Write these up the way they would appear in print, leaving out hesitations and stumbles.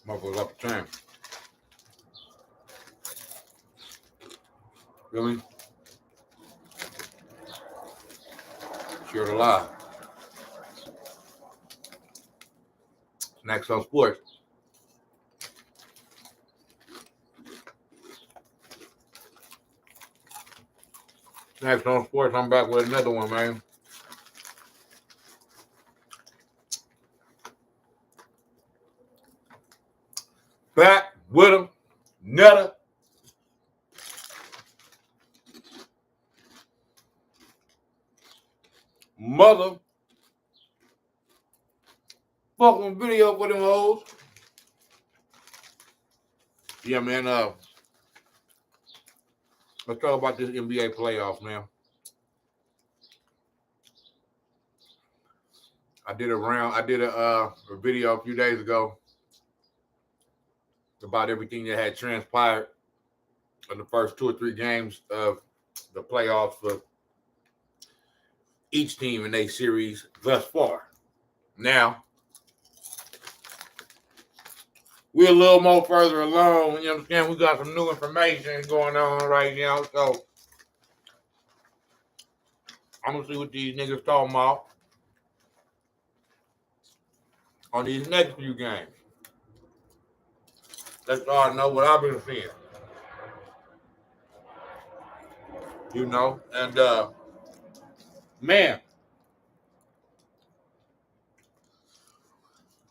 Motherfuckers off the chain. Feel me? Share the live. Snax on Sports. Snax on Sports. I'm back with another one, man. Back with him. Another. Mother. Fucking video for them hoes. Yeah, man. Let's talk about this NBA playoffs, man. I did a video a few days ago about everything that had transpired in the first 2 or 3 games of the playoffs for each team in their series thus far. Now, we're a little more further along. You understand? We got some new information going on right now. So, I'm going to see what these niggas talking about on these next few games. That's all I know what I've been seeing. You know? And, man,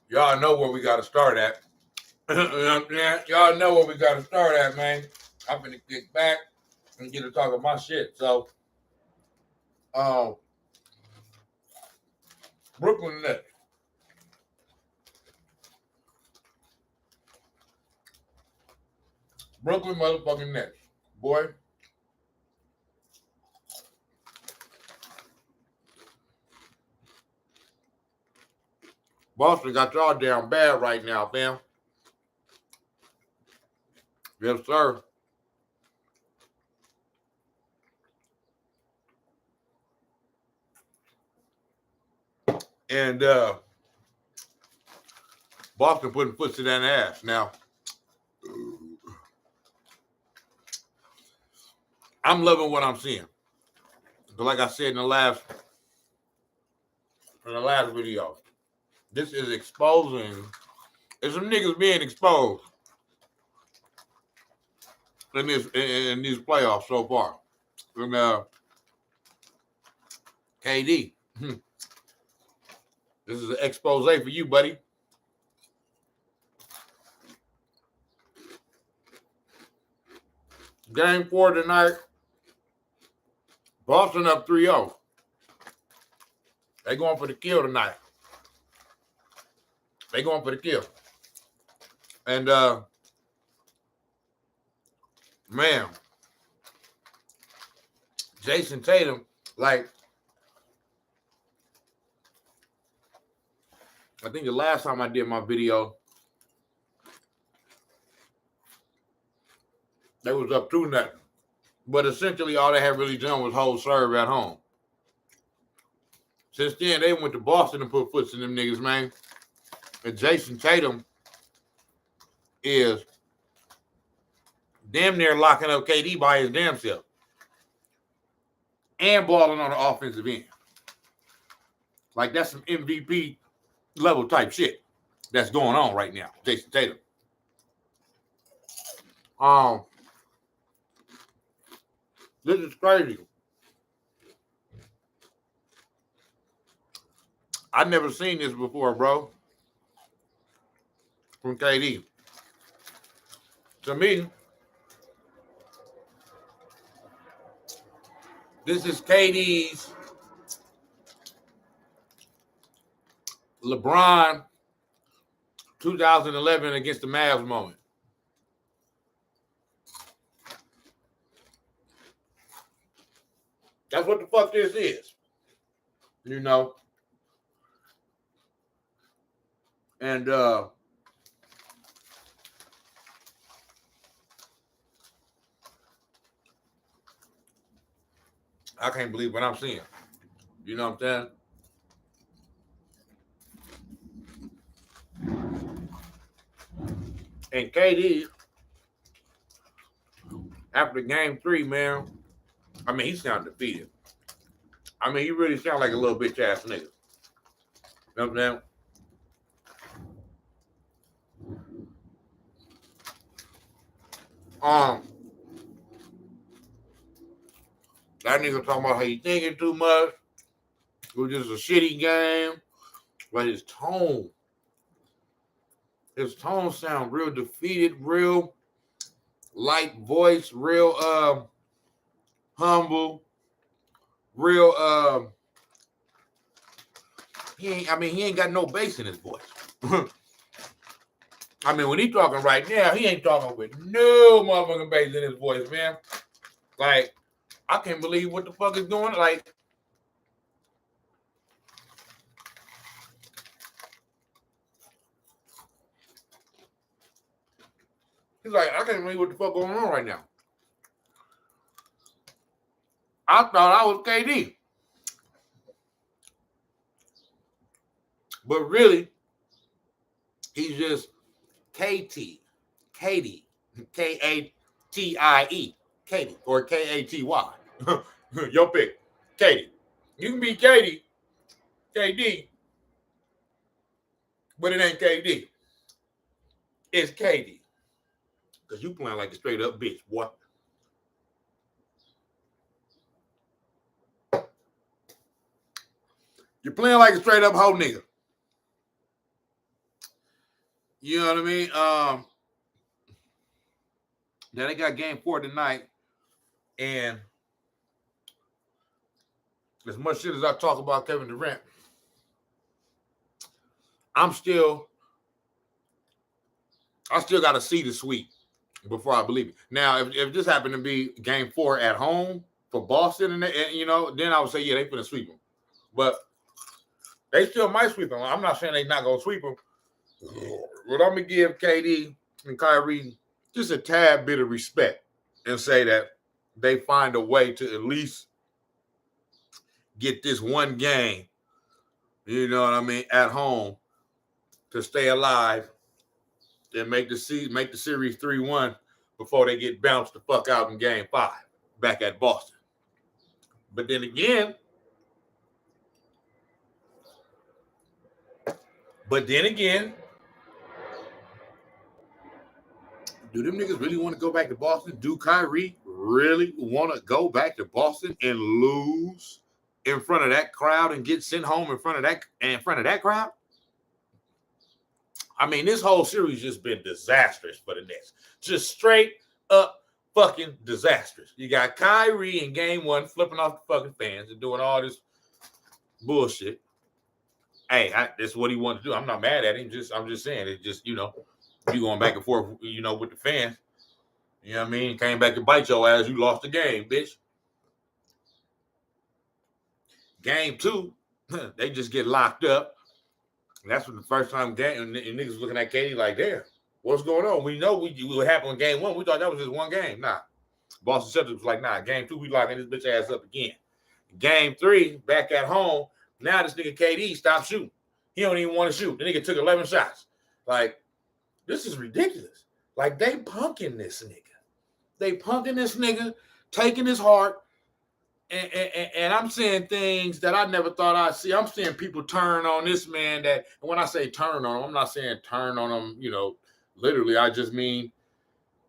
y'all know where we got to start at. Y'all know where we got to start at, man. I'm going to get back and get to talk about my shit. So, Brooklyn Nets. Brooklyn motherfucking Nets. Boy. Boston got y'all down bad right now, fam. Yes, sir. And Boston putting foot to that ass. Now, I'm loving what I'm seeing. But like I said in the last video, this is exposing. There's some niggas being exposed in these playoffs so far. And KD, this is an expose for you, buddy. Game 4 tonight. Boston up 3-0. They going for the kill tonight. They going for the kill. And man, Jason Tatum, like, I think the last time I did my video, they was up 2-0. But essentially all they had really done was hold serve at home. Since then, they went to Boston and put foots in them niggas, man. And Jason Tatum is damn near locking up KD by his damn self. And balling on the offensive end. Like, that's some MVP level type shit that's going on right now. Jason Tatum. This is crazy. I've never seen this before, bro. From KD. To me, this is KD's LeBron 2011 against the Mavs moment. That's what the fuck this is. You know? And I can't believe what I'm seeing. You know what I'm saying? And KD, after game 3, man, I mean, he sounded defeated. I mean, he really sounded like a little bitch ass nigga. You know what I'm saying? That nigga talking about how he thinking too much. It was just a shitty game. But his tone sound real defeated, real light voice, real humble, real he ain't got no bass in his voice. I mean, when he talking right now, he ain't talking with no motherfucking bass in his voice, man. Like, I can't believe what the fuck is going on. Like, he's like, I can't believe what the fuck going on right now. I thought I was KD. But really, he's just KT, Katie, Katie, Katie, or Katy. Your pick, Katie. You can be Katie, KD, but it ain't KD. It's KD. Because you playing like a straight up bitch, boy. You're playing like a straight up hoe nigga. You know what I mean? Now they got game 4 tonight, and as much shit as I talk about Kevin Durant, I still got to see the sweep before I believe it. Now, if this happened to be game 4 at home for Boston, and you know, then I would say, yeah, they finna sweep them. But they still might sweep them. I'm not saying they're not going to sweep them. But I'm going to give KD and Kyrie just a tad bit of respect and say that they find a way to at least get this one game, you know what I mean, at home to stay alive and make the series 3-1 before they get bounced the fuck out in game 5 back at Boston. But then again, do them niggas really want to go back to Boston? Do Kyrie really want to go back to Boston and lose in front of that crowd and get sent home in front of that crowd? I mean, this whole series just been disastrous for the Nets. Just straight up fucking disastrous. You got Kyrie in game 1 flipping off the fucking fans and doing all this bullshit. Hey, that's what he wanted to do. I'm not mad at him. I'm just saying, it's just, you know, you going back and forth, you know, with the fans. You know what I mean? Came back to bite your ass. You lost the game, bitch. Game 2, they just get locked up. That's when the first time game and niggas looking at Katie like, damn, what's going on? We know what happened in game 1. We thought that was just one game. Nah. Boston Celtics was like, nah, game 2, we locking this bitch ass up again. Game 3, back at home. Now this nigga KD stopped shooting. He don't even want to shoot. The nigga took 11 shots. Like, this is ridiculous. Like, they punking this nigga. They punking this nigga, taking his heart, and I'm seeing things that I never thought I'd see. I'm seeing people turn on this man that, and when I say turn on him, I'm not saying turn on him, you know, literally. I just mean,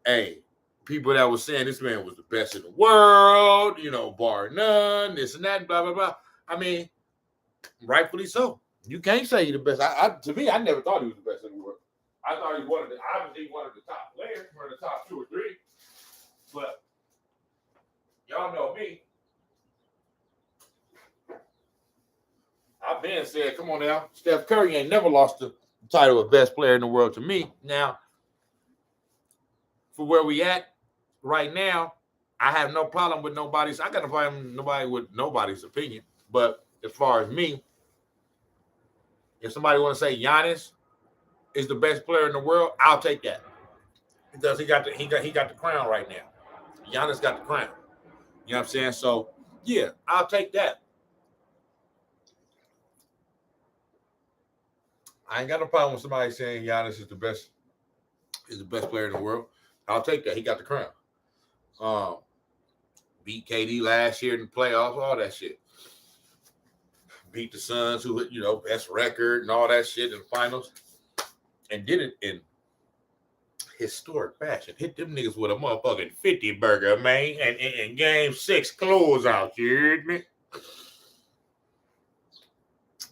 hey, people that was saying this man was the best in the world, you know, bar none, this and that, blah, blah, blah. I mean, rightfully so. You can't say he's the best. To me, I never thought he was the best in the world. I thought he was obviously one of the top players, one of the top 2 or 3. But y'all know me. I've been said, come on now, Steph Curry ain't never lost the title of best player in the world to me. Now, for where we at right now, I have no problem with nobody's. I got no problem with nobody's opinion. But as far as me, if somebody want to say Giannis is the best player in the world, I'll take that because he got the crown right now. Giannis got the crown. You know what I'm saying? So yeah, I'll take that. I ain't got no problem with somebody saying Giannis is the best He's the best player in the world. I'll take that. He got the crown. Beat KD last year in the playoffs, all that shit. Beat the Suns, who best record and all that shit in the finals, and did it in historic fashion. Hit them niggas with a motherfucking 50 burger, man, and game 6 closeout. You heard me?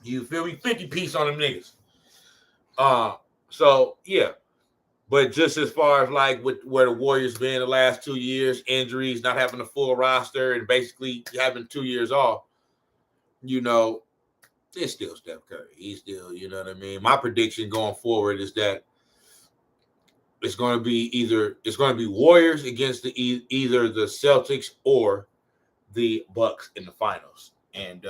You feel me? 50 piece on them niggas. So yeah. But just as far as like with where the Warriors been the last 2 years, injuries, not having a full roster, and basically having 2 years off, it's still Steph Curry. He's still, you know what I mean? My prediction going forward is that it's going to be Warriors against either the Celtics or the Bucks in the finals. And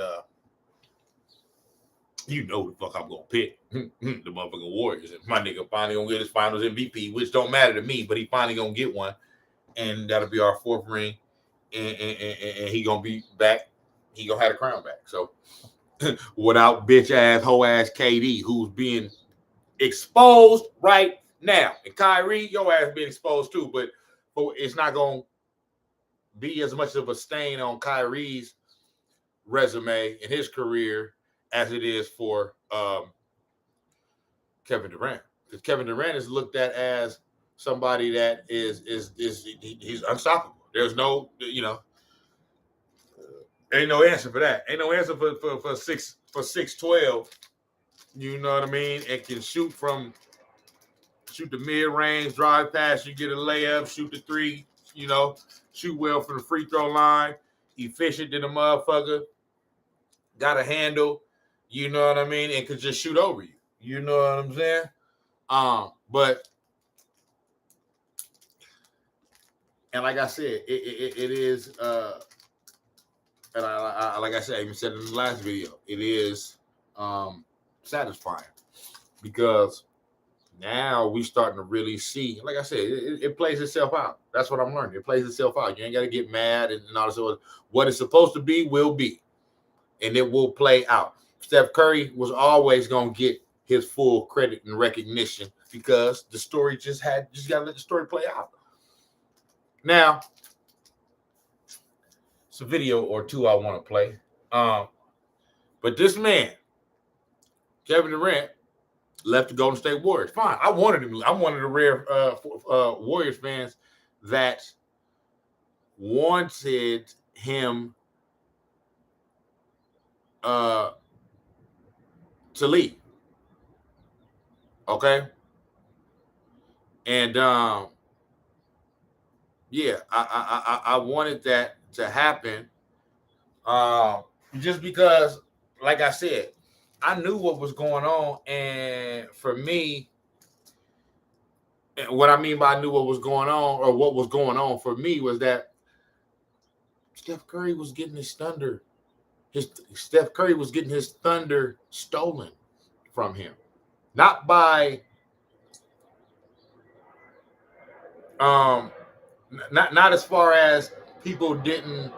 you know the fuck I'm gonna pick the motherfucking Warriors. And my nigga finally gonna get his finals MVP, which don't matter to me, but he finally gonna get one. And that'll be our 4th ring. And he gonna be back. He gonna have the crown back. So without bitch ass, hoe ass KD, who's being exposed right now. And Kyrie, your ass being exposed too, but it's not gonna be as much of a stain on Kyrie's resume and his career as it is for Kevin Durant. Because Kevin Durant is looked at as somebody that he's unstoppable. There's no, ain't no answer for that. Ain't no answer for 6'12". You know what I mean? And can shoot the mid range, drive past, you get a layup, shoot the 3, shoot well from the free throw line, efficient than a motherfucker, got a handle. You know what I mean? And could just shoot over you. You know what I'm saying? But and like I said, it is and I like I said, I even said it in the last video, it is satisfying because now we starting to really see, like I said, it plays itself out. That's what I'm learning. It plays itself out. You ain't got to get mad and all this. What it's supposed to be will be, and it will play out. Steph Curry was always going to get his full credit and recognition because the story just got to let the story play out. Now, it's a video or two I want to play. But this man, Kevin Durant, left the Golden State Warriors. Fine. I wanted him. I'm one of the rare Warriors fans that wanted him to leave. Okay. And yeah, I wanted that to happen. Just because, like I said, I knew what was going on, and for me, what I mean by I knew what was going on, or what was going on for me, was that Steph Curry was getting his thunder. Steph Curry was getting his thunder stolen from him, not by not as far as people didn't,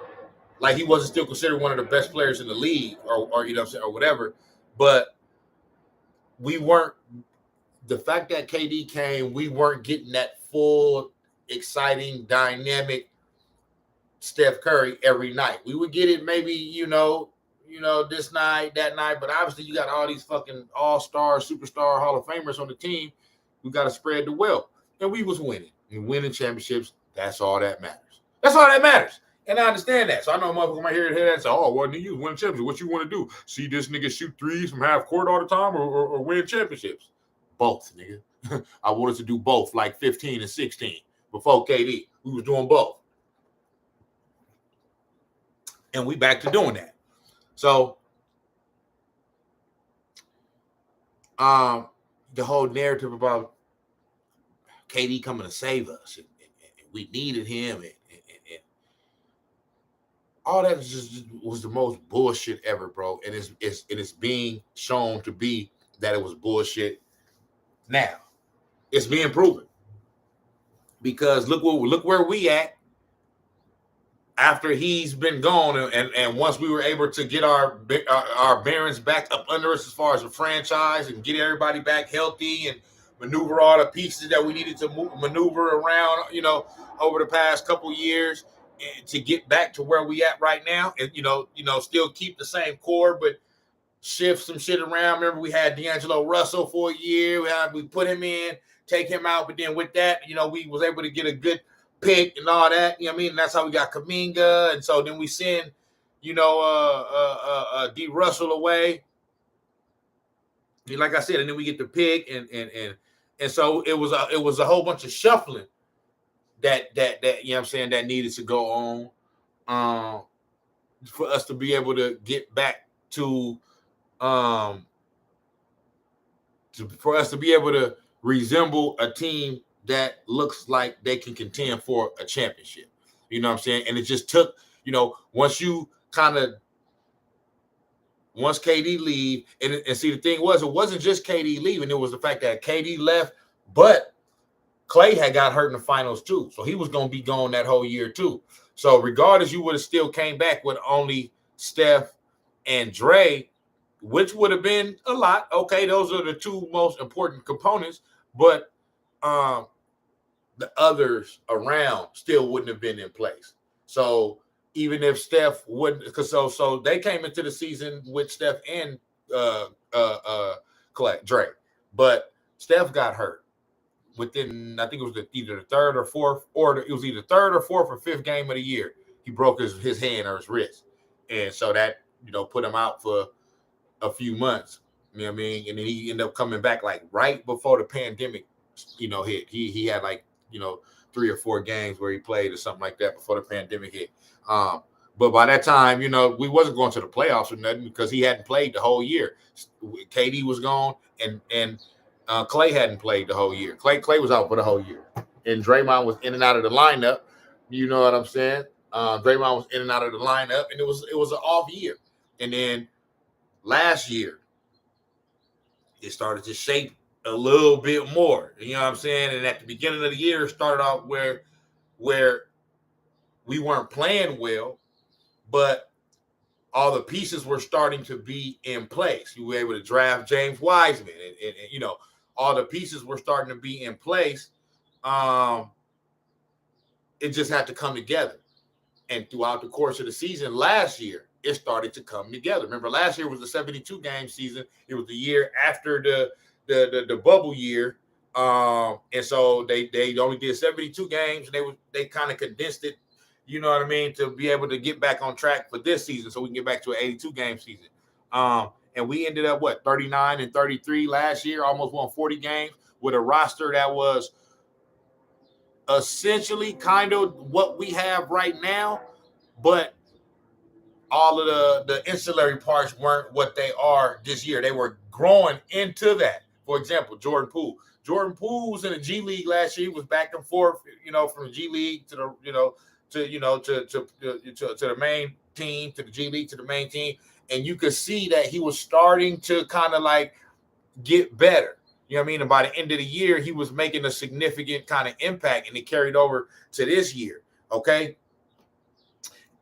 like, he wasn't still considered one of the best players in the league, or you know what I'm saying, or whatever. But we weren't, the fact that KD came, we weren't getting that full, exciting, dynamic Steph Curry every night. We would get it maybe, this night, that night, but obviously you got all these fucking all-star, superstar, Hall of Famers on the team. We got to spread the wealth. And we was winning. And winning championships, that's all that matters. That's all that matters. And I understand that. So I know motherfuckers might hear that and say, oh, well, you win championships. What you want to do? See this nigga shoot threes from half court all the time or win championships? Both, nigga. I wanted to do both, like 15 and 16 before KD. We was doing both. And we back to doing that. So the whole narrative about KD coming to save us, and we needed him, and all that just was the most bullshit ever, bro. And it's being shown to be that it was bullshit. Now it's being proven, because look where we at after he's been gone, and once we were able to get our bearings back up under us as far as the franchise and get everybody back healthy and maneuver all the pieces that we needed to maneuver around, over the past couple years, and to get back to where we at right now, and still keep the same core, but shift some shit around. Remember, we had D'Angelo Russell for a year. We put him in, take him out, but then with that, we was able to get a good pick and all that. You know what I mean? And that's how we got Kuminga, and so then we send, D. Russell away. And like I said, and then we get the pick, and so it was a whole bunch of shuffling that you know what I'm saying, that needed to go on, for us to be able to get back to for us to be able to resemble a team that looks like they can contend for a championship. You know what I'm saying? And it just took, once KD leave, and see, the thing was, it wasn't just KD leaving, it was the fact that KD left, but Clay had got hurt in the finals too. So he was going to be gone that whole year too. So regardless, you would have still came back with only Steph and Dre, which would have been a lot. Okay, those are the two most important components, but the others around still wouldn't have been in place. So even if Steph wouldn't, because so they came into the season with Steph and Dre, but Steph got hurt within, I think it was either the third or fourth, or it was either third or fourth or fifth game of the year. He broke his hand or his wrist, and so that put him out for a few months. You know what I mean? And then he ended up coming back like right before the pandemic, hit. He had like 3 or 4 games where he played or something like that before the pandemic hit. But by that time, we wasn't going to the playoffs or nothing because he hadn't played the whole year. KD was gone, and Clay hadn't played the whole year. Clay was out for the whole year, and Draymond was in and out of the lineup. You know what I'm saying? Draymond was in and out of the lineup, and it was an off year. And then last year, it started to shape a little bit more. You know what I'm saying? And at the beginning of the year, it started off where we weren't playing well, but all the pieces were starting to be in place. We were able to draft James Wiseman, and all the pieces were starting to be in place. It just had to come together. And throughout the course of the season last year, it started to come together. Remember, last year was the 72-game season. It was the year after the bubble year. And so they only did 72 games, and they kind of condensed it, you know what I mean, to be able to get back on track for this season so we can get back to an 82-game season. And we ended up, 39-33 last year, almost won 40 games with a roster that was essentially kind of what we have right now, but all of the ancillary parts weren't what they are this year. They were growing into that. For example, Jordan Poole. Jordan Poole was in the G League last year. He was back and forth, from the G League to the, to the main team, to the G League, to the main team. And you could see that he was starting to kind of like get better. You know what I mean? And by the end of the year, he was making a significant kind of impact, and it carried over to this year. Okay.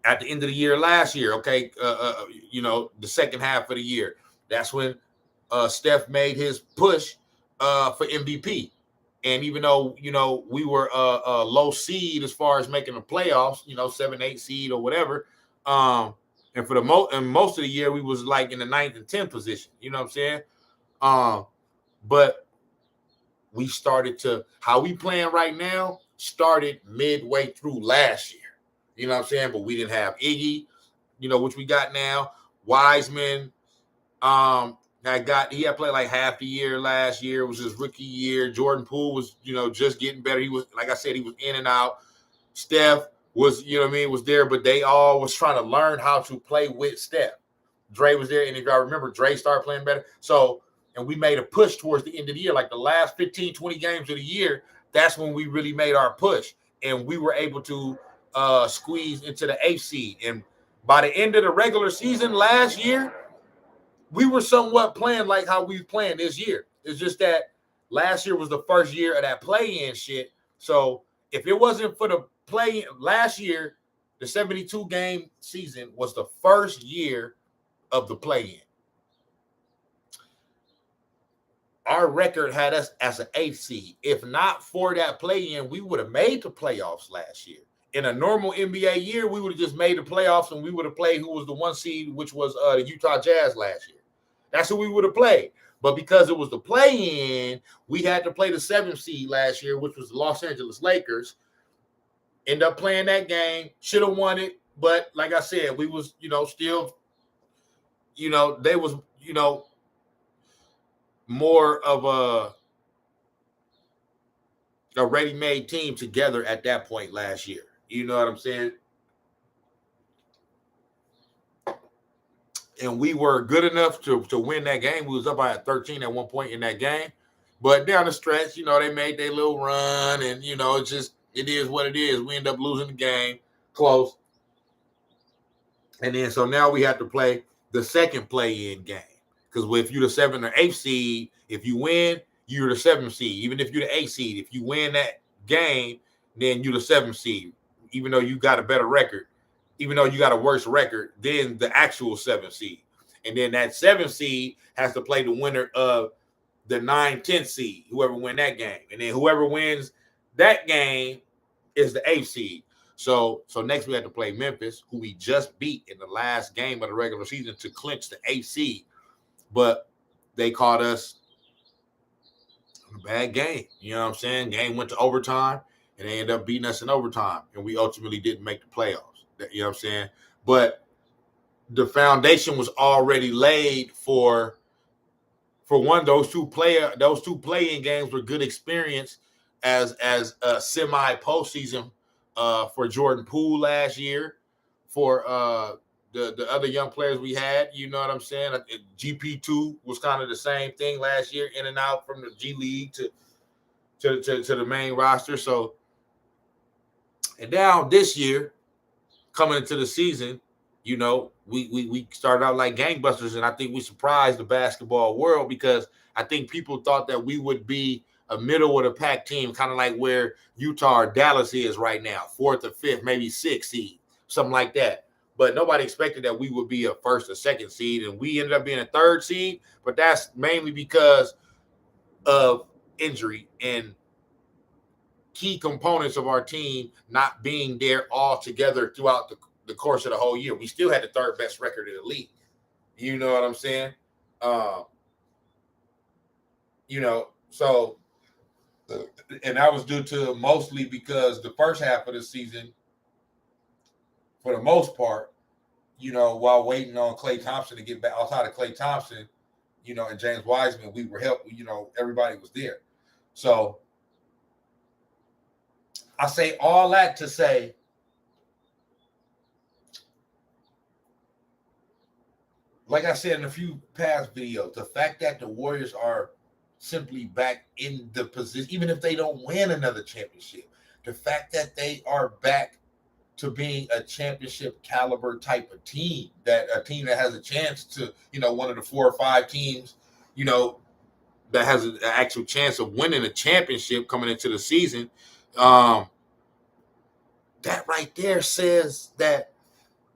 At the end of the year last year, okay, the second half of the year, that's when Steph made his push for MVP. And even though, we were a low seed as far as making the playoffs, 7, 8 seed or whatever, and for most of the year, we was like in the 9th and 10th position. You know what I'm saying? But we started to, how we playing right now started midway through last year. You know what I'm saying? But we didn't have Iggy, which we got now. Wiseman, he had played like half the year last year. It was his rookie year. Jordan Poole was, just getting better. He was, like I said, he was in and out. Steph was, was there, but they all was trying to learn how to play with Steph. Dre was there, and if y'all remember, Dre started playing better. So, and we made a push towards the end of the year, like the last 15, 20 games of the year. That's when we really made our push, and we were able to squeeze into the 8th seed. And by the end of the regular season last year, we were somewhat playing like how we playing this year. It's just that last year was the first year of that play-in shit. So if it wasn't for the play last year, the 72-game season was the first year of the play-in. our record had us as an 8th seed. If not for that play-in, we would have made the playoffs last year. In a normal NBA year, we would have just made the playoffs and we would have played who was the 1 seed, which was the Utah Jazz last year. That's who we would have played. But because it was the play-in, we had to play the 7th seed last year, which was the Los Angeles Lakers. End up playing that game. Should have won it. But like I said, we was, still, they was, more of a ready-made team together at that point last year. You know what I'm saying? And we were good enough to win that game. We was up by 13 at one point in that game. But down the stretch, they made their little run. And, it is what it is. We end up losing the game close. And then so now we have to play the second play-in game. Because if you're the 7th or 8th seed, if you win, you're the 7th seed. Even if you're the 8th seed, if you win that game, then you're the 7th seed. Even though you got a better record, even though you got a worse record than the actual 7th seed. And then that 7th seed has to play the winner of the 9th, 10th seed, whoever win that game. And then whoever wins that game is the 8th seed. So next we have to play Memphis, who we just beat in the last game of the regular season to clinch the 8th seed. But they caught us a bad game. You know what I'm saying? Game went to overtime, and they ended up beating us in overtime, and we ultimately didn't make the playoffs. You know what I'm saying? But the foundation was already laid for one. Those two play-in games were good experience as a semi postseason for Jordan Poole last year, for the other young players we had. You know what I'm saying? GP2 was kind of the same thing last year, in and out from the G League to the main roster. So, and now this year, coming into the season, we started out like gangbusters, and I think we surprised the basketball world because I think people thought that we would be a middle of the pack team, kind of like where Utah or Dallas is right now, 4th or 5th, maybe 6th seed, something like that. But nobody expected that we would be a 1st or 2nd seed, and we ended up being a 3rd seed. But that's mainly because of injury and key components of our team not being there all together throughout the course of the whole year. We still had the 3rd best record in the league. You know what I'm saying? So, and that was due to mostly because the first half of the season, for the most part, while waiting on Klay Thompson to get back, outside of Klay Thompson, and James Wiseman, we were helped, everybody was there. So I say all that to say, like I said in a few past videos, the fact that the Warriors are simply back in the position, even if they don't win another championship, the fact that they are back to being a championship caliber type of team, that a team that has a chance to, one of the 4 or 5 teams, that has an actual chance of winning a championship coming into the season. That right there says that,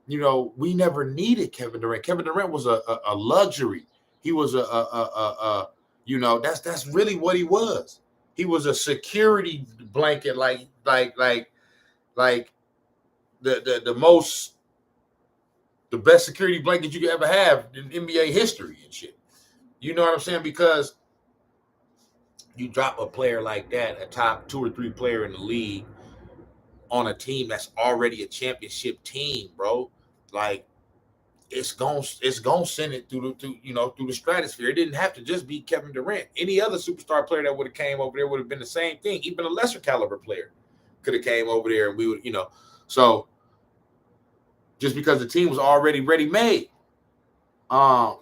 we never needed Kevin Durant. Kevin Durant was a luxury. He was that's really what he was. He was a security blanket, like the best security blanket you could ever have in NBA history and shit. You know what I'm saying? Because you drop a player like that, a top 2 or 3 player in the league, on a team that's already a championship team, bro. Like, it's gonna send it through the stratosphere. It didn't have to just be Kevin Durant. Any other superstar player that would have came over there would have been the same thing. Even a lesser caliber player could have came over there, and we would, So just because the team was already ready made. So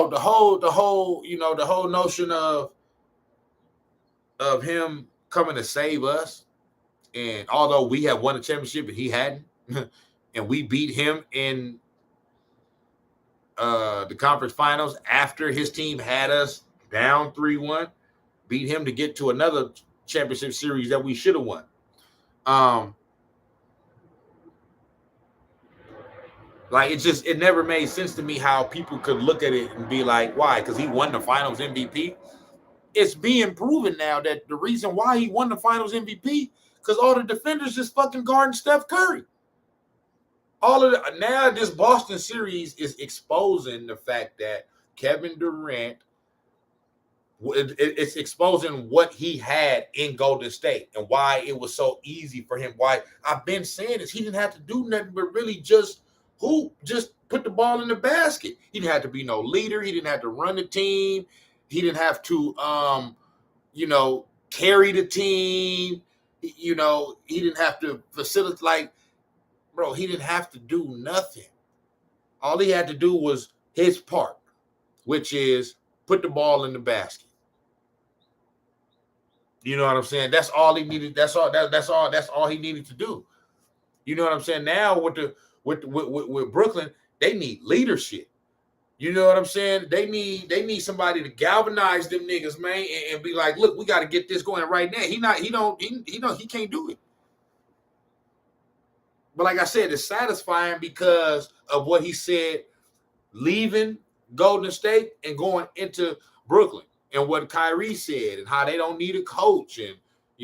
the whole notion of him coming to save us, and although we have won a championship and he hadn't, and we beat him in the conference finals after his team had us down 3-1, beat him to get to another championship series that we should have won. Like it never made sense to me how people could look at it and be like, why? Because he won the Finals MVP. It's being proven now that the reason why he won the Finals MVP because all the defenders just fucking guarding Steph Curry. Now this Boston series is exposing the fact that Kevin Durant. It's exposing what he had in Golden State and why it was so easy for him. Why I've been saying this, he didn't have to do nothing but really just put the ball in the basket. He didn't have to be no leader. He didn't have to run the team. He didn't have to, carry the team. He didn't have to facilitate. Like, bro, he didn't have to do nothing. All he had to do was his part, which is put the ball in the basket. You know what I'm saying? That's all he needed. That's all he needed to do. You know what I'm saying? Now with Brooklyn, they need leadership. You know what I'm saying? They need somebody to galvanize them niggas, man, and be like, look, we got to get this going right now. He can't do it. But like I said, it's satisfying because of what he said, leaving Golden State and going into Brooklyn, and what Kyrie said, and how they don't need a coach, and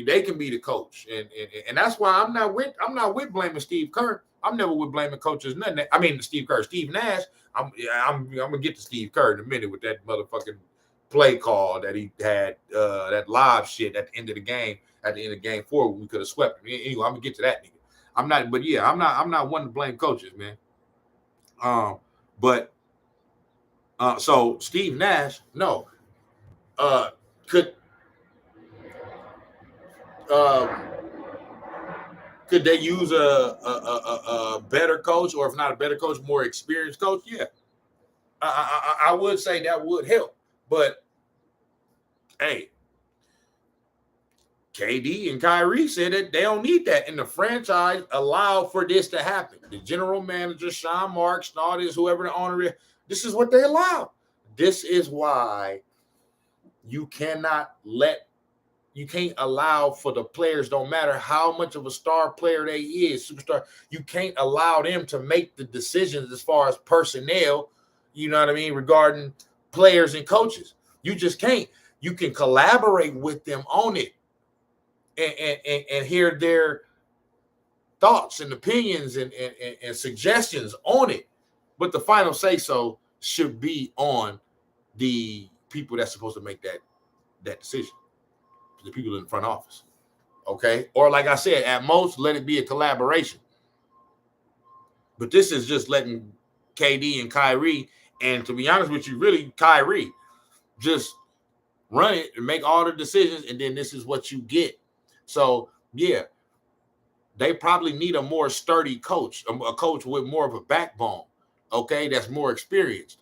they can be the coach, and that's why I'm not with blaming Steve Kerr. I'm never with blaming coaches. Nothing. I mean, Steve Nash. I'm gonna get to Steve Kerr in a minute with that motherfucking play call that he had, that live shit at the end of the game. At the end of game 4, we could have swept him. Anyway, I'm gonna get to that nigga. I'm not one to blame coaches, man. So Steve Nash, no, could they use a better coach, or if not a better coach, more experienced coach? Yeah, I would say that would help. But hey, KD and Kyrie said that they don't need that, and the franchise allowed for this to happen. The general manager, Sean Marks, and all this, whoever the owner is, this is what they allow. This is why you can't allow for the players, no matter how much of a star player they is, superstar, you can't allow them to make the decisions as far as personnel, you know what I mean, regarding players and coaches. You just can't. You can collaborate with them on it and hear their thoughts and opinions and suggestions on it. But the final say-so should be on the people that's supposed to make that decision. The people in the front office. Okay? Or like I said, at most, let it be a collaboration. But this is just letting KD and Kyrie, and to be honest with you, really Kyrie, just run it and make all the decisions, and then this is what you get. So, yeah, they probably need a more sturdy coach, a coach with more of a backbone, okay, that's more experienced.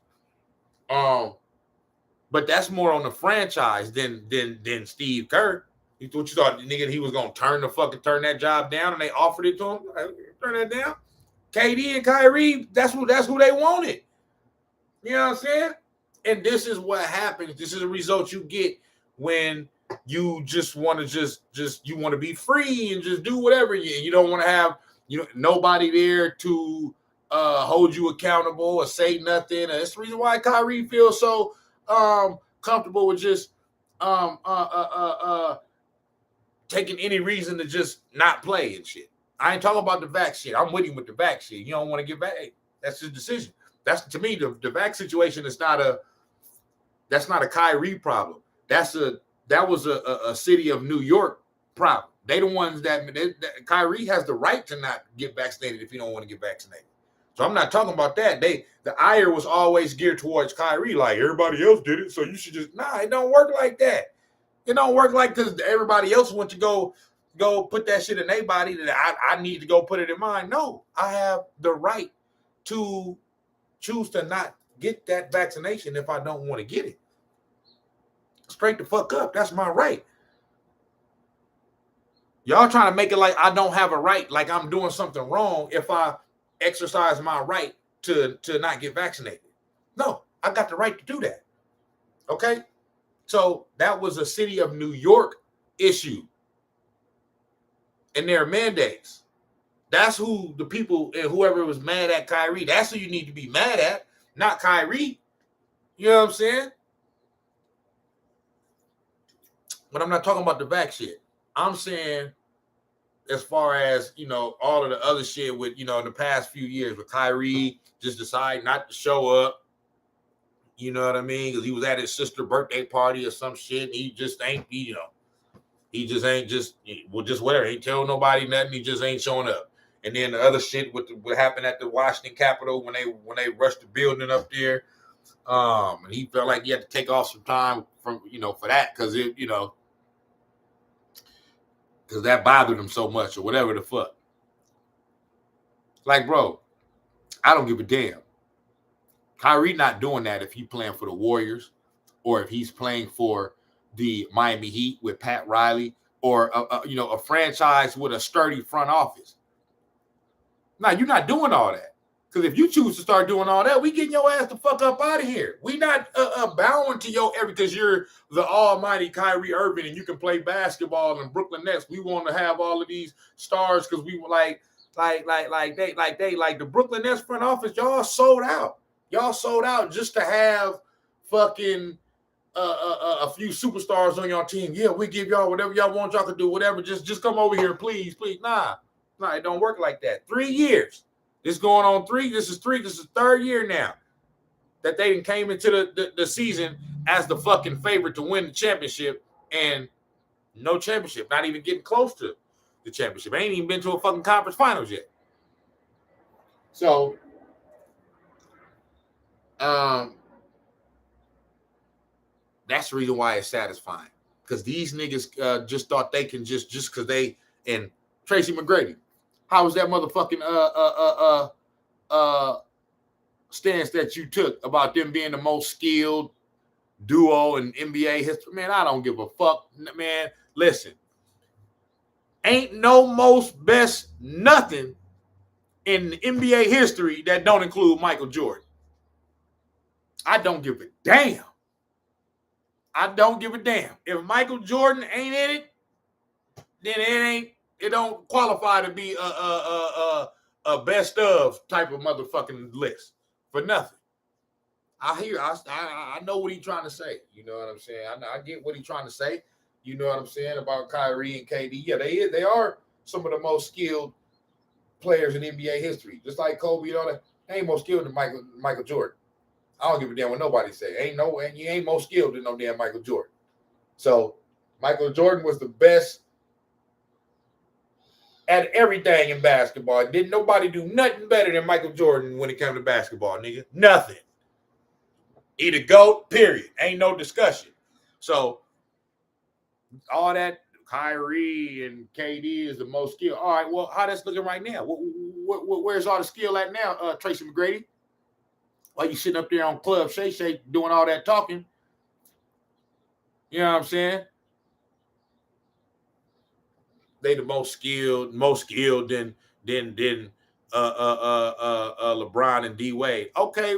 But that's more on the franchise than Steve Kerr. What you thought, nigga, he was gonna turn that job down, and they offered it to him? Turn that down. KD and Kyrie, that's who they wanted. You know what I'm saying? And this is what happens. This is the result you get when you just want to you want to be free and just do whatever. You don't want to have nobody there to hold you accountable or say nothing. And that's the reason why Kyrie feels so comfortable with just taking any reason to just not play and shit. I ain't talking about the vax shit. I'm with him with the vax shit. You don't want to get back. Hey, that's his decision. That's, to me, the vax situation is not a Kyrie problem. That was a city of New York problem. They the ones that Kyrie has the right to not get vaccinated if you don't want to get vaccinated. So I'm not talking about that. The ire was always geared towards Kyrie, like everybody else did it, so you should just it don't work like that. It don't work like because everybody else wants to go put that shit in their body that I need to go put it in mine. No, I have the right to choose to not get that vaccination if I don't want to get it. Straight the fuck up. That's my right. Y'all trying to make it like I don't have a right, like I'm doing something wrong if I exercise my right to not get vaccinated. No, I got the right to do that. Okay? So that was a city of New York issue and their mandates. That's who the people and whoever was mad at Kyrie, that's who you need to be mad at, not Kyrie. You know what I'm saying? But I'm not talking about the back shit. I'm saying as far as, all of the other shit with, in the past few years with Kyrie just deciding not to show up. You know what I mean? Because he was at his sister's birthday party or some shit. And he just ain't, he just ain't just whatever. He ain't tell nobody nothing. He just ain't showing up. And then the other shit with what happened at the Washington Capitol when they rushed the building up there. And he felt like he had to take off some time from, for that because because that bothered him so much or whatever the fuck. Like, bro, I don't give a damn. Kyrie not doing that if he's playing for the Warriors or if he's playing for the Miami Heat with Pat Riley or a franchise with a sturdy front office. Now, you're not doing all that. Because if you choose to start doing all that, we getting your ass the fuck up out of here. We not bowing to your every because you're the almighty Kyrie Irving and you can play basketball in Brooklyn Nets. We want to have all of these stars because we were like the Brooklyn Nets front office. Y'all sold out. Y'all sold out just to have fucking a few superstars on your team. Yeah, we give y'all whatever y'all want. Y'all can do whatever. Just come over here, please. Nah, it don't work like that. 3 years. This going on 3. This is 3rd year now that they came into the season as the fucking favorite to win the championship and no championship. Not even getting close to the championship. Ain't even been to a fucking conference finals yet. So, that's the reason why it's satisfying. Because these niggas just thought they can just because they and Tracy McGrady. How was that motherfucking stance that you took about them being the most skilled duo in NBA history? Man, I don't give a fuck. Man, listen. Ain't no most best nothing in NBA history that don't include Michael Jordan. I don't give a damn. I don't give a damn. If Michael Jordan ain't in it, then it don't qualify to be a best of type of motherfucking list for nothing. I know what he's trying to say. You know what I'm saying? I get what he's trying to say. You know what I'm saying about Kyrie and KD. Yeah, they are some of the most skilled players in NBA history. Just like Kobe and all that. They ain't more skilled than Michael Jordan. I don't give a damn what nobody say. And you ain't more skilled than no damn Michael Jordan. So Michael Jordan was the best at everything in basketball. Didn't nobody do nothing better than Michael Jordan when it came to basketball, nigga. Nothing. He the GOAT, period. Ain't no discussion. So all that Kyrie and KD is the most skilled. All right, well, how that's looking right now? Where's all the skill at now, Tracy McGrady? Why you sitting up there on Club Shay Shay doing all that talking? You know what I'm saying? They the most skilled than LeBron and D Wade. Okay,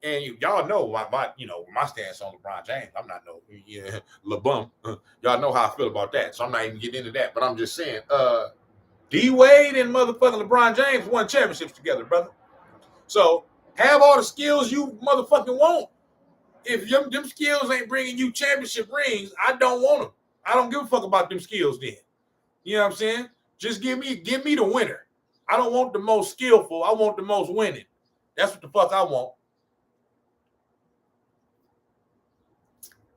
and y'all know my stance on LeBron James. I'm not no LeBum. Y'all know how I feel about that, so I'm not even getting into that. But I'm just saying, D Wade and motherfucking LeBron James won championships together, brother. So have all the skills you motherfucking want. If them skills ain't bringing you championship rings, I don't want them. I don't give a fuck about them skills then. You know what I'm saying? Just give me the winner. I don't want the most skillful. I want the most winning. That's what the fuck I want.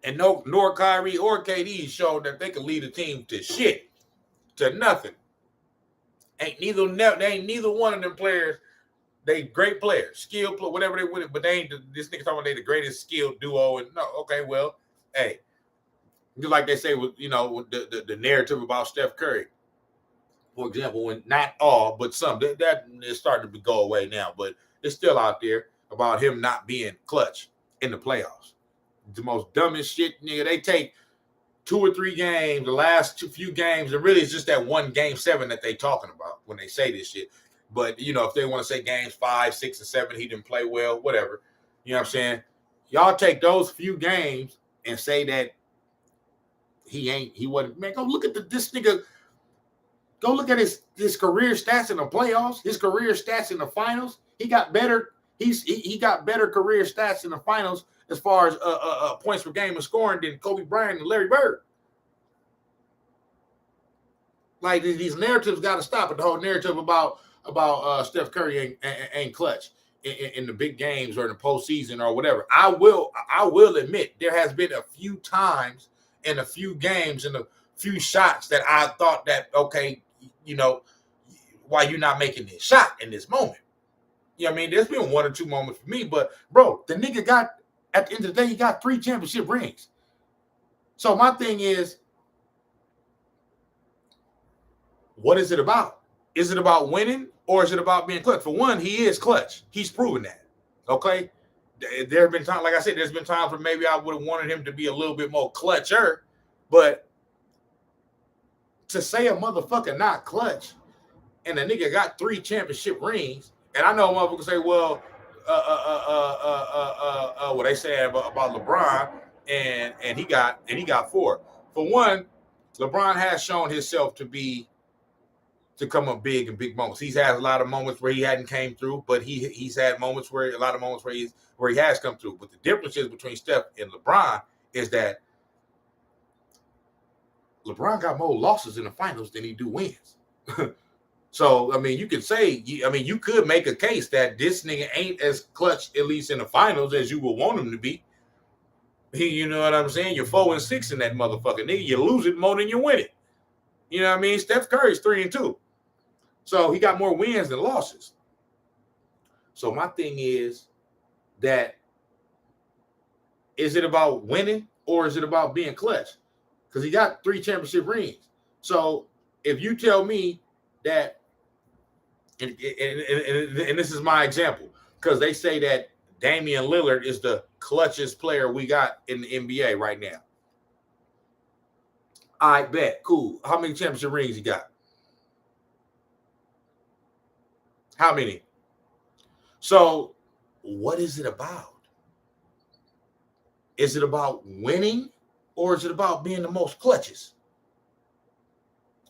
And nor Kyrie or KD showed that they could lead a team to shit, to nothing. Ain't neither one of them players. They great players, skilled, whatever they win, but they ain't this nigga talking about they the greatest skilled duo. And no, okay, well, hey, just like they say with the narrative about Steph Curry, for example, when not all but some that is starting to go away now, but it's still out there about him not being clutch in the playoffs. The most dumbest shit, nigga. They take 2 or 3 games, the last few games, and really it's just that one game 7 that they talking about when they say this shit. But, if they want to say games 5, 6, and 7, he didn't play well, whatever. You know what I'm saying? Y'all take those few games and say that he wasn't. Man, go look at this nigga. Go look at his career stats in the playoffs, his career stats in the finals. He got better. He got better career stats in the finals as far as points per game and scoring than Kobe Bryant and Larry Bird. Like these narratives got to stop. But the whole narrative about Steph Curry ain't clutch in the big games or in the postseason or whatever. I will admit there has been a few times in a few games and a few shots that I thought that, okay, you know, why you not making this shot in this moment? You know what I mean? There's been one or two moments for me, but bro, the nigga got, at the end of the day, he got 3 championship rings. So my thing is, what is it about? Is it about winning or is it about being clutch? For one, he is clutch. He's proven that. Okay. There have been times, like I said, there's been times where maybe I would have wanted him to be a little bit more clutcher, but to say a motherfucker not clutch and a nigga got 3 championship rings, and I know motherfuckers say, well, what they say about LeBron, and he got 4. For one, LeBron has shown himself to come up big in big moments. He's had a lot of moments where he hadn't came through, but he's had moments where he has come through. But the difference is between Steph and LeBron is that LeBron got more losses in the finals than he do wins. So, I mean, you could say, you could make a case that this nigga ain't as clutch, at least in the finals, as you would want him to be. You know what I'm saying? You're 4-6 in that motherfucker, nigga. You lose it more than you win it. You know what I mean? Steph Curry's 3-2. So he got more wins than losses. So my thing is that, is it about winning or is it about being clutch? Because he got 3 championship rings. So if you tell me that, and this is my example, because they say that Damian Lillard is the clutchest player we got in the NBA right now. I bet. Cool. How many championship rings he got? How many? So what is it about? Is it about winning or is it about being the most clutches?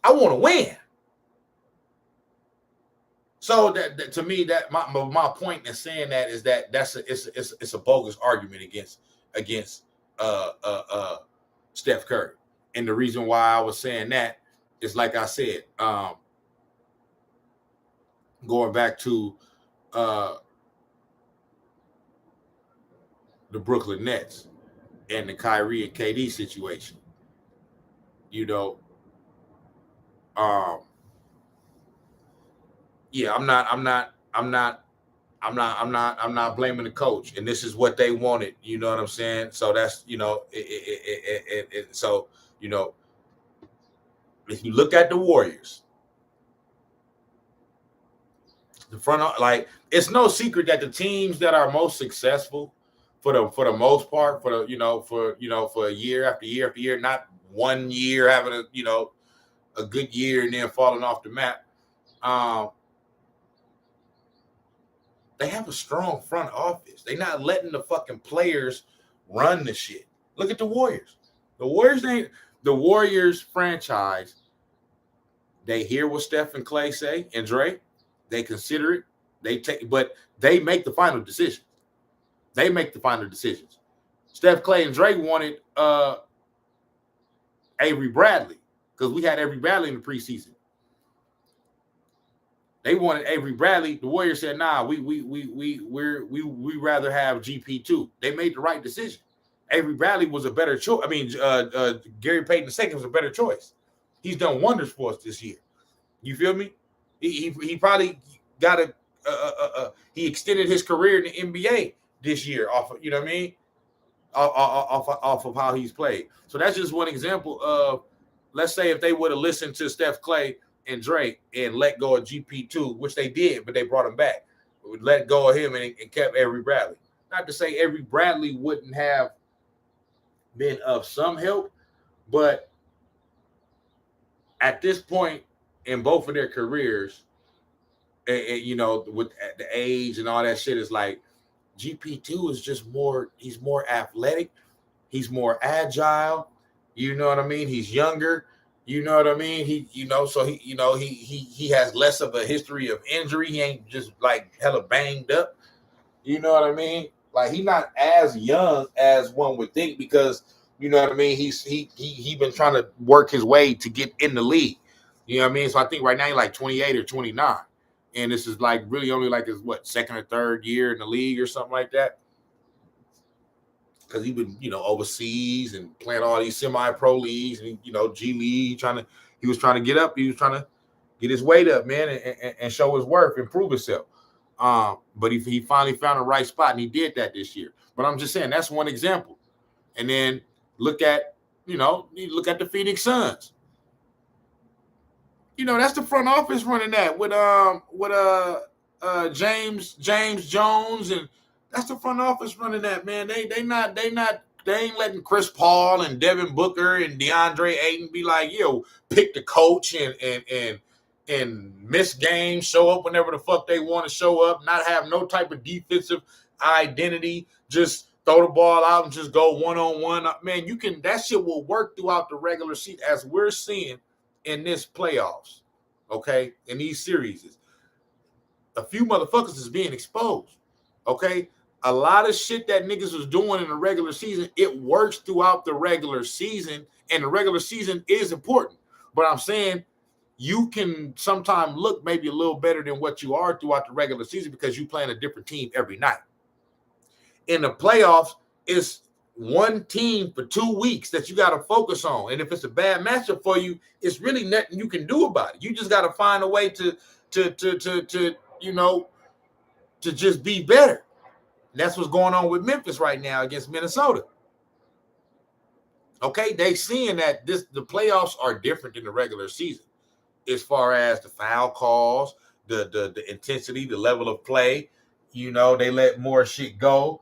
I want to win. So that to me, that my point in saying that is that it's a bogus argument against Steph Curry. And the reason why I was saying that is, like I said, going back to the Brooklyn Nets and the Kyrie and KD situation. You know, yeah, I'm not blaming the coach, and this is what they wanted. You know what I'm saying? So that's, you know, so, you know, if you look at the Warriors, the front, like, it's no secret that the teams that are most successful for the most part, for a year after year after year, not 1 year having a good year and then falling off the map. They have a strong front office. They're not letting the fucking players run the shit. Look at the Warriors. The Warriors franchise, they hear what Steph and Clay say and Dre. They consider it. But they make the final decisions. Steph, Clay, and Dre wanted Avery Bradley, because we had Avery Bradley in the preseason. They wanted Avery Bradley. The Warriors said, "Nah, we rather have GP2." They made the right decision. Avery Bradley was a better choice. I mean, Gary Payton II was a better choice. He's done wonders for us this year. You feel me? He probably got he extended his career in the NBA this year off of, you know what I mean? Off of how he's played. So that's just one example of, let's say if they would have listened to Steph, Clay, and Drake and let go of GP2, which they did, but they brought him back. Let go of him and kept Avery Bradley. Not to say Avery Bradley wouldn't have been of some help, but at this point in both of their careers, and you know, with the age and all that shit, is like GP2 is just more, he's more athletic, he's more agile, you know what I mean? He's younger. You know what I mean? So he has less of a history of injury. He ain't just like hella banged up. You know what I mean? Like he's not as young as one would think because you know what I mean. He been trying to work his way to get in the league. You know what I mean? So I think right now he's like 28 or 29, and this is like really only like his second or third year in the league or something like that. Because he been overseas and playing all these semi-pro leagues and G League he was trying to get up. He was trying to get his weight up, man, and show his worth, improve himself. But he finally found the right spot, and he did that this year. But I'm just saying that's one example. And then look at the Phoenix Suns. That's the front office running that with James Jones, and that's the front office running that, man. They ain't letting Chris Paul and Devin Booker and DeAndre Ayton be like, pick the coach and miss games, show up whenever the fuck they want to show up, not have no type of defensive identity, just throw the ball out and just go one-on-one. Man, that shit will work throughout the regular season as we're seeing in this playoffs, okay, in these series. A few motherfuckers is being exposed, okay? A lot of shit that niggas was doing in the regular season, it works throughout the regular season, and the regular season is important. But I'm saying you can sometimes look maybe a little better than what you are throughout the regular season because you playing a different team every night. In the playoffs, it's one team for 2 weeks that you got to focus on. And if it's a bad matchup for you, it's really nothing you can do about it. You just got to find a way to just be better. That's what's going on with Memphis right now against Minnesota. Okay, they seeing that the playoffs are different than the regular season as far as the foul calls, the intensity, the level of play. They let more shit go.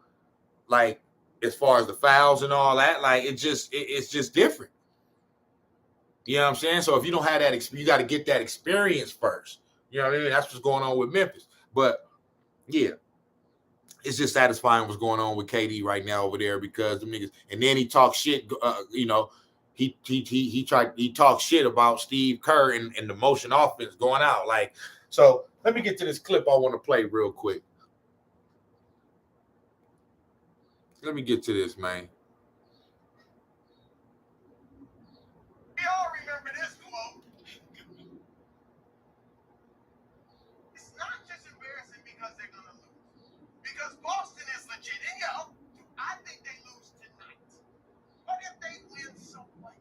Like as far as the fouls and all that, like it's just different. You know what I'm saying? So if you don't have that experience, you got to get that experience first. You know what I mean? That's what's going on with Memphis. But yeah, it's just satisfying what's going on with KD right now over there because the niggas. And then he talks shit. He talks shit about Steve Kerr and the motion offense going out. Like, so let me get to this clip I want to play real quick. Let me get to this, man. We all remember this quote. It's not just embarrassing because they're going to lose. Because Boston is legit. And I think they lose tonight. But if they win, so what?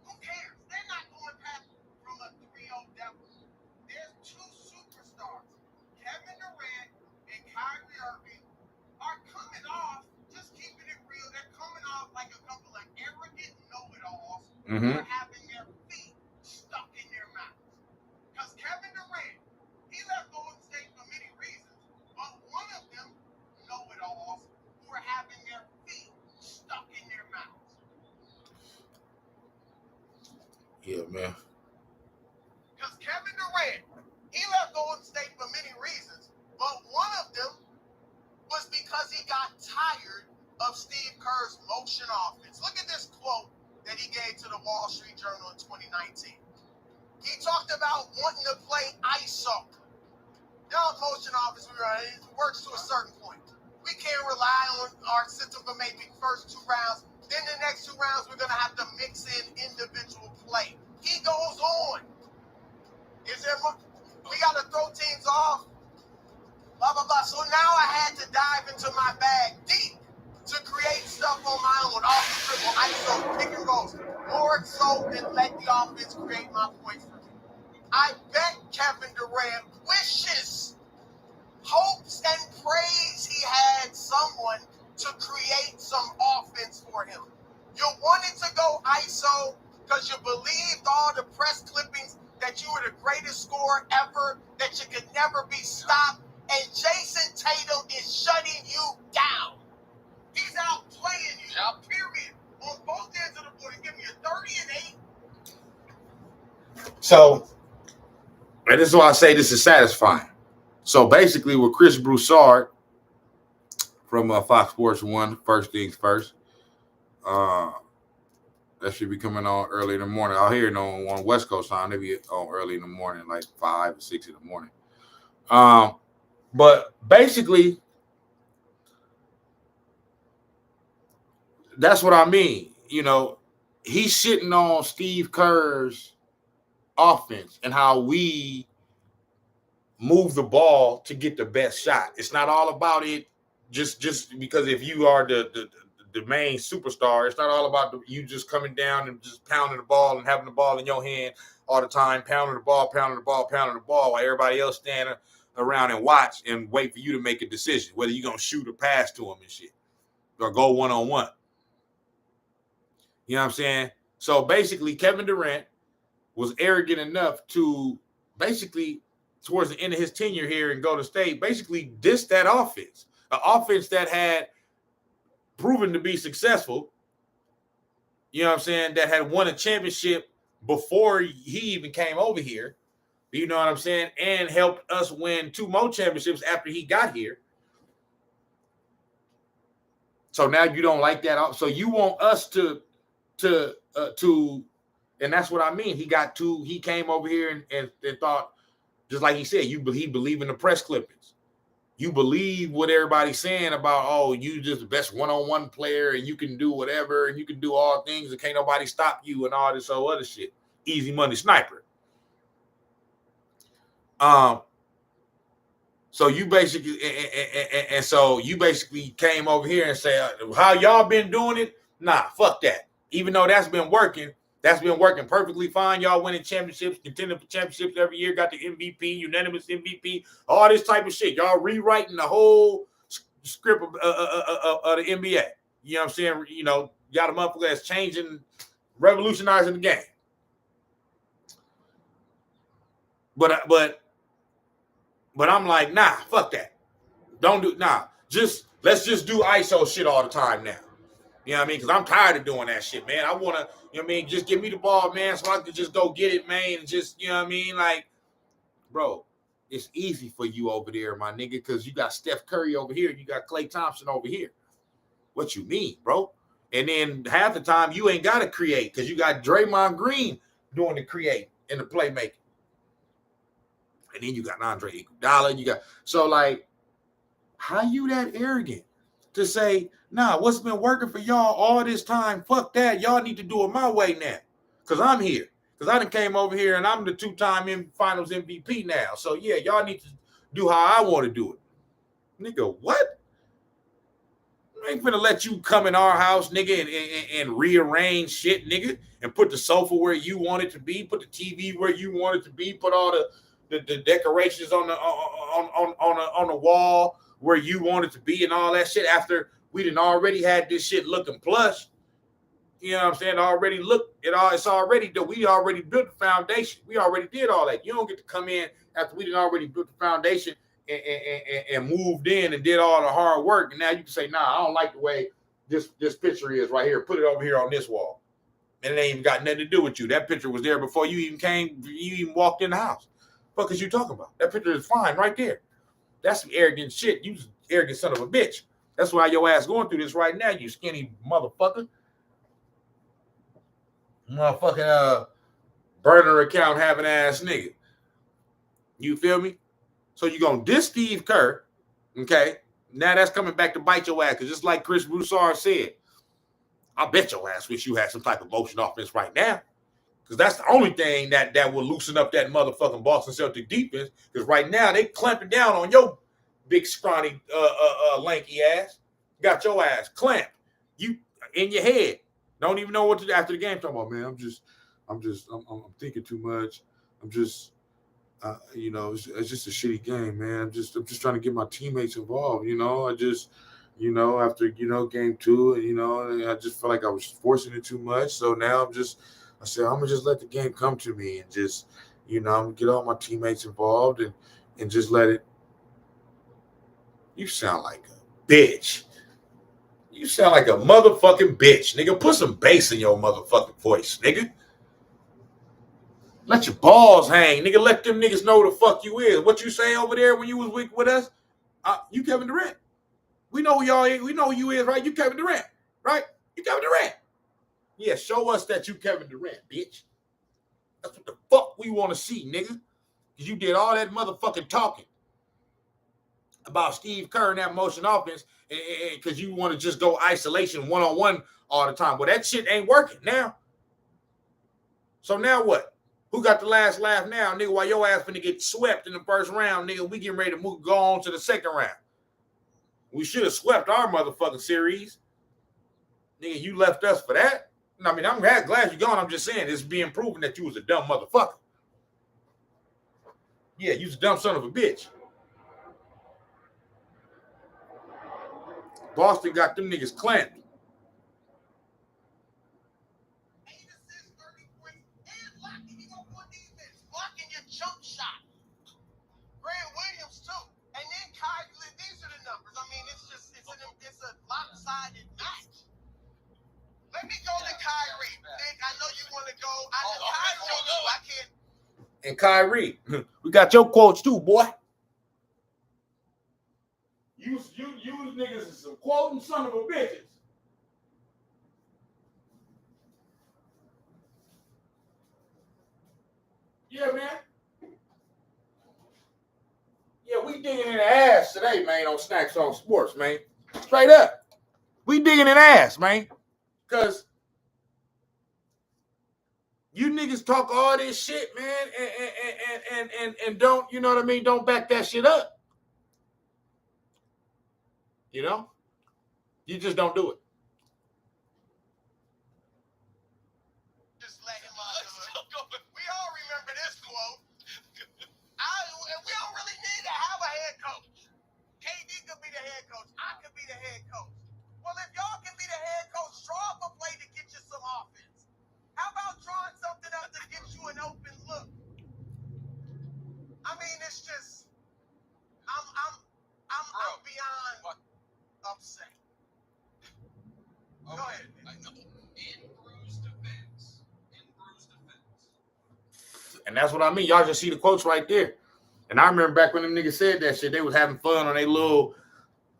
Who cares? They're not going past from a 3-0 deficit. There's two superstars, Kevin Durant and Kyrie Irving, are coming off, just keeping it real, they're coming off like a couple of arrogant know-it-alls who are having their feet stuck in their mouths. Because Kevin Durant, he left Golden State for many reasons, but one of them, know-it-alls, who are having their feet stuck in their mouths. Yeah, man. Because Kevin Durant, he left Golden State for many reasons, but one of them was because he got tired of Steve Kerr's motion offense. Look at this quote that he gave to the Wall Street Journal in 2019. He talked about wanting to play ISO. Motion offense, it works to a certain point. We can't rely on our system for maybe first 2 rounds. Then the next 2 rounds, we're going to have to mix in individual play. He goes on. We got to throw teams off? Blah, blah, blah. So now I had to dive into my bag deep to create stuff on my own. Off the dribble, ISO, pick and rolls. More so than let the offense create my points for me. I bet Kevin Durant wishes, hopes, and prays he had someone to create some offense for him. You wanted to go ISO because you believed all the press clippings that you were the greatest scorer ever, that you could never be stopped, and Jason Tatum is shutting you down. He's out playing you, period, on both ends of the board. He's giving you 30 and 8. So, and this is why I say this is satisfying. So basically, with Chris Broussard from Fox Sports 1, first things first, That should be coming on early in the morning. I'll hear it on West Coast time. They be on early in the morning, like 5 or 6 in the morning. But basically, that's what I mean. You know, he's shitting on Steve Kerr's offense and how we move the ball to get the best shot. It's not all about it just because if you are the main superstar, it's not all about you just coming down and just pounding the ball and having the ball in your hand all the time, pounding the ball while everybody else standing around and watch and wait for you to make a decision, whether you're going to shoot or pass to them and shit or go one-on-one. You know what I'm saying? So basically, Kevin Durant was arrogant enough to basically, towards the end of his tenure here in Golden State, basically diss that offense, an offense that had proven to be successful, you know what I'm saying, that had won a championship before he even came over here, you know what I'm saying, and helped us win 2 more championships after he got here. So now you don't like that. So you want us to, and that's what I mean. He came over here and thought, just like he said, he believed in the press clippings. You believe what everybody's saying about, oh, you just the best one-on-one player and you can do whatever and you can do all things and can't nobody stop you and all this other shit. Easy money sniper. So you basically came over here and said, how y'all been doing it? Nah, fuck that. Even though that's been working perfectly fine. Y'all winning championships, contending for championships every year, got the MVP, unanimous MVP, all this type of shit. Y'all rewriting the whole script of the NBA. You know what I'm saying? You know, y'all the motherfucker that's changing, revolutionizing the game. But I'm like, nah, fuck that. Let's just do ISO shit all the time now. You know what I mean? Because I'm tired of doing that shit, man. I want to, you know what I mean? Just give me the ball, man, so I can just go get it, man. And just, you know what I mean? Like, bro, it's easy for you over there, my nigga, because you got Steph Curry over here. You got Klay Thompson over here. What you mean, bro? And then half the time, you ain't got to create because you got Draymond Green doing the create and the playmaking. And then you got Andre Iguodala. You got, so like, how you that arrogant to say, nah, what's been working for y'all all this time? Fuck that. Y'all need to do it my way now. Because I'm here. Because I done came over here and I'm the 2-time finals MVP now. So yeah, y'all need to do how I want to do it. Nigga, what? I ain't finna let you come in our house, nigga, and rearrange shit, nigga, and put the sofa where you want it to be, put the TV where you want it to be, put all the decorations on the wall where you want it to be and all that shit after we done already had this shit looking plush. You know what I'm saying? It's already done. We already built the foundation. We already did all that. You don't get to come in after we done already built the foundation and moved in and did all the hard work. And now you can say, nah, I don't like the way this picture is right here. Put it over here on this wall. And it ain't even got nothing to do with you. That picture was there before you even walked in the house. What is you talking about? That picture is fine right there. That's some arrogant shit. You arrogant son of a bitch. That's why your ass going through this right now, you skinny motherfucker. Motherfucking burner account having ass nigga. You feel me? So you gonna diss Steve Kerr, okay? Now that's coming back to bite your ass, because just like Chris Broussard said, I bet your ass wish you had some type of motion offense right now. Because that's the only thing that will loosen up that motherfucking Boston Celtic defense. Because right now they clamping down on your big scrawny lanky ass. Got your ass clamped. You in your head. Don't even know what to do after the game. Talking about, man, I'm thinking too much. I'm just you know, it's just a shitty game, man. I'm just trying to get my teammates involved, you know. I just, you know, after, you know, game 2, you know, I just felt like I was forcing it too much. So now I said, I'm gonna just let the game come to me and just, you know, I'm gonna get all my teammates involved and just let it. You sound like a bitch. You sound like a motherfucking bitch, nigga. Put some bass in your motherfucking voice, nigga. Let your balls hang, nigga. Let them niggas know who the fuck you is. What you say over there when you was with us? You Kevin Durant. We know who y'all is. We know who you is, right? You Kevin Durant, right? You Kevin Durant. Yeah, show us that you Kevin Durant, bitch. That's what the fuck we want to see, nigga. Because you did all that motherfucking talking about Steve Kerr and that motion offense because you want to just go isolation one-on-one all the time. Well, that shit ain't working now. So now what? Who got the last laugh now, nigga? While your ass finna get swept in the first round, nigga, we getting ready to go on to the second round. We should have swept our motherfucking series. Nigga, you left us for that? I mean, I'm glad you're gone. I'm just saying it's being proven that you was a dumb motherfucker. Yeah, you was a dumb son of a bitch. Boston got them niggas clamped. 8 assists, 30 points, and blocking. He gonna put defense, blocking your jump shot. Grant Williams too, and then Kyrie. These are the numbers. I mean, it's a lopsided match. Let me go to Kyrie. Nick, I know you want to go. I know Kyrie too. I can't. And Kyrie, we got your quotes too, boy. You niggas is some quoting son of a bitches. Yeah, man. Yeah, we digging in the ass today, man, on Snax on Sports, man. Straight up. We digging in the ass, man. Because you niggas talk all this shit, man, and don't, you know what I mean, don't back that shit up. You know? You just don't do it. Just let him we all remember this quote. We don't really need to have a head coach. KD could be the head coach. I could be the head coach. Well, if y'all can be the head coach, draw up a play to get you some offense. How about drawing something up to get you an open look? I mean, it's just I'm beyond upset. Go ahead. In Bruce defense. And that's what I mean. Y'all just see the quotes right there. And I remember back when them niggas said that shit, they was having fun on their little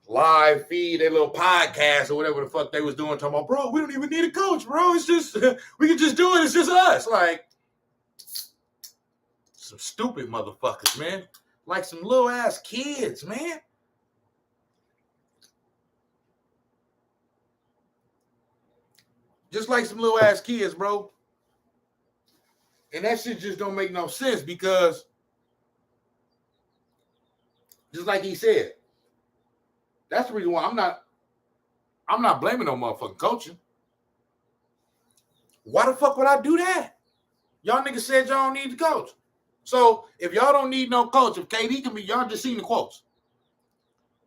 live feed, their little podcast or whatever the fuck they was doing, talking about, bro, we don't even need a coach, bro. It's just, we can just do it. It's just us. Like, some stupid motherfuckers, man. Like some little ass kids, man. Just like some little ass kids, bro. And that shit just don't make no sense because, just like he said, that's the reason why I'm not blaming no motherfucking coaching. Why the fuck would I do that? Y'all niggas said y'all don't need the coach. So if y'all don't need no coach, if KD can be, y'all just seen the quotes.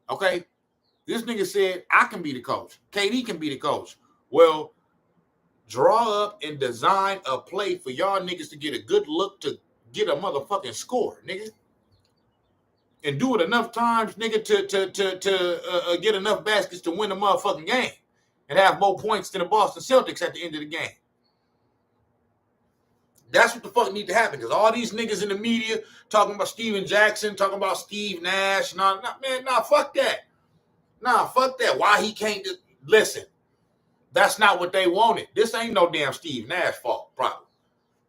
Okay? This nigga said, I can be the coach. KD can be the coach. Well, draw up and design a play for y'all niggas to get a good look to get a motherfucking score, nigga. And do it enough times, nigga, to get enough baskets to win a motherfucking game and have more points than the Boston Celtics at the end of the game. That's what the fuck need to happen because all these niggas in the media talking about Steven Jackson, talking about Steve Nash, fuck that. Nah, fuck that. Why he can't listen? That's not what they wanted. This ain't no damn Steve Nash fault, probably.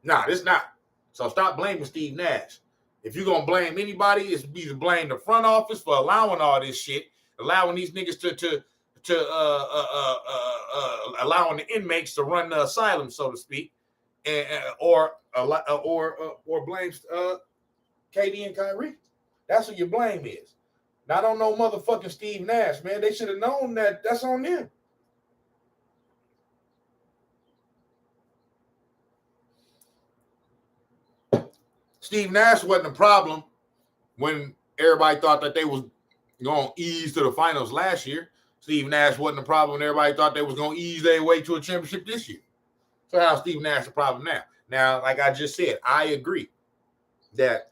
Nah, this not. So stop blaming Steve Nash. If you're going to blame anybody, it's be to blame the front office for allowing all this shit, allowing these niggas allowing the inmates to run the asylum, so to speak, or blame KD and Kyrie. That's what your blame is. Not on no motherfucking Steve Nash, man. They should have known that that's on them. Steve Nash wasn't a problem when everybody thought that they was going to ease to the finals last year. Steve Nash wasn't a problem when everybody thought they was going to ease their way to a championship this year. So how's Steve Nash a problem now? Now, like I just said, I agree that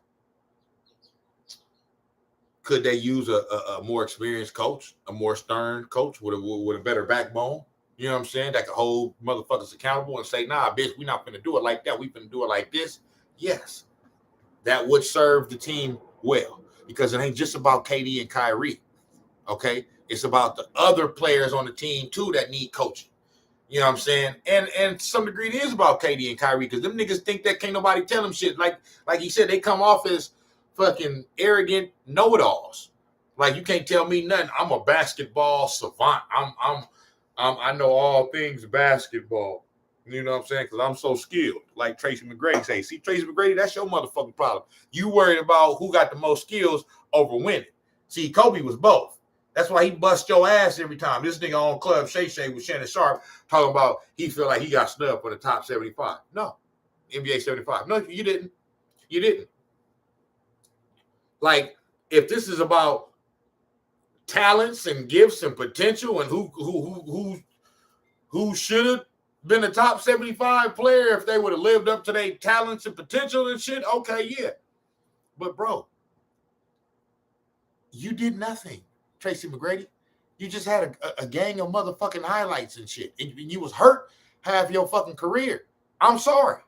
could they use a more experienced coach, a more stern coach with a better backbone? You know what I'm saying? That could hold motherfuckers accountable and say, nah, bitch, we're not going to do it like that. We finna do it like this. Yes. That would serve the team well because it ain't just about KD and Kyrie, okay? It's about the other players on the team, too, that need coaching. You know what I'm saying? And to some degree it is about KD and Kyrie because them niggas think that can't nobody tell them shit. Like he said, they come off as fucking arrogant know-it-alls. Like you can't tell me nothing. I'm a basketball savant. I know all things basketball. You know what I'm saying? Because I'm so skilled. Like Tracy McGrady say. See, Tracy McGrady, that's your motherfucking problem. You worried about who got the most skills over winning. See, Kobe was both. That's why he bust your ass every time. This nigga on Club Shay Shay with Shannon Sharp talking about he feel like he got snubbed for the top 75. No. NBA 75. No, you didn't. You didn't. Like, if this is about talents and gifts and potential and who should have been a top 75 player if they would have lived up to their talents and potential and shit, okay, yeah. But, bro, you did nothing, Tracy McGrady. You just had a gang of motherfucking highlights and shit. And you was hurt half your fucking career. I'm sorry.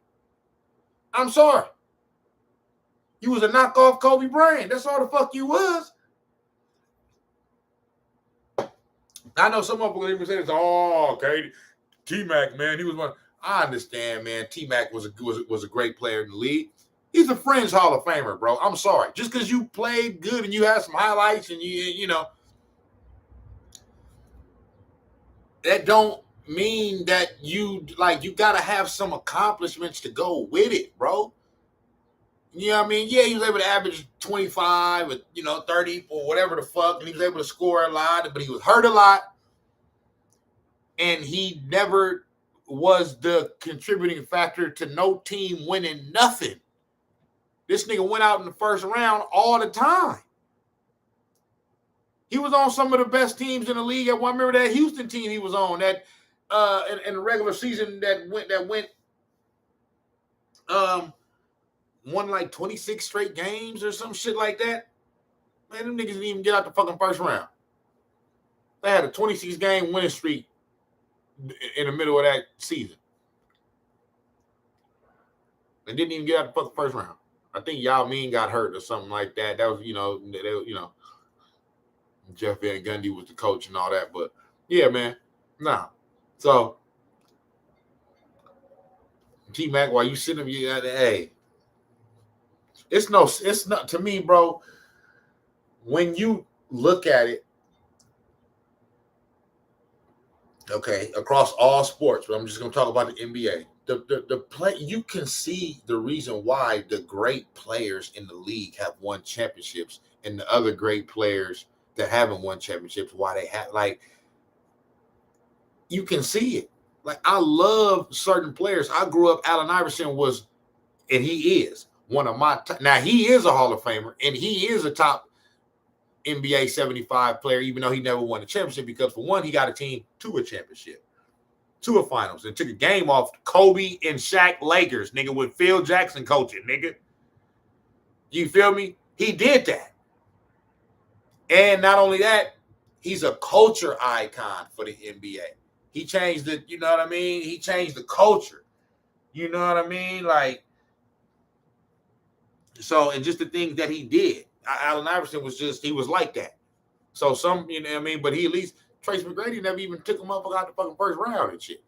You was a knockoff Kobe Bryant. That's all the fuck you was. I know some of them even say, "Oh, okay, T-Mac, man, he was one." I understand, man. T-Mac was a great player in the league. He's a Fringe Hall of Famer, bro. I'm sorry. Just because you played good and you had some highlights and you know, that don't mean that you got to have some accomplishments to go with it, bro. You know what I mean? Yeah, he was able to average 25 or 30 or whatever the fuck, and he was able to score a lot, but he was hurt a lot, and he never was the contributing factor to no team winning nothing. This nigga went out in the first round all the time. He was on some of the best teams in the league. I remember that Houston team he was on that in the regular season that went won like 26 straight games or some shit like that. Man, them niggas didn't even get out the fucking first round. They had a 26 game winning streak in the middle of that season. They didn't even get out the fucking first round. I think Yao Ming got hurt or something like that. That was, Jeff Van Gundy was the coach and all that. But yeah, man. Nah. So T-Mac, while you sitting there, hey. It's not to me, bro. When you look at it, okay, across all sports, but I'm just gonna talk about the NBA. The play, you can see the reason why the great players in the league have won championships and the other great players that haven't won championships, why they have, like, you can see it. Like, I love certain players. I grew up, Allen Iverson was, and he is one of my now he is a Hall of Famer and he is a top NBA 75 player, even though he never won a championship, because for one, he got a team to a championship, to a finals, and took a game off Kobe and Shaq Lakers, nigga, with Phil Jackson coaching, nigga. You feel me? He did that. And not only that, he's a culture icon for the NBA. He changed the, you know what I mean? He changed the culture. You know what I mean? Like, so, and just the things that he did. Allen Iverson was just, he was like that. So some, you know what I mean? But he at least, Trace McGrady never even took him up out the fucking first round and shit.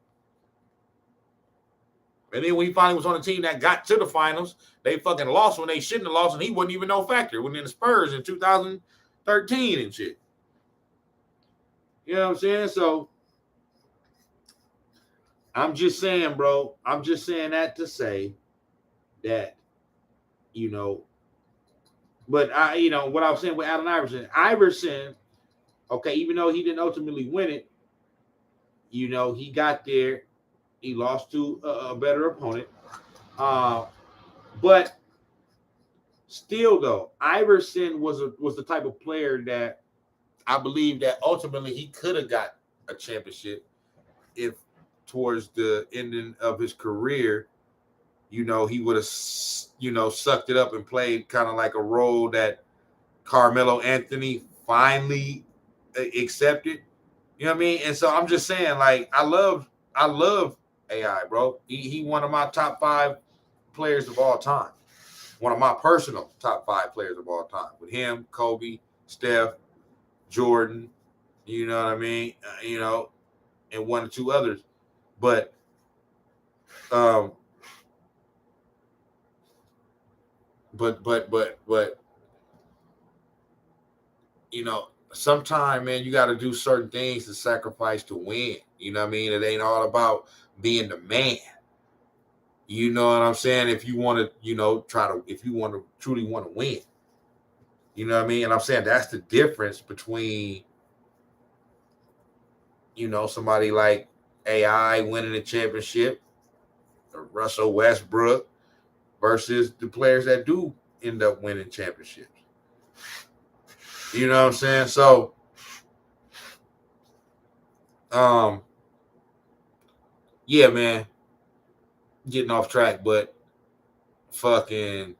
And then when he finally was on a team that got to the finals, they fucking lost when they shouldn't have lost, and he wasn't even no factor. When in the Spurs in 2013 and shit. You know what I'm saying? So, I'm just saying, bro. I'm just saying that to say that, but what I was saying with Allen Iverson, okay, even though he didn't ultimately win it, he got there, he lost to a better opponent, but still though, Iverson was the type of player that I believe that ultimately he could have got a championship if towards the ending of his career, he would have, sucked it up and played kind of like a role that Carmelo Anthony finally accepted. You know what I mean? And so I'm just saying, like, I love AI, bro. He one of my top 5 players of all time. One of my personal top 5 players of all time. With him, Kobe, Steph, Jordan, you know what I mean? And 1 or 2 others. But but you know, sometimes, man, you got to do certain things to sacrifice to win. You know what I mean? It ain't all about being the man. You know what I'm saying? If you want to, if you want to truly want to win, you know what I mean? And I'm saying that's the difference between, somebody like AI winning the championship, or Russell Westbrook, versus the players that do end up winning championships. You know what I'm saying? So, yeah, man, getting off track, but fucking,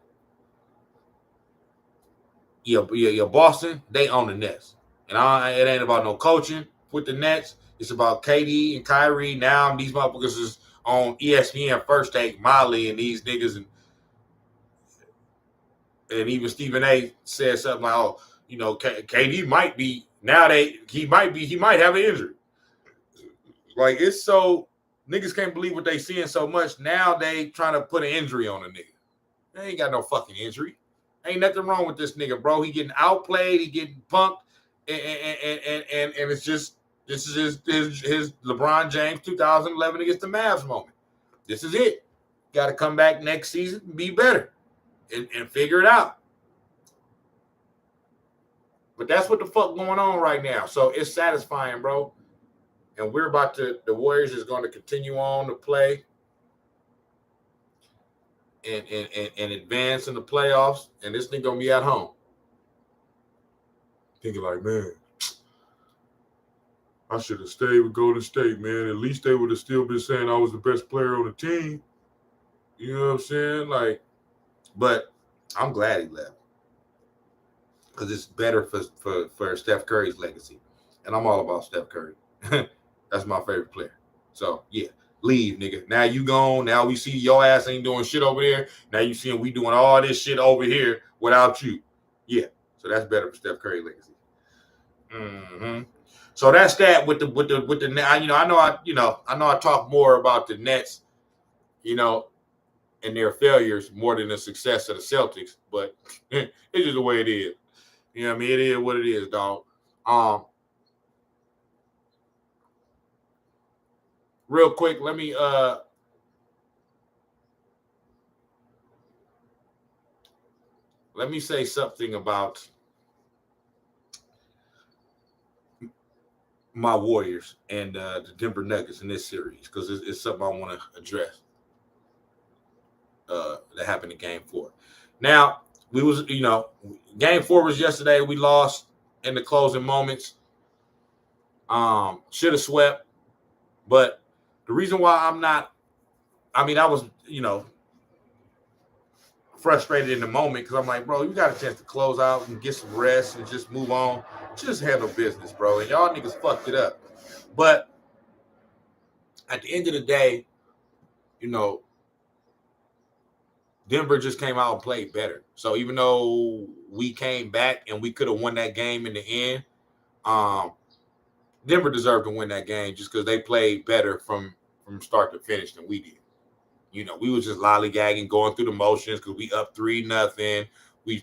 yeah, Boston, they own the Nets. And it ain't about no coaching with the Nets. It's about KD and Kyrie. Now these motherfuckers is on ESPN First Take, Molly, and these niggas, and even Stephen A said something like, "Oh, KD might be now. He might have an injury." Like, it's so niggas can't believe what they seeing so much. Now they trying to put an injury on a nigga. They ain't got no fucking injury. Ain't nothing wrong with this nigga, bro. He getting outplayed. He getting punked, and it's just this is his LeBron James 2011 against the Mavs moment. This is it. Got to come back next season and be better and figure it out. But that's what the fuck going on right now. So it's satisfying, bro. And the Warriors is going to continue on to play and advance in the playoffs. And this nigga going to be at home. Thinking like, man, I should have stayed with Golden State, man. At least they would have still been saying I was the best player on the team. You know what I'm saying? Like, but I'm glad he left. Because it's better for Steph Curry's legacy. And I'm all about Steph Curry. That's my favorite player. So, yeah, leave, nigga. Now you gone. Now we see your ass ain't doing shit over there. Now you seeing we doing all this shit over here without you. Yeah, so that's better for Steph Curry legacy. Mm-hmm. So that's that with the I know I talk more about the Nets, and their failures more than the success of the Celtics, but it's just the way it is. You know what I mean? It is what it is, dog. Real quick, let me say something about my Warriors and the Denver Nuggets in this series, because it's something I want to address that happened in Game 4. Now, Game 4 was yesterday. We lost in the closing moments. Should have swept, but the reason why I was, frustrated in the moment, because I'm like, bro, you got a chance to close out and get some rest and just move on. Just handle business, bro. And y'all niggas fucked it up. But at the end of the day, Denver just came out and played better. So even though we came back and we could have won that game in the end, Denver deserved to win that game just because they played better from start to finish than we did. We was just lollygagging, going through the motions because we up 3-0. We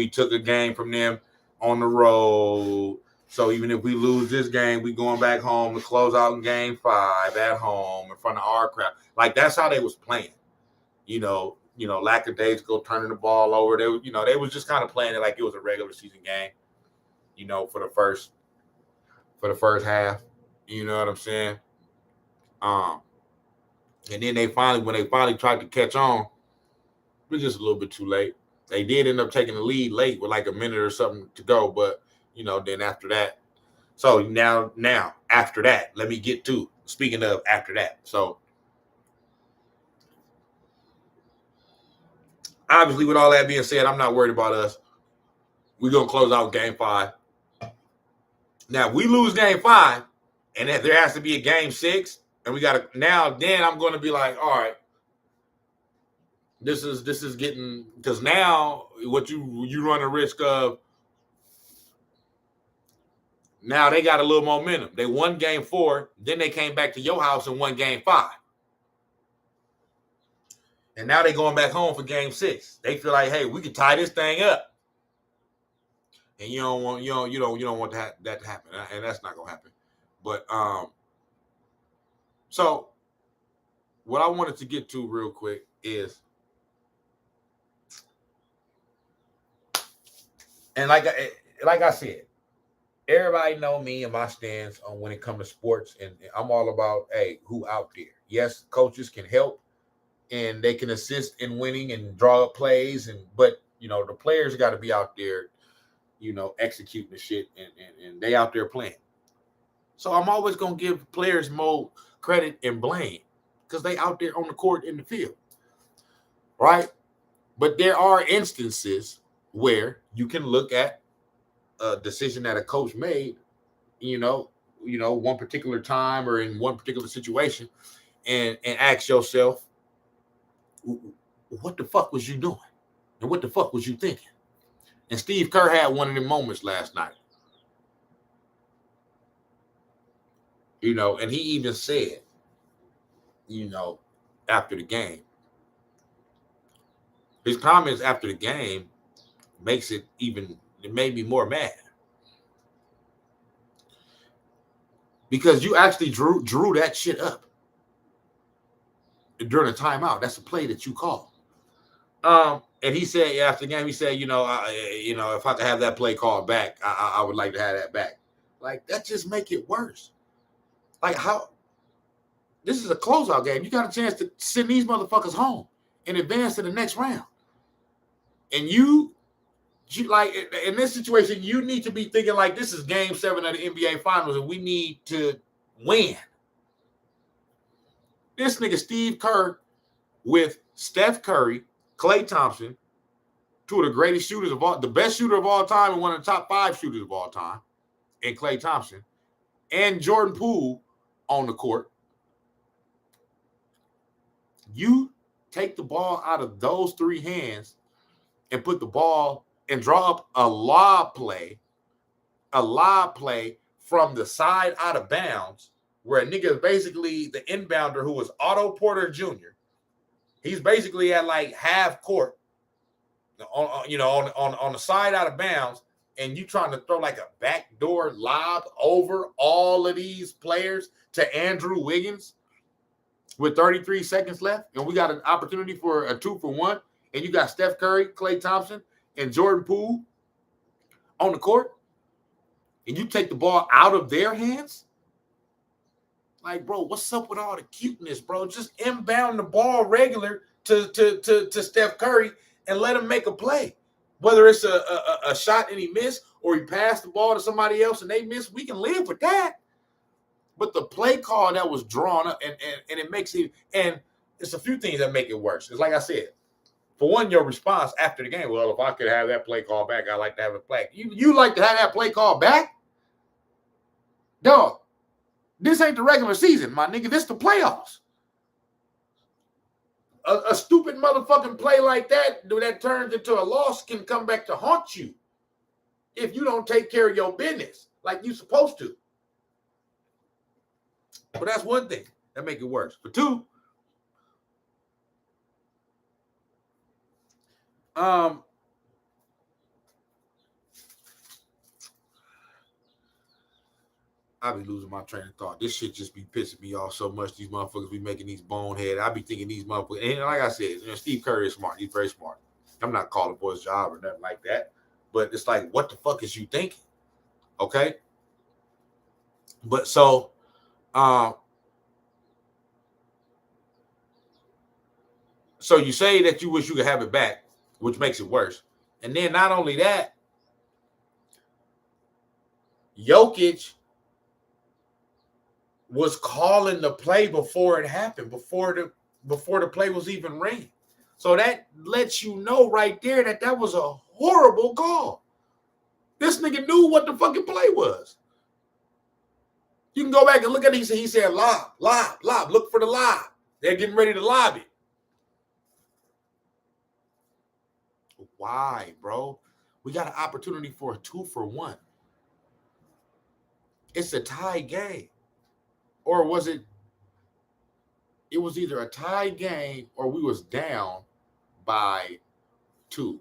took a game from them on the road. So even if we lose this game, we going back home to close out in Game 5 at home in front of our crowd. Like, that's how they was playing. Lackadaisical, turning the ball over. They was just kind of playing it like it was a regular season game. For the first half. You know what I'm saying? And then when they finally tried to catch on, it was just a little bit too late. They did end up taking the lead late with like a minute or something to go, but then after that. So now after that, let me get to speaking of after that. So obviously, with all that being said, I'm not worried about us. We're gonna close out Game 5. Now, if we lose Game 5, and if there has to be a Game 6, and we got to then I'm going to be like, all right, this is getting, because now what you run the risk of. Now they got a little momentum. They won game 4, then they came back to your house and won game 5. And now they're going back home for game 6. They feel like, hey, we can tie this thing up. And you don't want that to happen. And that's not gonna happen. But so what I wanted to get to real quick is, and like I said, everybody know me and my stance on when it comes to sports, and I'm all about, hey, who out there? Yes, coaches can help and they can assist in winning and draw up plays, but the players got to be out there, executing the shit, and they out there playing. So I'm always gonna give players more credit and blame because they out there on the court in the field, right? But there are instances where you can look at a decision that a coach made, one particular time or in one particular situation, and ask yourself, what the fuck was you doing? And what the fuck was you thinking? And Steve Kerr had one of them moments last night. And he even said, after the game, his comments after the game it made me more mad. Because you actually drew that shit up during a timeout. That's a play that you called. And he said after the game, he said, if I could have that play called back, I would like to have that back. Like, that just make it worse. Like, how this is a closeout game. You got a chance to send these motherfuckers home and advance to the next round. And you like, in this situation, you need to be thinking like, this is game 7 of the NBA Finals and we need to win. This nigga Steve Kerr with Steph Curry, Klay Thompson, two of the greatest shooters of all, the best shooter of all time and one of the top 5 shooters of all time, and Klay Thompson, and Jordan Poole on the court. You take the ball out of those 3 hands and put the ball and draw up a lob play from the side out of bounds, where a nigga is basically the inbounder who was Otto Porter Jr. He's basically at like half court, on the side out of bounds, and you trying to throw like a backdoor lob over all of these players to Andrew Wiggins with 33 seconds left, and we got an opportunity for a 2-for-1, and you got Steph Curry, Klay Thompson, and Jordan Poole on the court, and you take the ball out of their hands? Like, bro, what's up with all the cuteness, bro? Just inbound the ball regular to Steph Curry and let him make a play. Whether it's a shot and he missed, or he passed the ball to somebody else and they missed, we can live with that. But the play call that was drawn up, and it makes it, and it's a few things that make it worse. It's like I said, for one, your response after the game, well, if I could have that play call back, I'd like to have it back. You like to have that play call back? Dog, this ain't the regular season, my nigga. This the playoffs. A stupid motherfucking play like that turns into a loss can come back to haunt you if you don't take care of your business like you're supposed to. But that's one thing that make it worse. For 2, I be losing my train of thought. This shit just be pissing me off so much. These motherfuckers be making these bonehead. I be thinking these motherfuckers, and like I said, Steve Curry is smart. He's very smart. I'm not calling for his job or nothing like that. But it's like, what the fuck is you thinking? Okay? But so you say that you wish you could have it back, which makes it worse. And then not only that, Jokic was calling the play before it happened, before the play was even ran. So that lets you know right there that was a horrible call. This nigga knew what the fucking play was. You can go back and look at it. He said lob, look for the lob. They're getting ready to lob it. Why, bro? We got an opportunity for a 2-for-1. it's a tie game. Or was it? It was either a tie game or we was down by 2.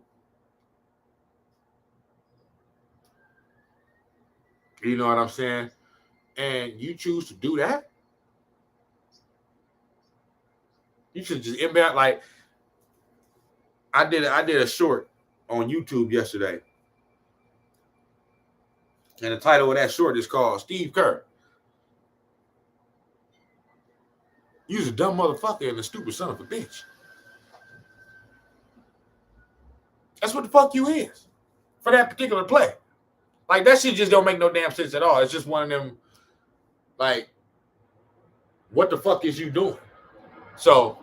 You know what I'm saying? And you choose to do that? You should just inbound. Like I did a short on YouTube yesterday. And the title of that short is called Steve Kerr. You's a dumb motherfucker and a stupid son of a bitch. That's what the fuck you is for that particular play. Like, that shit just don't make no damn sense at all. It's just one of them, like, what the fuck is you doing? So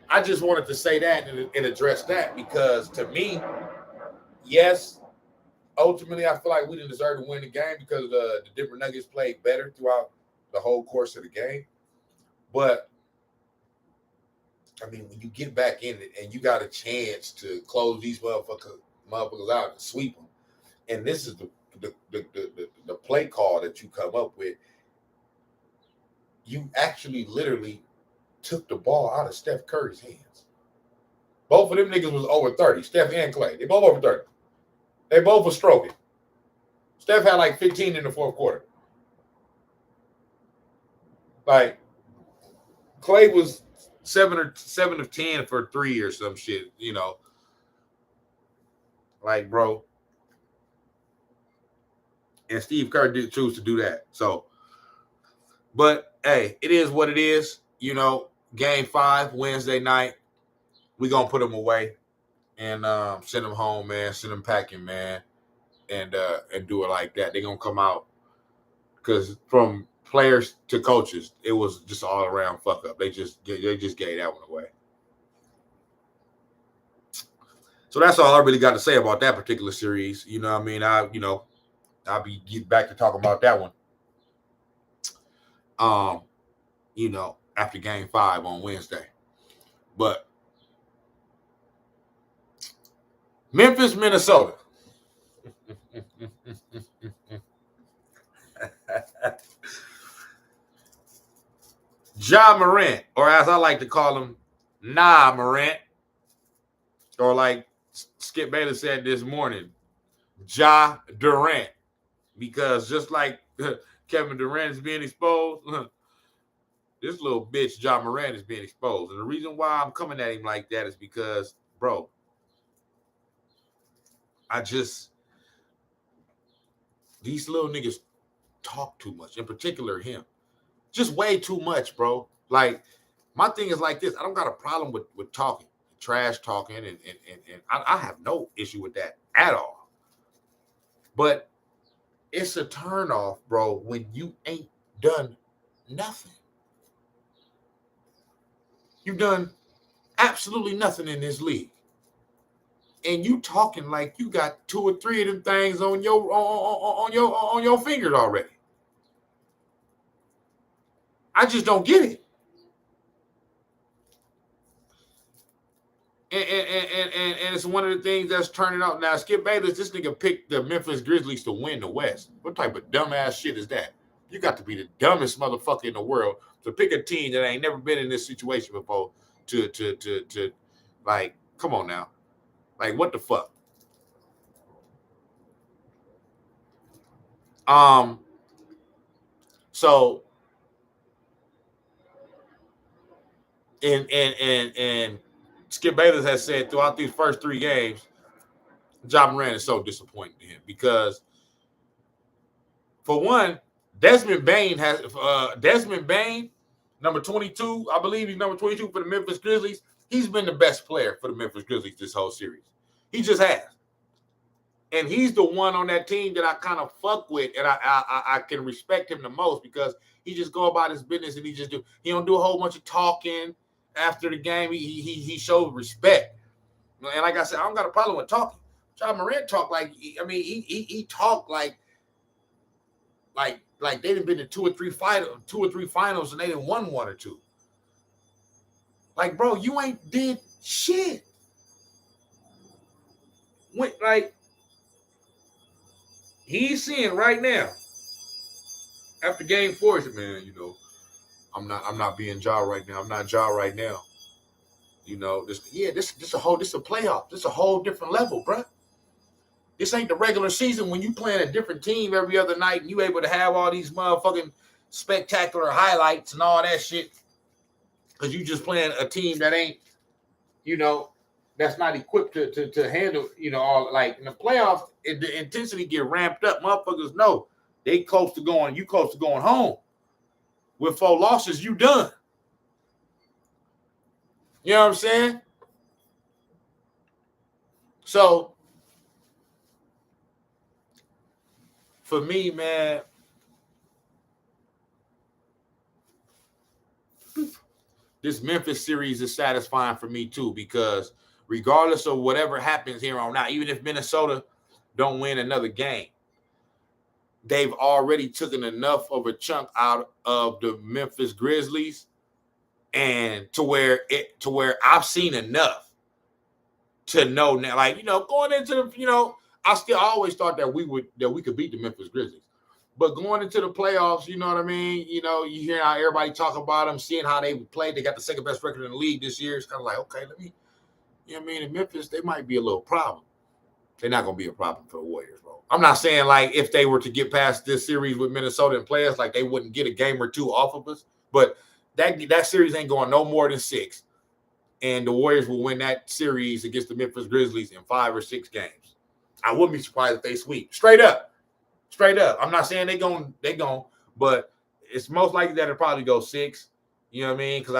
I just wanted to say that and address that because to me, yes, ultimately I feel like we didn't deserve to win the game because the Denver Nuggets played better throughout the whole course of the game. But I mean, when you get back in it and you got a chance to close these motherfuckers out and sweep them, and this is the play call that you come up with, you actually literally took the ball out of Steph Curry's hands. Both of them niggas was over 30, Steph and Clay. They both over 30. They both were stroking. Steph had like 15 in the fourth quarter. Like, Clay was 7 of 10 for 3 or some shit, you know. Like, bro. And Steve Kerr did choose to do that. So, but hey, it is what it is. You know, game 5, Wednesday night. We're going to put them away and send them home, man. Send them packing, man. And do it like that. They're going to come out. Because from players to coaches, it was just all around fuck up. They just gave that one away. So that's all I really got to say about that particular series. You know what I mean? I'll be get back to talking about that one. You know, after game 5 on Wednesday. But Memphis, Minnesota. Ja Morant, or as I like to call him, Nah Morant. Or like Skip Bayless said this morning, Ja Durant. Because just like Kevin Durant is being exposed, this little bitch Ja Morant is being exposed. And the reason why I'm coming at him like that is because, bro, these little niggas talk too much. In particular, him. Just way too much, bro. Like, my thing is like this. I don't got a problem with talking, trash talking, and I have no issue with that at all. But it's a turnoff, bro, when you ain't done nothing. You've done absolutely nothing in this league. And you talking like you got 2 or 3 of them things on your fingers already. I just don't get it. And it's one of the things that's turning out. Now, Skip Bayless, this nigga picked the Memphis Grizzlies to win the West. What type of dumbass shit is that? You got to be the dumbest motherfucker in the world to pick a team that ain't never been in this situation before to like, come on now. Like, what the fuck? So and Skip Bayless has said throughout these first 3 games, Ja Morant is so disappointing to him because, for one, Desmond Bain, number 22, I believe he's number 22 for the Memphis Grizzlies. He's been the best player for the Memphis Grizzlies this whole series. He just has. And he's the one on that team that I kind of fuck with, and I can respect him the most because he just go about his business and he don't do a whole bunch of talking after the game. He shows respect. And like I said, I don't got a problem with talking. Ja Morant talk like, I mean, he talked like they didn't been to 2 or 3 finals and they didn't won 1 or 2. Like, bro, you ain't did shit. He's seeing right now. After game 4, he said, man, I'm not being Ja right now. I'm not Ja right now. This a playoff. This a whole different level, bruh. This ain't the regular season when you playing a different team every other night and you able to have all these motherfucking spectacular highlights and all that shit. Because you just playing a team that ain't, that's not equipped to handle, all like in the playoffs, the intensity get ramped up. Motherfuckers know you close to going home. With 4 losses, you done. You know what I'm saying? So, for me, man, this Memphis series is satisfying for me too, because regardless of whatever happens here on out, even if Minnesota don't win another game, they've already taken enough of a chunk out of the Memphis Grizzlies, and to where I've seen enough to know now, like, going into the, I always thought that we could beat the Memphis Grizzlies. But going into the playoffs, you know what I mean? You hear how everybody talk about them, seeing how they played. They got the second best record in the league this year. It's kind of like, okay, let me, in Memphis, they might be a little problem. They're not going to be a problem for the Warriors, bro. I'm not saying like if they were to get past this series with Minnesota and play us, like they wouldn't get a game or 2 off of us. But that series ain't going no more than 6. And the Warriors will win that series against the Memphis Grizzlies in 5 or 6 games. I wouldn't be surprised if they sweep. Straight up. I'm not saying they gon', but it's most likely that it'll probably go 6. You know what I mean? Because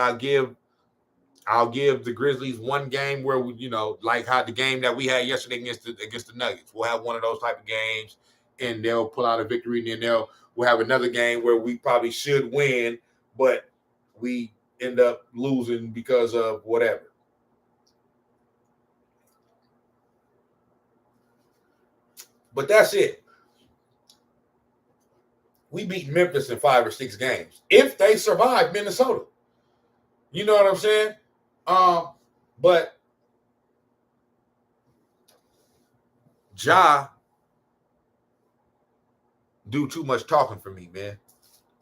I'll give the Grizzlies one game where we, like how the game that we had yesterday against the Nuggets. We'll have one of those type of games, and they'll pull out a victory, and then we'll have another game where we probably should win, but we end up losing because of whatever. But that's it. We beat Memphis in 5 or 6 games if they survive Minnesota. You know what I'm saying? But Ja do too much talking for me, man.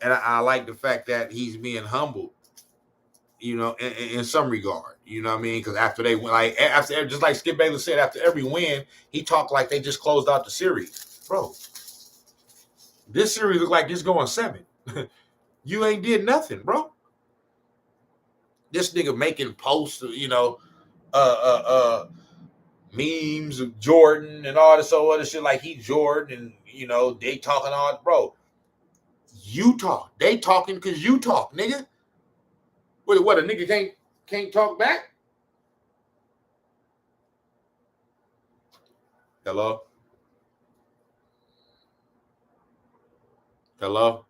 And I like the fact that he's being humbled, in some regard. You know what I mean? Because after they win, just like Skip Bayless said, after every win, he talked like they just closed out the series. Bro, this series look like it's going 7. You ain't did nothing, bro. This nigga making posts, memes of Jordan and all this other shit like he Jordan, and they talking all, bro. You talk. They talking because you talk, nigga. What a nigga can't talk back? Hello? Hello?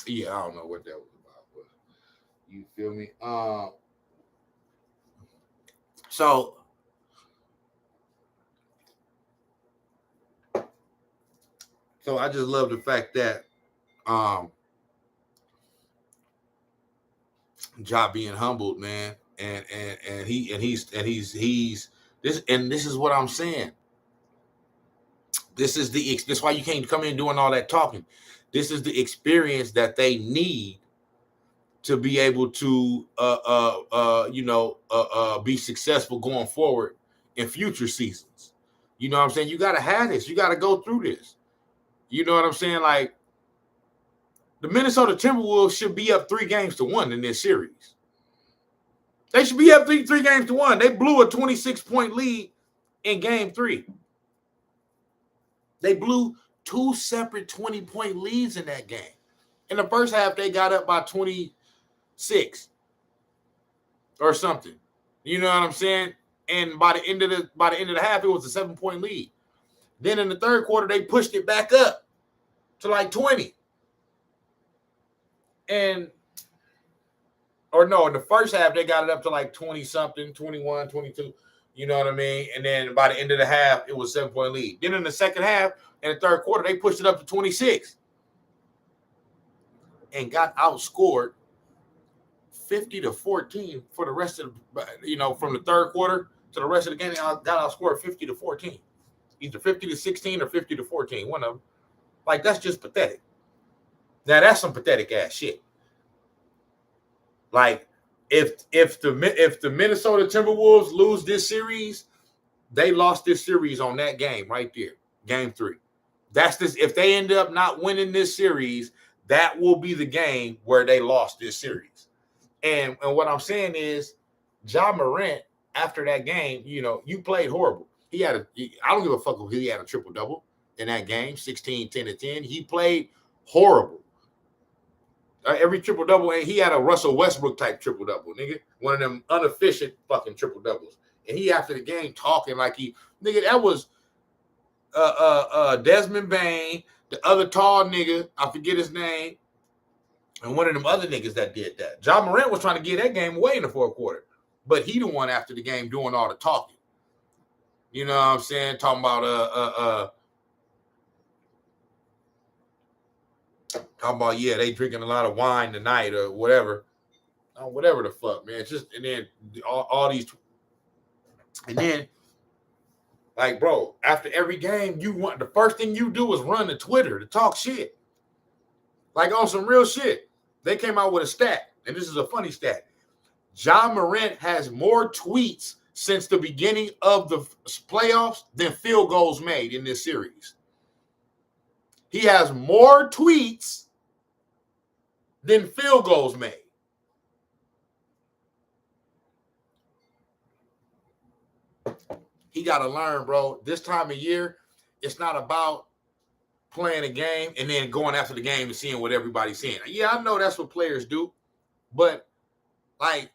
Yeah, I don't know what that was about, but you feel me? So I just love the fact that Ja being humbled, man, and he's this, and this is what I'm saying. This is why you can't come in doing all that talking. This is the experience that they need to be able to be successful going forward in future seasons. You know what I'm saying? You got to have this. You got to go through this. You know what I'm saying? Like, the Minnesota Timberwolves should be up 3-1 in this series. They should be up 3-1. They blew a 26-point lead in game 3. They blew 2 separate 20-point leads in that game. In the first half, they got up by 26 or something. You know what I'm saying? And by the end of the half, it was a 7-point lead. Then in the third quarter, they pushed it back up to like 20. or no, in the first half, they got it up to like 20-something, 21, 22. You know what I mean? And then by the end of the half, it was 7-point lead. Then in the second half, in the third quarter, they pushed it up to 26 and got outscored 50-14 for the rest of the, from the third quarter to the rest of the game. They got outscored 50-14, either 50-16 or 50-14. One of them. Like, that's just pathetic. Now, that's some pathetic ass shit. Like, if the Minnesota Timberwolves lose this series, they lost this series on that game right there, game 3. That's this. If they end up not winning this series, that will be the game where they lost this series. And what I'm saying is, Ja Morant, after that game, you played horrible. I don't give a fuck if he had a triple-double in that game, 16, 10, and 10. He played horrible. Every triple-double, and he had a Russell Westbrook type triple-double, nigga. One of them inefficient fucking triple-doubles. And he, after the game, talking like that was Desmond Bain, the other tall nigga, I forget his name, and one of them other niggas that did that. Ja Morant was trying to get that game away in the fourth quarter, but he the one after the game doing all the talking. You know what I'm saying? Talking about yeah, they drinking a lot of wine tonight or whatever. Whatever the fuck, man. It's just, and then all these, and then, like, bro, after every game, the first thing you do is run to Twitter to talk shit. Like, on some real shit. They came out with a stat, and this is a funny stat. Ja Morant has more tweets since the beginning of the playoffs than field goals made in this series. He has more tweets than field goals made. He got to learn, bro. This time of year, it's not about playing a game and then going after the game and seeing what everybody's saying. Yeah, I know that's what players do, but, like,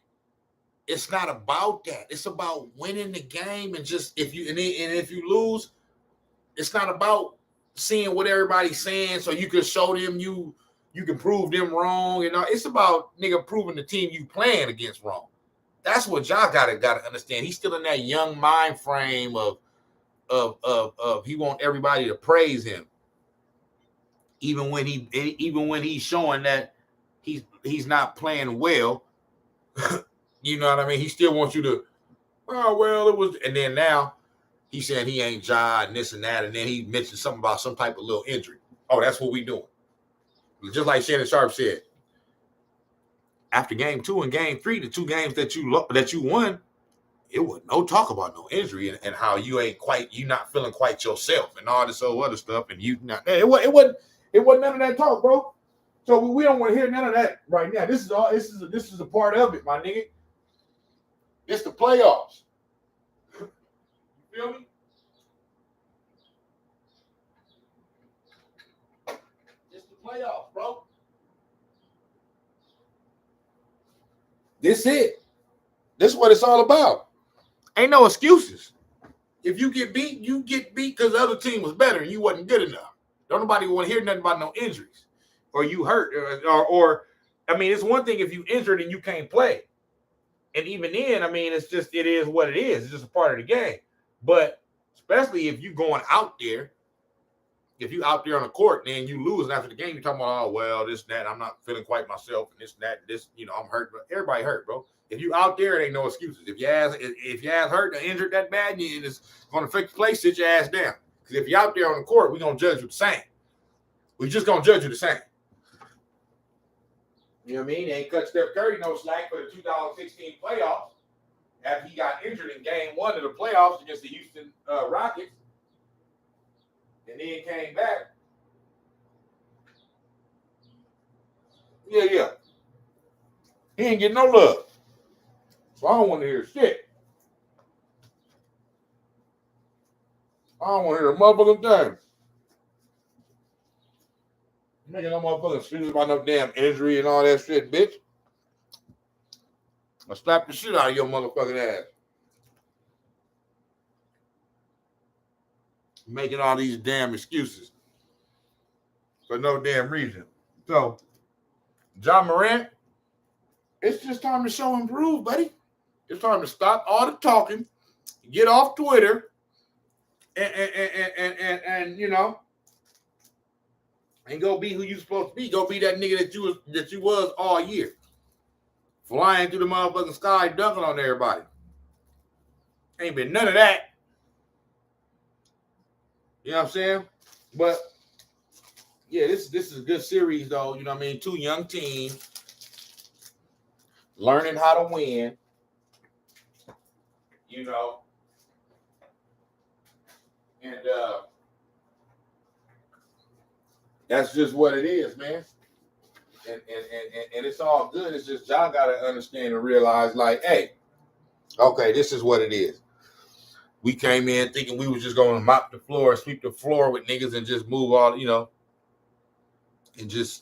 it's not about that. It's about winning the game, and just if you lose, it's not about seeing what everybody's saying so you can show them you can prove them wrong. It's about, nigga, proving the team you playing against wrong. That's what Ja gotta understand. He's still in that young mind frame of he want everybody to praise him, even when he's showing that he's not playing well. You know what I mean? He still wants you to, oh well, it was, and then now he's saying he ain't Ja and this and that, and then he mentioned something about some type of little injury. Oh, that's what we doing. Just like Shannon Sharp said, after game 2 and game 3, the 2 games that you won, it was no talk about no injury and how you not feeling quite yourself and all this other stuff, and it wasn't none of that talk, bro. So we don't want to hear none of that right now. This is a part of it, my nigga. It's the playoffs. You feel me? It's the playoffs, bro. This it. This is what it's all about. Ain't no excuses. If you get beat, you get beat because the other team was better and you wasn't good enough. Don't nobody want to hear nothing about no injuries or you hurt or I mean, it's one thing if you injured and you can't play. And even then, I mean, it is what it is. It's just a part of the game. But especially if you going out there, if you out there on the court and then you lose, and after the game, you're talking about, oh, well, this, that, I'm not feeling quite myself, and this, that, this, I'm hurt. But everybody hurt, bro. If you out there, it ain't no excuses. If your ass hurt or injured that bad, and it's going to affect the play, sit your ass down. Because if you're out there on the court, we're going to judge you the same. We're just going to judge you the same. You know what I mean? They ain't cut Steph Curry no slack for the 2016 playoffs after he got injured in game 1 of the playoffs against the Houston Rockets. And then came back. Yeah. He ain't getting no love. So I don't want to hear shit. I don't want to hear a motherfucking thing. Making no motherfucking excuses about no damn injury and all that shit, bitch. I'll slap the shit out of your motherfucking ass. Making all these damn excuses for no damn reason. So, Ja Morant, It's just time to show and prove, buddy. It's time to stop all the talking, get off Twitter, and you know, and go be who you supposed to be. Go be that nigga that you was all year, flying through the motherfucking sky, dunking on everybody. Ain't been none of that. You know what I'm saying? But yeah, this is a good series though. You know what I mean? Two young teams learning how to win. You know, and that's just what it is, man. And it's all good. It's just y'all gotta understand and realize, like, hey, okay, this is what it is. We came in thinking we was just gonna mop the floor, sweep the floor with niggas, and just move all, you know, and just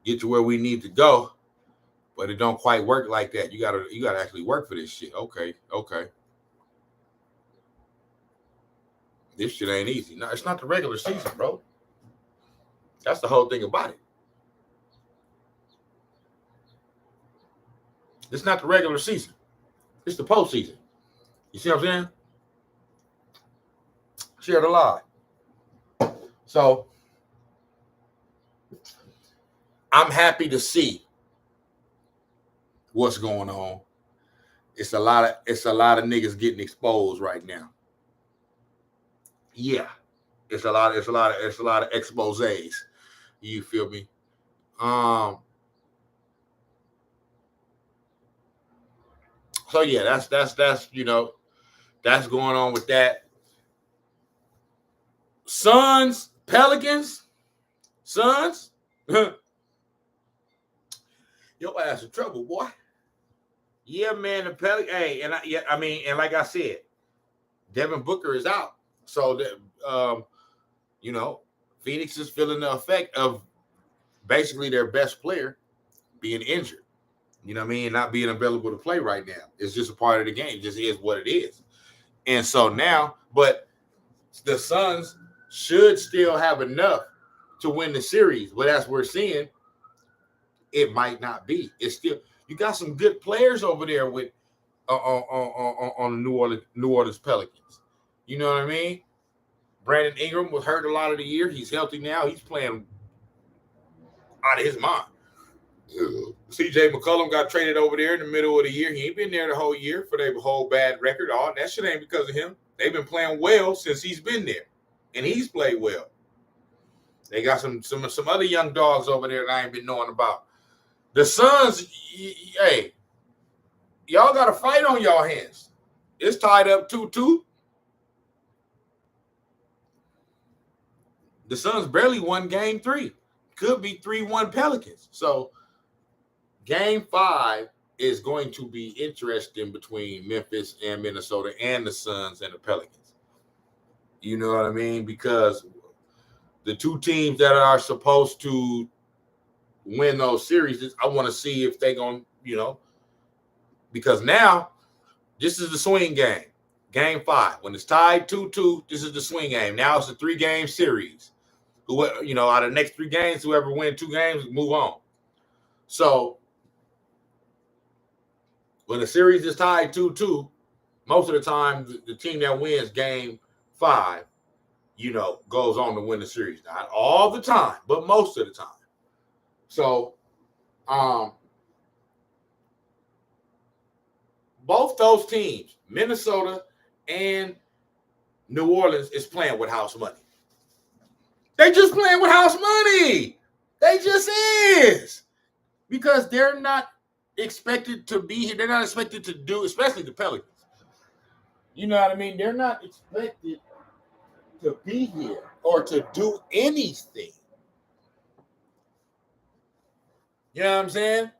get to where we need to go. But it don't quite work like that. You gotta actually work for this shit. Okay. This shit ain't easy. No, it's not the regular season, bro. That's the whole thing about it. It's not the regular season. It's the postseason. You see what I'm saying? Share the lie. So I'm happy to see what's going on. It's a lot of niggas getting exposed right now. Yeah. It's a lot of exposés. You feel me? So yeah, that's you know, that's going on with that. Suns, Pelicans, Suns. Your ass in trouble, boy. Yeah, man, the Pelicans. Hey, and like I said, Devin Booker is out. So that you know, Phoenix is feeling the effect of basically their best player being injured. You know what I mean? Not being available to play right now. It's just a part of the game. It just is what it is. And so now, but the Suns should still have enough to win the series. But as we're seeing, it might not be. It's still, you got some good players over there with on the New Orleans Pelicans. You know what I mean? Brandon Ingram was hurt a lot of the year. He's healthy now. He's playing out of his mind. CJ McCollum got traded over there in the middle of the year. He ain't been there the whole year for their whole bad record. All that shit ain't because of him. They've been playing well since he's been there, and he's played well. They got some other young dogs over there that I ain't been knowing about. The Suns, hey, y'all got a fight on y'all hands. It's tied up 2-2. The Suns barely won game 3. Could be 3-1 Pelicans. So game 5 is going to be interesting between Memphis and Minnesota and the Suns and the Pelicans. You know what I mean? Because the two teams that are supposed to win those series, I want to see if they're going to, you know, because now this is the swing game. Game 5. When it's tied 2-2, this is the swing game. Now it's a 3-game series. You know, out of the next 3 games, whoever wins 2 games, move on. So when the series is tied 2-2, most of the time, the team that wins game 5, you know, goes on to win the series. Not all the time, but most of the time. So, both those teams, Minnesota and New Orleans, is playing with house money. They just playing with house money. They just is. Because they're not expected to be here. They're not expected to do, especially the Pelicans. You know what I mean? They're not expected to be here or to do anything. You know what I'm saying?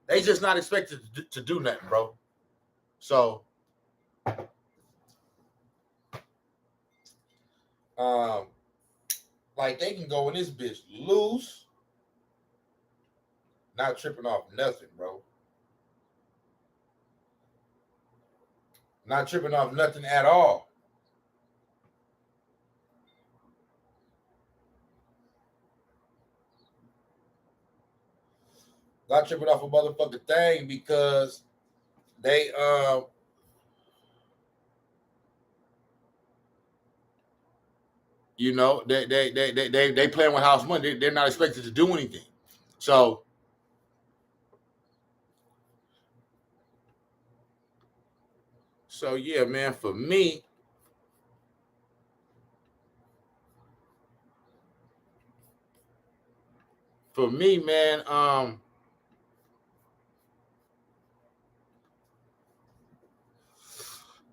They just not expected to do nothing, bro. So, like they can go in this bitch loose, not tripping off nothing, bro. Not tripping off nothing at all. Got tripping off a motherfucking thing because they you know, they playing with house money. They're not expected to do anything. So yeah, man, for me, man,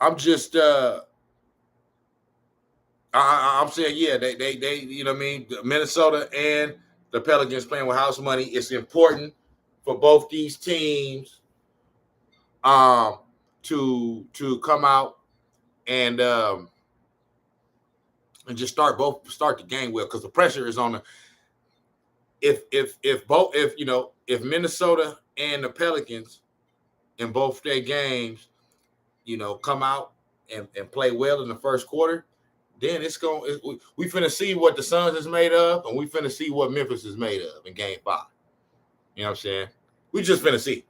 I'm just I'm saying, yeah, they, you know what I mean? Minnesota and the Pelicans playing with house money. It's important for both these teams um to come out and just start the game well, because the pressure is on the if you know, if Minnesota and the Pelicans in both their games, you know, come out and play well in the first quarter, then we finna see what the Suns is made of, and we finna see what Memphis is made of in Game 5. You know what I'm saying? We just finna see.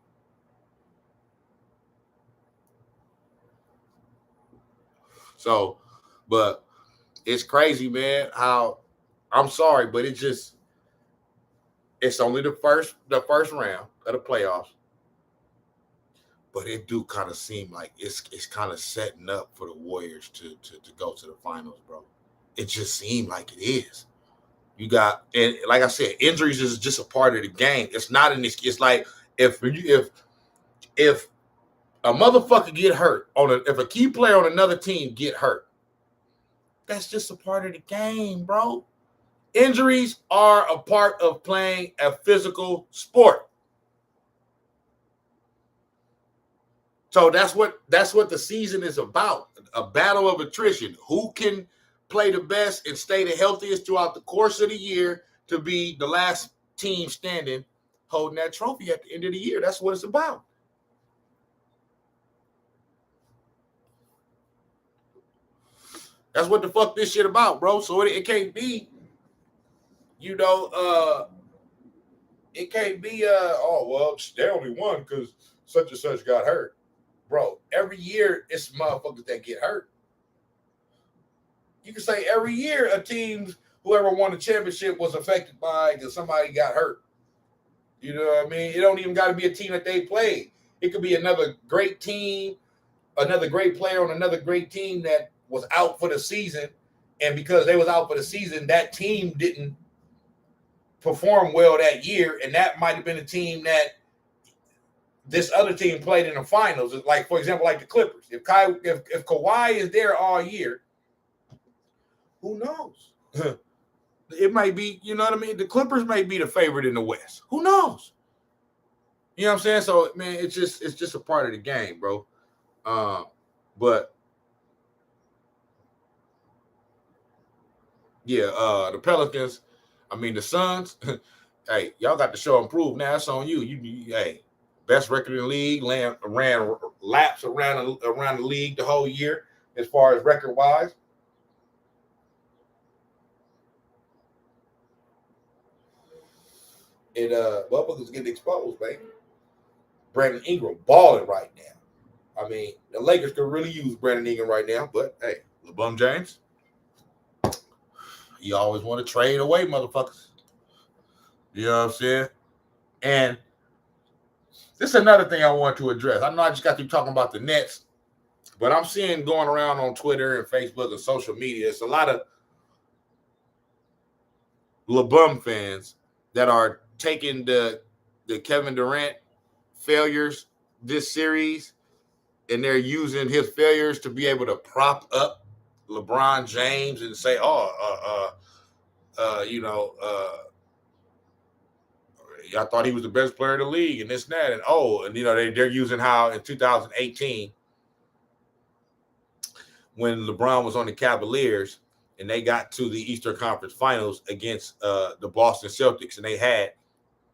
So, but it's crazy, man. How I'm sorry, but it's only the first round of the playoffs, but it do kind of seem like it's kind of setting up for the Warriors to go to the finals, bro. It just seemed like it is. You got, and like I said, injuries is just a part of the game. It's not in this. It's like if a motherfucker get hurt if a key player on another team get hurt, that's just a part of the game, bro. Injuries are a part of playing a physical sport. So that's what the season is about. A battle of attrition. Who can play the best and stay the healthiest throughout the course of the year to be the last team standing holding that trophy at the end of the year. That's what it's about. That's what the fuck this shit about, bro. So it can't be, you know, it can't be oh well, they only won because such and such got hurt. Bro, every year it's motherfuckers that get hurt. You can say every year a team, whoever won the championship, was affected by because somebody got hurt. You know what I mean? It don't even got to be a team that they played. It could be another great team, another great player on another great team that was out for the season. And because they was out for the season, that team didn't perform well that year. And that might have been a team that this other team played in the finals. Like, for example, like the Clippers. If Kawhi is there all year, who knows? It might be, you know what I mean? The Clippers may be the favorite in the West. Who knows? You know what I'm saying? So, man, it's just a part of the game, bro. But yeah, the Pelicans, I mean the Suns, hey, y'all got to show and prove. Now it's on you. Hey, best record in the league, ran laps around the league the whole year as far as record wise. And motherfuckers getting exposed, baby. Brandon Ingram balling right now. I mean, the Lakers could really use Brandon Ingram right now, but hey, LeBron James, you always want to trade away, motherfuckers. You know what I'm saying? And this is another thing I want to address. I know I just got through talking about the Nets, but I'm seeing going around on Twitter and Facebook and social media, it's a lot of LeBron fans that are taking the Kevin Durant failures this series, and they're using his failures to be able to prop up LeBron James and say, you know, I thought he was the best player in the league and this and that. And you know, they're using how in 2018, when LeBron was on the Cavaliers and they got to the Eastern Conference Finals against the Boston Celtics, and they had,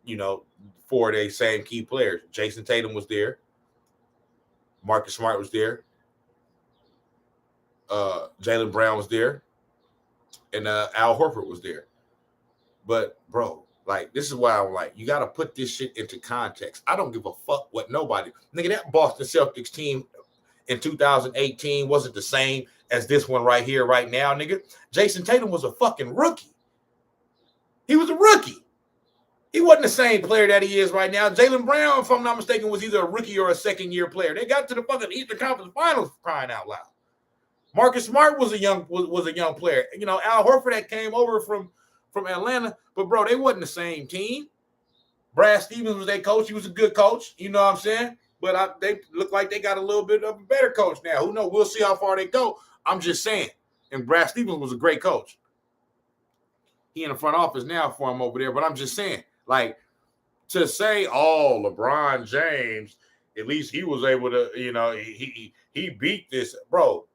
you know, 4 of their same key players. Jason Tatum was there. Marcus Smart was there. Jaylen Brown was there. And Al Horford was there. But, bro, Like, this is why I'm like, you got to put this shit into context. I don't give a fuck what nobody. Nigga, that Boston Celtics team in 2018 wasn't the same as this one right here, right now, nigga. Jason Tatum was a fucking rookie. He was a rookie. He wasn't the same player that he is right now. Jaylen Brown, if I'm not mistaken, was either a rookie or a second-year player. They got to the fucking Eastern Conference Finals, crying out loud. Marcus Smart was a young player. You know, Al Horford that came over from Atlanta, but bro, they wasn't the same team. Brad Stevens was their coach. He was a good coach. You know what I'm saying? But they look like they got a little bit of a better coach now. Who knows? We'll see how far they go. I'm just saying. And Brad Stevens was a great coach. He in the front office now for him over there. But I'm just saying, like, to say, oh, LeBron James, at least he was able to, you know, he beat this. Bro,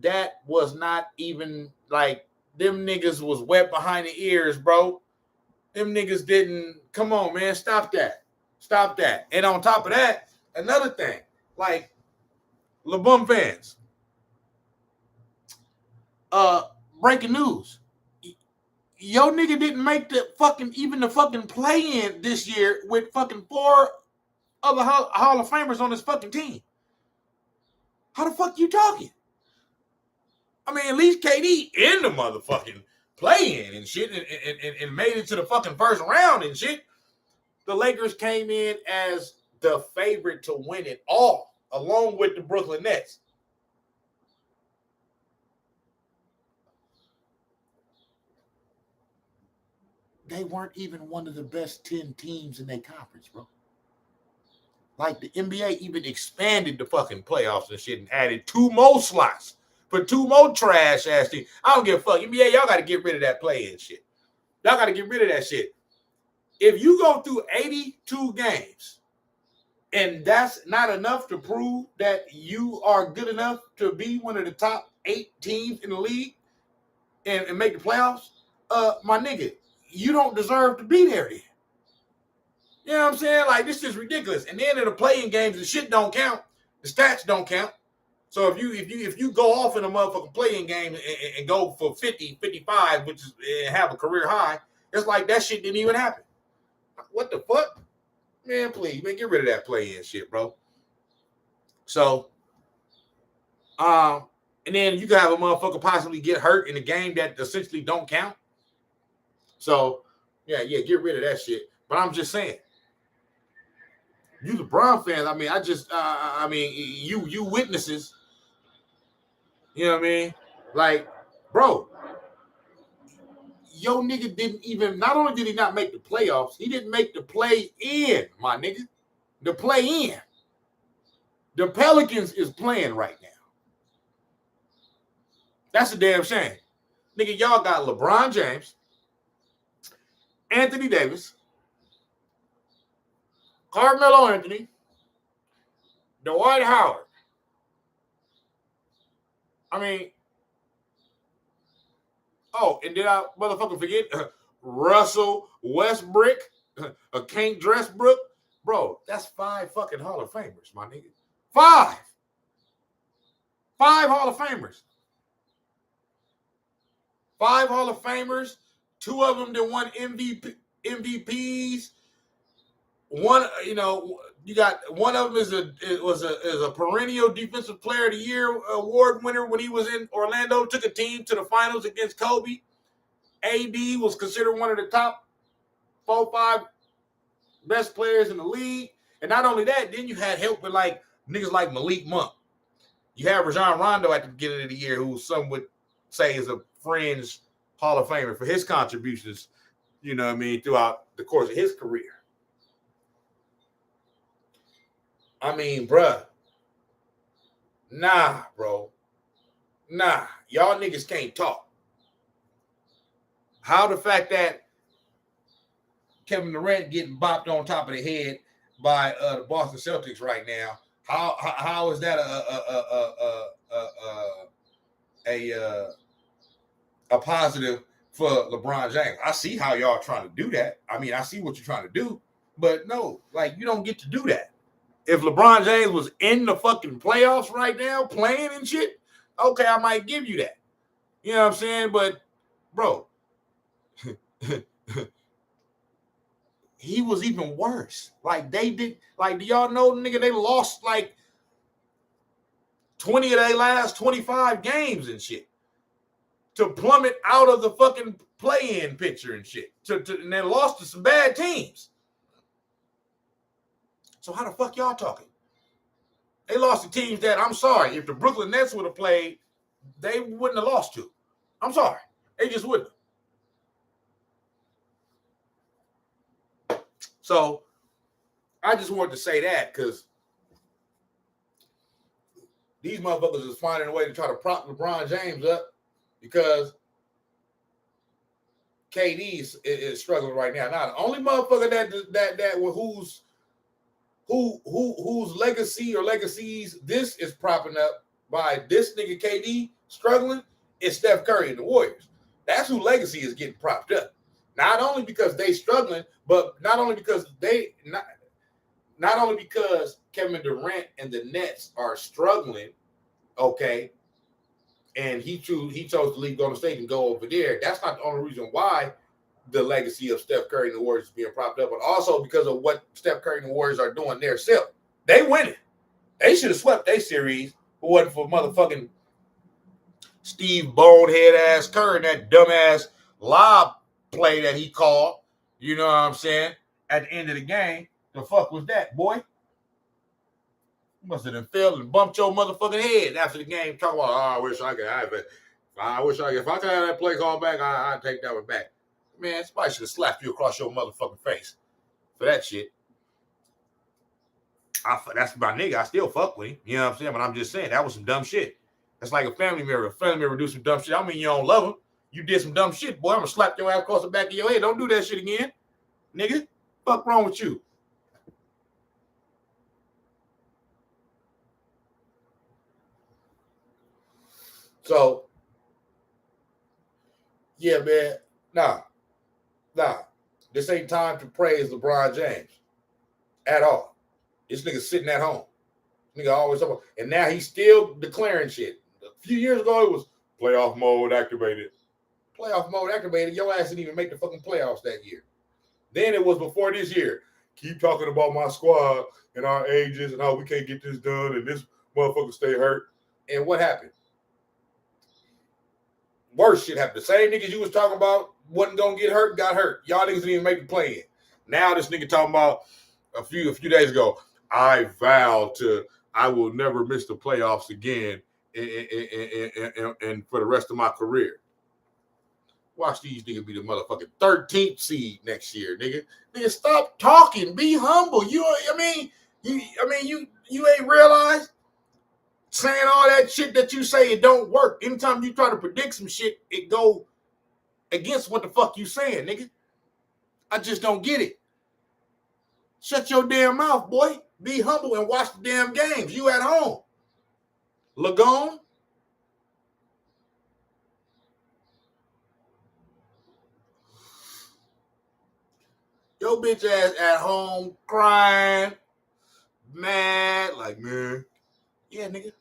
that was not even, like, them niggas was wet behind the ears, bro. Them niggas didn't, come on, man, stop that. Stop that. And on top of that, another thing, like, LeBum fans, breaking news. Yo nigga didn't make the fucking play-in this year with fucking 4 other Hall of Famers on his fucking team. How the fuck you talking? I mean, at least KD in the motherfucking play-in and shit and made it to the fucking first round and shit. The Lakers came in as the favorite to win it all, along with the Brooklyn Nets. They weren't even one of the best 10 teams in their conference, bro. Like, the NBA even expanded the fucking playoffs and shit and added 2 more slots for 2 more trash ass teams. I don't give a fuck. NBA, y'all got to get rid of that play-in shit. Y'all got to get rid of that shit. If you go through 82 games and that's not enough to prove that you are good enough to be one of the top 8 teams in the league and make the playoffs, my nigga, you don't deserve to be there then. You know what I'm saying? Like, this is ridiculous. And then in the playing games, the shit don't count. The stats don't count. So if you go off in a motherfucking playing game and go for 50, 55, which is have a career high, it's like that shit didn't even happen. What the fuck? Man, please, man, get rid of that play-in shit, bro. So, and then you can have a motherfucker possibly get hurt in a game that essentially don't count. So, yeah, get rid of that shit. But I'm just saying, you LeBron fans, I mean, you witnesses, you know what I mean? Like, bro, yo nigga didn't even, not only did he not make the playoffs, he didn't make the play-in, my nigga. The play-in. The Pelicans is playing right now. That's a damn shame. Nigga, y'all got LeBron James, Anthony Davis, Carmelo Anthony, Dwight Howard. I mean, oh, and did I motherfucking forget Russell Westbrook, Kent Dressbrook? Bro, that's 5 fucking Hall of Famers, my nigga. 5 Hall of Famers. 5 Hall of Famers. 2 of them that won MVPs. One, you know, you got one of them was a perennial Defensive Player of the Year award winner when he was in Orlando. Took a team to the finals against Kobe. AD was considered one of the top 4-5 best players in the league. And not only that, then you had help with like niggas like Malik Monk. You have Rajon Rondo at the beginning of the year, who some would say is a fringe Hall of Famer for his contributions, you know what I mean, throughout the course of his career. I mean, bruh. Nah, bro. Nah. Y'all niggas can't talk. How the fact that Kevin Durant getting bopped on top of the head by the Boston Celtics right now, how is that a positive for LeBron James? I see how y'all trying to do that. I mean, I see what you're trying to do, but no, like, you don't get to do that. If LeBron James was in the fucking playoffs right now, playing and shit, okay, I might give you that. You know what I'm saying? But, bro, he was even worse. Like they did, like, do y'all know, nigga, they lost like 20 of their last 25 games and shit to plummet out of the fucking play-in picture and shit. And they lost to some bad teams. So how the fuck y'all talking? They lost to teams that, I'm sorry, if the Brooklyn Nets would have played, they wouldn't have lost to. I'm sorry. They just wouldn't have. So I just wanted to say that because these motherfuckers is finding a way to try to prop LeBron James up because KD is struggling right now. Now the only motherfucker whose legacy or legacies this is propping up by this nigga KD struggling is Steph Curry and the Warriors. That's who legacy is getting propped up. Not only because they struggling, but not only because Kevin Durant and the Nets are struggling, okay, and he chose to leave Golden State and go over there. That's not the only reason why the legacy of Steph Curry and the Warriors is being propped up, but also because of what Steph Curry and the Warriors are doing there self. They winning. They should have swept their series if it wasn't for motherfucking Steve bonehead ass Kerr and that dumbass lob play that he called. You know what I'm saying? At the end of the game, the fuck was that, boy? You must have failed and bumped your motherfucking head after the game. Talking about, I wish I could have it. If I could have that play called back, I'd take that one back. Man, somebody should have slapped you across your motherfucking face for that shit. That's my nigga. I still fuck with him. You know what I'm saying? But I'm just saying, that was some dumb shit. That's like a family member. A family member do some dumb shit. I mean, you don't love him. You did some dumb shit, boy. I'm going to slap your ass across the back of your head. Don't do that shit again, nigga. Fuck wrong with you? So, yeah, man. Nah. This ain't time to praise LeBron James at all. This nigga sitting at home. Nigga always talking about, and now he's still declaring shit. A few years ago, it was playoff mode activated. Playoff mode activated. Your ass didn't even make the fucking playoffs that year. Then it was before this year. Keep talking about my squad and our ages and how we can't get this done and this motherfucker stay hurt. And what happened? Worse shit happened. The same niggas you was talking about wasn't gonna get hurt, got hurt. Y'all niggas didn't even make the play in. Now this nigga talking about a few days ago, I vowed to I will never miss the playoffs again and for the rest of my career. Watch these niggas be the motherfucking 13th seed next year, nigga. Nigga, stop talking. Be humble. You ain't realized saying all that shit that you say it don't work. Anytime you try to predict some shit, it go against what the fuck you saying, nigga. I just don't get it. Shut your damn mouth, boy. Be humble and watch the damn games. You at home. Lagone. Your bitch ass at home crying, mad, like, man. Yeah, nigga.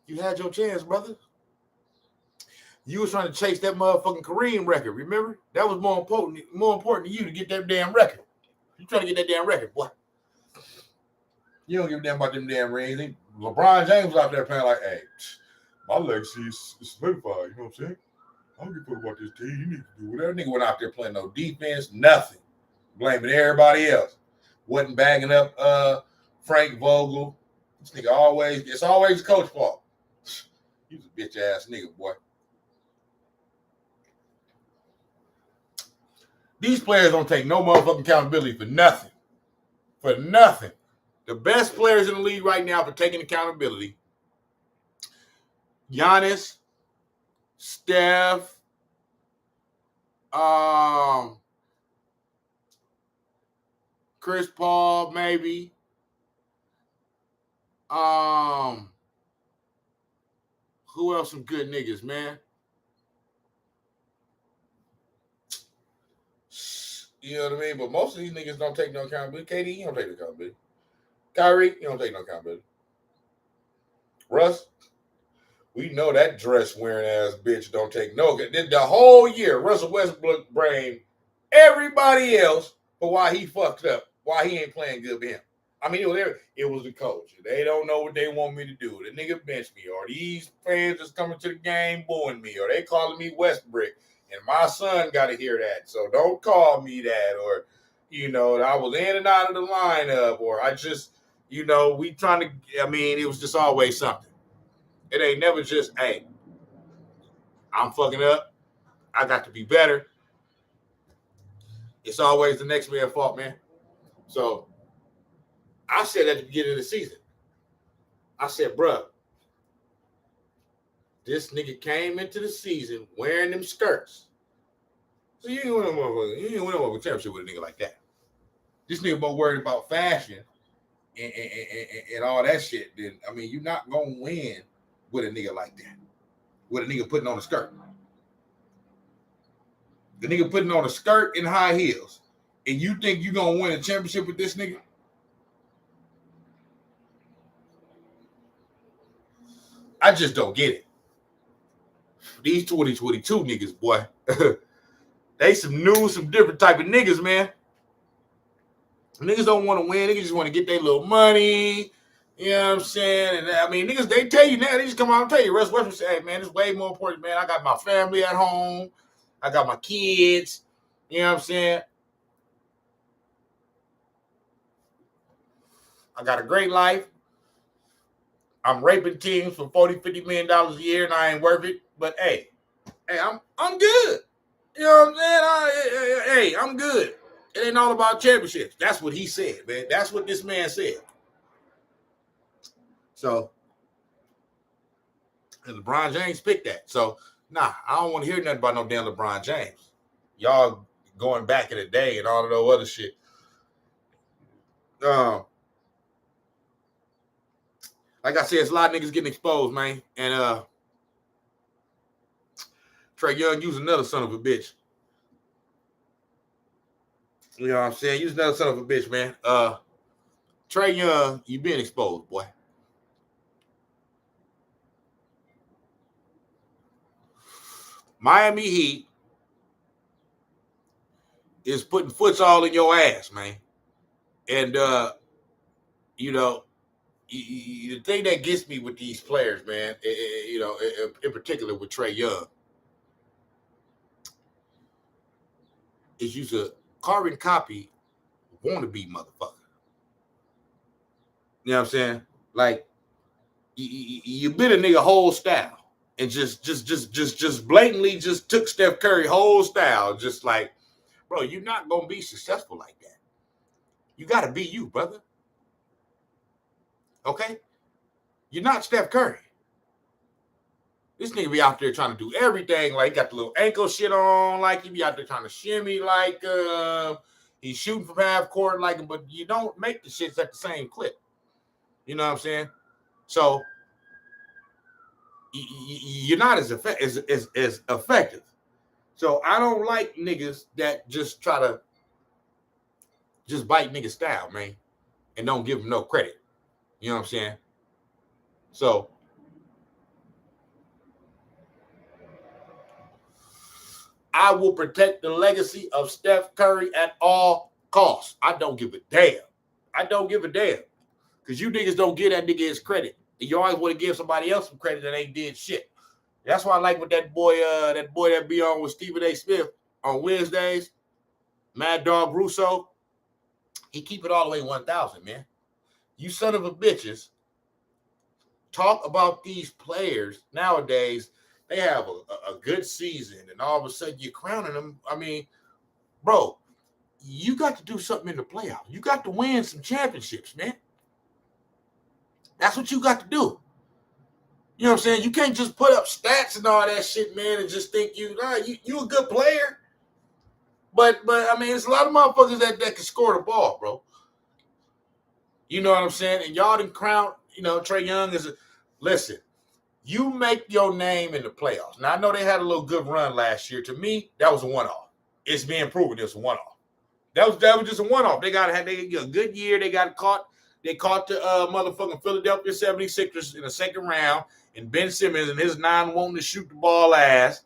You had your chance, brother. You was trying to chase that motherfucking Kareem record, remember? That was more important to you to get that damn record. You trying to get that damn record, boy. You don't give a damn about them damn rings. LeBron James was out there playing like, hey, my legacy is solidified, you know what I'm saying? I don't give a fuck about this team. You need to do whatever. Nigga went out there playing no defense, nothing. Blaming everybody else. Wasn't bagging up Frank Vogel. This nigga it's always the coach's fault. He's a bitch ass nigga, boy. These players don't take no motherfucking accountability for nothing. For nothing. The best players in the league right now for taking accountability, Giannis, Steph, Chris Paul, maybe. Who else some good niggas, man? You know what I mean? But most of these niggas don't take no accountability. KD, he don't take no accountability. Kyrie, he don't take no accountability. Russ, we know that dress wearing ass bitch don't take no. The whole year, Russell Westbrook blamed everybody else But why he fucked up, why he ain't playing good for him. I mean, it was the coach. They don't know what they want me to do. The nigga benched me, or these fans just coming to the game booing me, or they calling me Westbrook, and my son got to hear that. So don't call me that, or, I was in and out of the lineup, or I just, we trying to, it was just always something. It ain't never just, hey, I'm fucking up. I got to be better. It's always the next man's fault, man. So I said at the beginning of the season, I said, bruh, this nigga came into the season wearing them skirts. So you ain't win a championship with a nigga like that. This nigga more worried about fashion and all that shit. Then you're not gonna win with a nigga like that. With a nigga putting on a skirt. The nigga putting on a skirt and high heels. And you think you're gonna win a championship with this nigga? I just don't get it. These 2022 niggas, boy. They some different type of niggas, man. Niggas don't want to win. Niggas just want to get their little money. You know what I'm saying? And niggas, they tell you now. They just come out and tell you. Russ Westbrook say, hey, man, it's way more important, man. I got my family at home. I got my kids. You know what I'm saying? I got a great life. I'm raping teams for $40, $50 million a year, and I ain't worth it. But hey, I'm good. You know what I'm saying? I'm good. It ain't all about championships. That's what he said, man. That's what this man said. So, and LeBron James picked that. So, I don't want to hear nothing about no damn LeBron James. Y'all going back in the day and all of that other shit. Like I said, it's a lot of niggas getting exposed, man. And Trae Young used another son of a bitch. You know what I'm saying? Use another son of a bitch, man. Trae Young, you being exposed, boy. Miami Heat is putting foots all in your ass, man. And, the thing that gets me with these players, man, in particular with Trae Young, is you's a carbon copy wannabe motherfucker. You know what I'm saying? Like, you bit a nigga whole style and just blatantly just took Steph Curry whole style. Just like, bro, you're not going to be successful like that. You got to be you, brother. Okay? You're not Steph Curry. This nigga be out there trying to do everything. Like, he got the little ankle shit on. Like, he be out there trying to shimmy. Like, he's shooting from half court. Like, but you don't make the shits at the same clip. You know what I'm saying? So, you're not as effective. So, I don't like niggas that just try to just bite nigga style, man, and don't give them no credit. You know what I'm saying? So, I will protect the legacy of Steph Curry at all costs. I don't give a damn. I don't give a damn. Because you niggas don't give that nigga his credit. You always want to give somebody else some credit that ain't did shit. That's why I like what that boy that be on with Stephen A. Smith on Wednesdays, Mad Dog Russo. He keep it all the way 1,000, man. You son of a bitches talk about these players nowadays. They have a good season, and all of a sudden you're crowning them. Bro, you got to do something in the playoffs. You got to win some championships, man. That's what you got to do. You know what I'm saying? You can't just put up stats and all that shit, man, and just think you a good player. But it's a lot of motherfuckers that can score the ball, bro. You know what I'm saying? And y'all didn't crown, Trae Young is listen, you make your name in the playoffs. Now, I know they had a little good run last year. To me, that was a one-off. It's being proven it's a one-off. That was just a one-off. They got a good year. They got caught. They caught the motherfucking Philadelphia 76ers in the second round, and Ben Simmons and his non wanting to shoot the ball ass.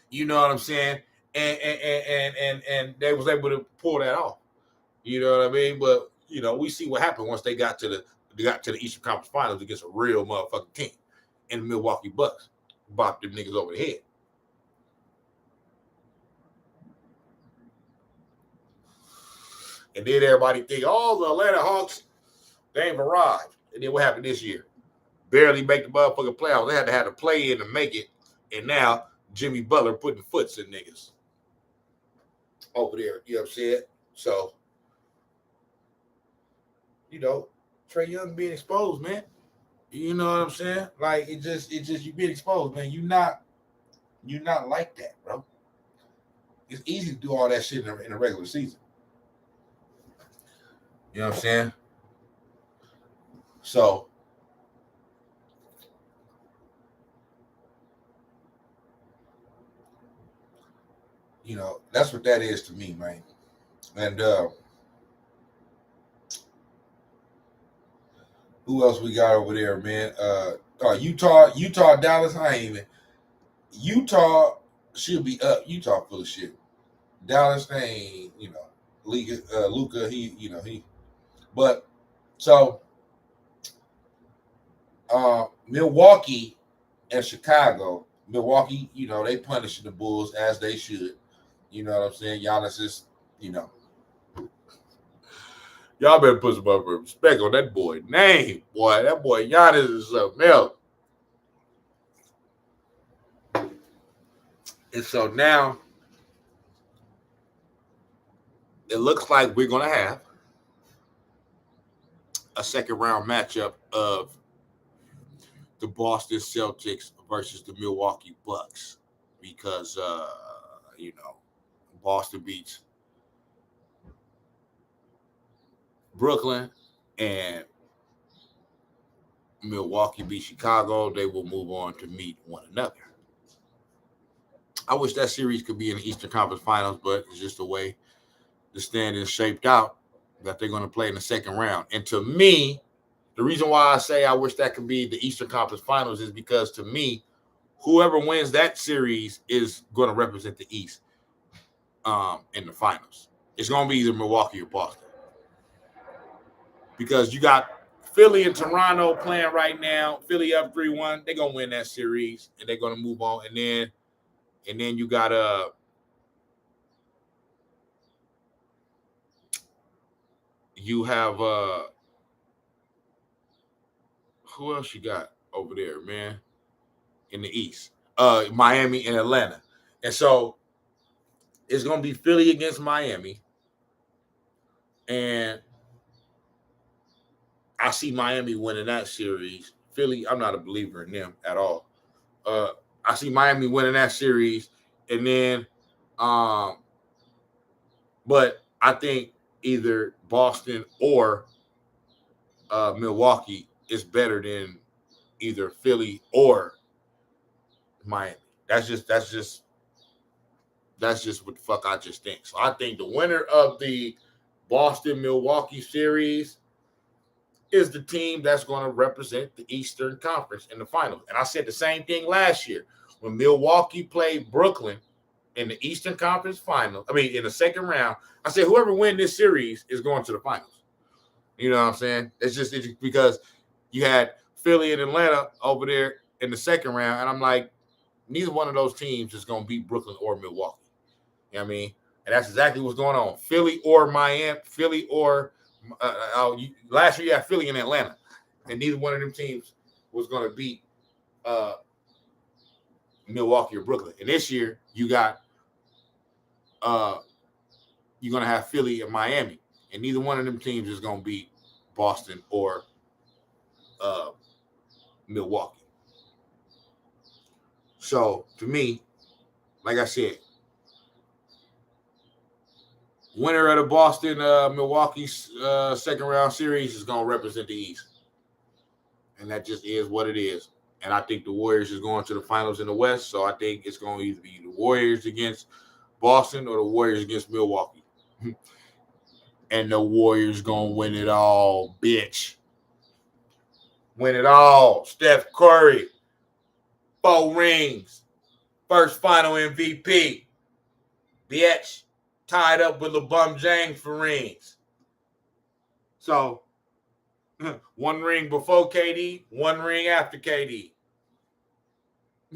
You know what I'm saying? and they was able to pull that off. You know what I mean? But we see what happened once they got to the Eastern Conference Finals against a real motherfucking team in the Milwaukee Bucks. Bopped them niggas over the head. And then everybody think, oh, the Atlanta Hawks, they ain't arrived. And then what happened this year? Barely make the motherfucking playoffs. They had to have to play in to make it. And now Jimmy Butler putting foots in niggas over there. You know what I'm saying? So, Trae Young being exposed, man. You know what I'm saying? Like it just you being exposed, man. You're not like that, bro. It's easy to do all that shit in a regular season. You know what I'm saying? So that's what that is to me, man. And who else we got over there, man? Utah, Dallas. I ain't even. Utah should be up. Utah full of shit. Dallas, they ain't, Luka, he. But so, Milwaukee and Chicago. Milwaukee, they punishing the Bulls as they should. You know what I'm saying? Giannis is, Y'all better put some respect on that boy name, boy. That boy Giannis is something else. And so now it looks like we're going to have a second round matchup of the Boston Celtics versus the Milwaukee Bucks because, Boston beats Brooklyn and Milwaukee beat Chicago. They will move on to meet one another. I wish that series could be in the Eastern Conference Finals, but it's just the way the standings shaped out that they're going to play in the second round. And to me, the reason why I say I wish that could be the Eastern Conference Finals is because to me, whoever wins that series is going to represent the East in the finals. It's going to be either Milwaukee or Boston. Because you got Philly and Toronto playing right now. Philly up 3-1. They're going to win that series, and they're going to move on. And then you got you have who else you got over there, man, in the East? Miami and Atlanta. And so it's going to be Philly against Miami. And I see Miami winning that series. Philly, I'm not a believer in them at all. I see Miami winning that series. And then, but I think either Boston or Milwaukee is better than either Philly or Miami. That's just what the fuck I just think. So I think the winner of the Boston-Milwaukee series is the team that's going to represent the Eastern Conference in the finals. And I said the same thing last year when Milwaukee played Brooklyn in the Eastern Conference Finals. I mean, in the second round, I said whoever wins this series is going to the finals. You know what I'm saying? It's just because you had Philly and Atlanta over there in the second round, and I'm like, neither one of those teams is going to beat Brooklyn or Milwaukee. You know what I mean? And that's exactly what's going on. Philly or Miami, Philly or last year you had Philly and Atlanta, and neither one of them teams was going to beat Milwaukee or Brooklyn. And this year you got you're going to have Philly and Miami, and neither one of them teams is going to beat Boston or Milwaukee. So to me, like I said, winner of the Boston Milwaukee second round series is going to represent the East. And that just is what it is. And I think the Warriors is going to the finals in the West. So I think it's going to either be the Warriors against Boston or the Warriors against Milwaukee. And the Warriors going to win it all, bitch. Win it all. Steph Curry. 4 rings. First final MVP. bitch. Tied up with LeBum James for rings. So, one ring before KD, one ring after KD.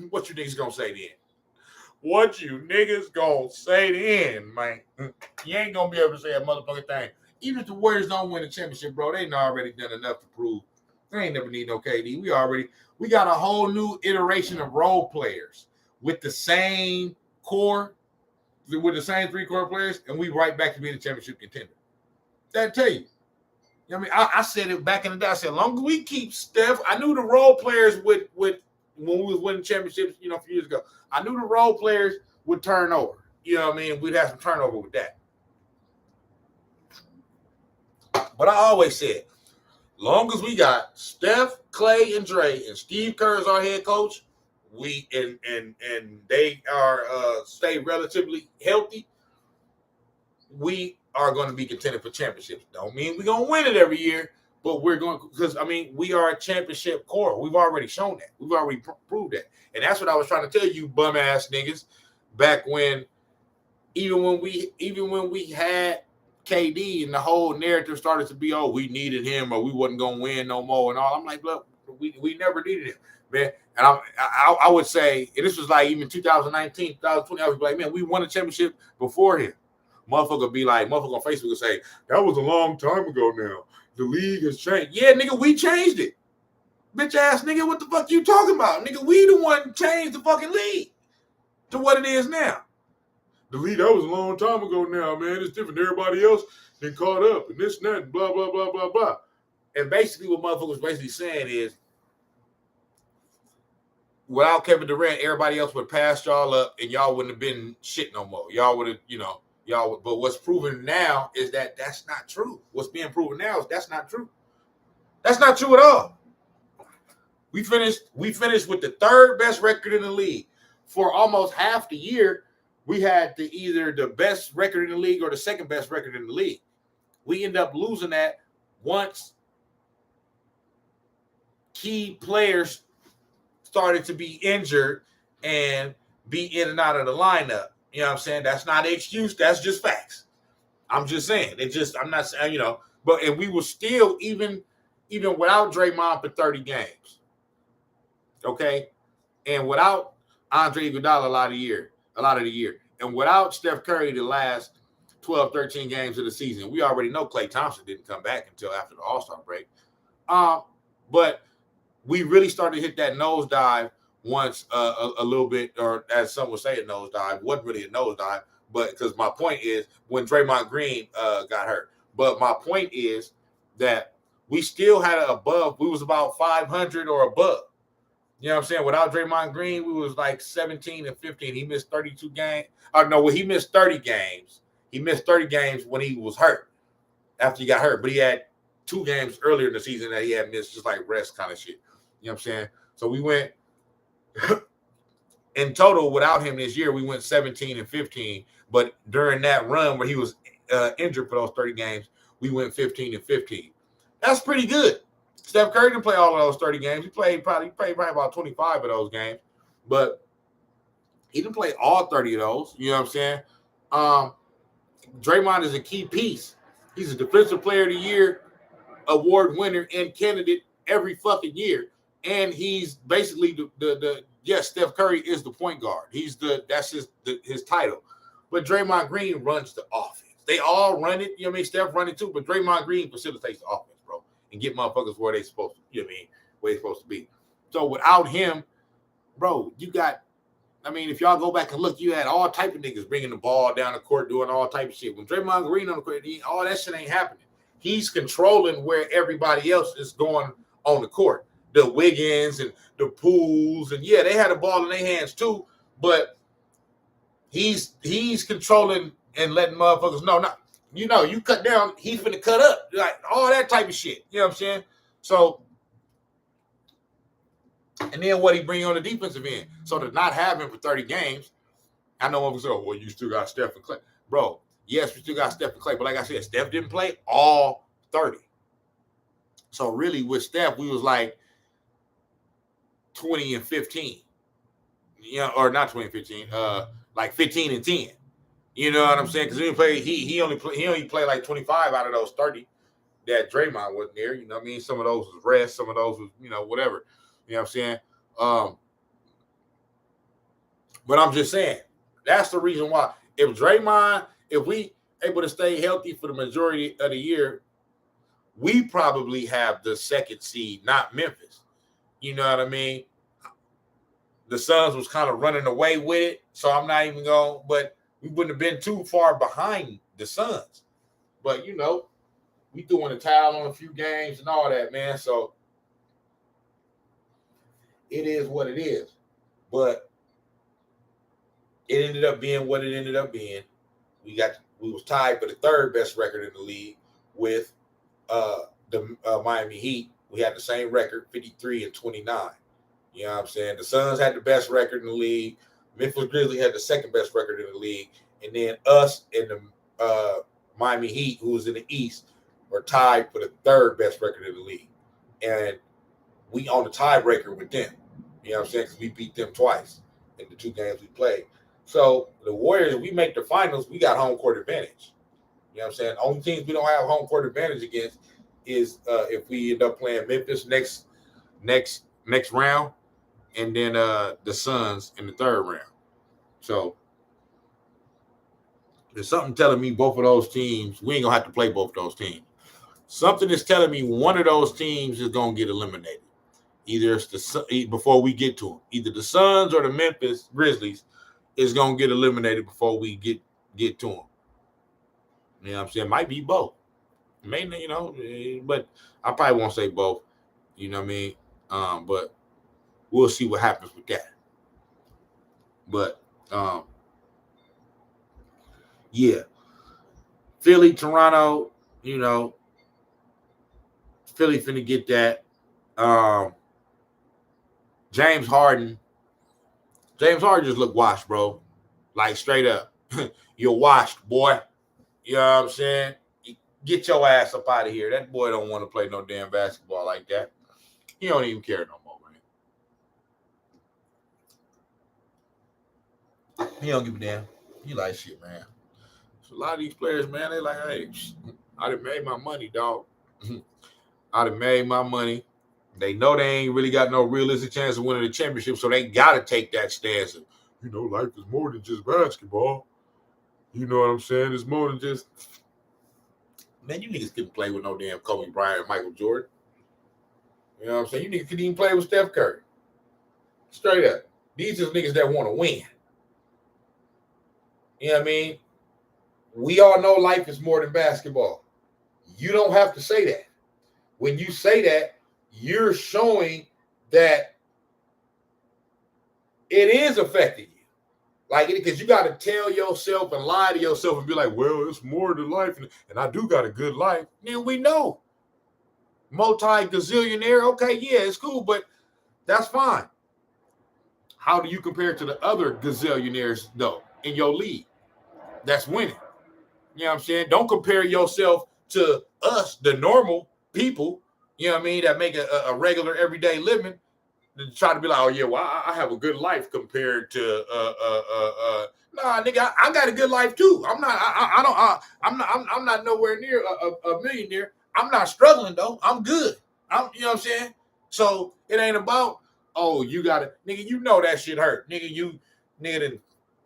What you niggas gonna say then? What you niggas gonna say then, man? You ain't gonna be able to say a motherfucking thing. Even if the Warriors don't win the championship, bro, they already done enough to prove. They ain't never need no KD. We got a whole new iteration of role players with the same core, with the same three core players, and we right back to being a championship contender. That tell you. I mean, I said it back in the day. I said, long as we keep Steph, I knew the role players would when we was winning championships, a few years ago. I knew the role players would turn over. You know what I mean? We'd have some turnover with that. But I always said, long as we got Steph, Clay, and Dre, and Steve Kerr as our head coach, we and they are stay relatively healthy, we are going to be contending for championships. Don't mean we're going to win it every year, but we're going to, because we are a championship core. We've already shown that. We've already proved that. And that's what I was trying to tell you, bum ass niggas, back when, even when we had KD and the whole narrative started to be, oh, we needed him or we wasn't going to win no more and all. I'm like, look, we never needed him, man. And I would say, and this was like even 2019, 2020, I was like, man, we won a championship before him. Motherfucker be like, motherfucker on Facebook will say, that was a long time ago now. The league has changed. Yeah, nigga, we changed it. Bitch ass nigga, what the fuck you talking about? Nigga, we the one changed the fucking league to what it is now. The league, that was a long time ago now, man. It's different. Everybody else been caught up and this and that and blah, blah, blah, blah, blah. And basically what motherfuckers basically saying is, without Kevin Durant, everybody else would have passed y'all up and y'all wouldn't have been shit no more. Y'all would have, y'all. But what's proven now is that that's not true. What's being proven now is that's not true. That's not true at all. We finished with the third best record in the league. For almost half the year, we had either the best record in the league or the second best record in the league. We end up losing that once key players started to be injured and be in and out of the lineup. You know what I'm saying? That's not an excuse. That's just facts. I'm just saying. I'm not saying, but and we were still even without Draymond for 30 games. Okay? And without Andre Iguodala a lot of the year. And without Steph Curry the last 12, 13 games of the season. We already know Klay Thompson didn't come back until after the All-Star break. But we really started to hit that nosedive once a little bit, or as some would say, a nosedive. Wasn't really a nosedive, but because my point is when Draymond Green got hurt. But my point is that we still had we was about 500 or above. You know what I'm saying? Without Draymond Green, we was like 17 and 15. He missed 32 games. He missed 30 games. He missed 30 games when he was hurt, after he got hurt. But he had 2 games earlier in the season that he had missed, just like rest kind of shit. You know what I'm saying? So we went in total without him this year, we went 17 and 15. But during that run where he was injured for those 30 games, we went 15 and 15. That's pretty good. Steph Curry didn't play all of those 30 games. He played probably about 25 of those games, but he didn't play all 30 of those. You know what I'm saying? Draymond is a key piece. He's a Defensive Player of the Year award winner and candidate every fucking year. And he's basically yes, Steph Curry is the point guard. That's his title. But Draymond Green runs the offense. They all run it. You know what I mean? Steph run it too, but Draymond Green facilitates the offense, bro, and get motherfuckers where they supposed to. You know what I mean? Where they supposed to be. So without him, bro, you got. I mean, if y'all go back and look, you had all type of niggas bringing the ball down the court, doing all type of shit. When Draymond Green on the court, all that shit ain't happening. He's controlling where everybody else is going on the court. The Wiggins and the Pools, and yeah, they had the ball in their hands too, but he's controlling and letting motherfuckers know, you cut down, he's finna cut up, like all that type of shit. You know what I'm saying? So, and then what he bring on the defensive end. So to not have him for 30 games, I know motherfuckers say, oh, well, you still got Steph and Clay. Bro, yes, we still got Steph and Clay, but like I said, Steph didn't play all 30. So really with Steph, we was like 20 and 15. Or not 20 and 15, like 15 and 10. You know what I'm saying? Because he only played like 25 out of those 30 that Draymond wasn't there. You know what I mean? Some of those was rest, some of those was, whatever. You know what I'm saying? But I'm just saying, that's the reason why. If we able to stay healthy for the majority of the year, we probably have the second seed, not Memphis. You know what I mean? The Suns was kind of running away with it, so I'm not even going, but we wouldn't have been too far behind the Suns. But, we threw in the towel on a few games and all that, man. So it is what it is. But it ended up being what it ended up being. We was tied for the third best record in the league with the Miami Heat. We had the same record, 53-29. You know what I'm saying? The Suns had the best record in the league. Memphis Grizzlies had the second best record in the league. And then us and the Miami Heat, who was in the East, were tied for the third best record in the league. And we on the tiebreaker with them. You know what I'm saying? Because we beat them twice in the 2 games we played. So the Warriors, if we make the finals, we got home court advantage. You know what I'm saying? Only teams we don't have home court advantage against is if we end up playing Memphis next round, and then the Suns in the third round. So there's something telling me both of those teams, we ain't gonna have to play both of those teams. Something is telling me one of those teams is gonna get eliminated. Either it's before we get to them. Either the Suns or the Memphis Grizzlies is gonna get eliminated before we get to them. You know what I'm saying? Might be both. Mainly, but I probably won't say both. You know what I mean? But we'll see what happens with that. But yeah. Philly, Toronto, Philly finna get that. James Harden just looked washed, bro. Like straight up. You're washed, boy. You know what I'm saying? Get your ass up out of here. That boy don't want to play no damn basketball like that. He don't even care no more, man. He don't give a damn. He like shit, man. So a lot of these players, man, they like, hey, I done made my money, dog. I done made my money. They know they ain't really got no realistic chance of winning the championship, so they got to take that stance of, life is more than just basketball. You know what I'm saying? It's more than just, man, you niggas couldn't play with no damn Kobe Bryant and Michael Jordan. You know what I'm saying? You niggas couldn't even play with Steph Curry. Straight up. These are niggas that want to win. You know what I mean? We all know life is more than basketball. You don't have to say that. When you say that, you're showing that it is affecting you. Like, because you got to tell yourself and lie to yourself and be like, well, it's more than life. And I do got a good life. Then we know. Multi-gazillionaire, okay, yeah, it's cool, but that's fine. How do you compare to the other gazillionaires, though, in your league that's winning? You know what I'm saying? Don't compare yourself to us, the normal people, you know what I mean, that make a regular everyday living, to try to be like, oh yeah, well, I have a good life compared to nah, nigga, I got a good life too. I'm not nowhere near a millionaire. I'm not struggling though. I'm good. You know what I'm saying? So it ain't about, oh, you gotta, nigga, that shit hurt. Nigga done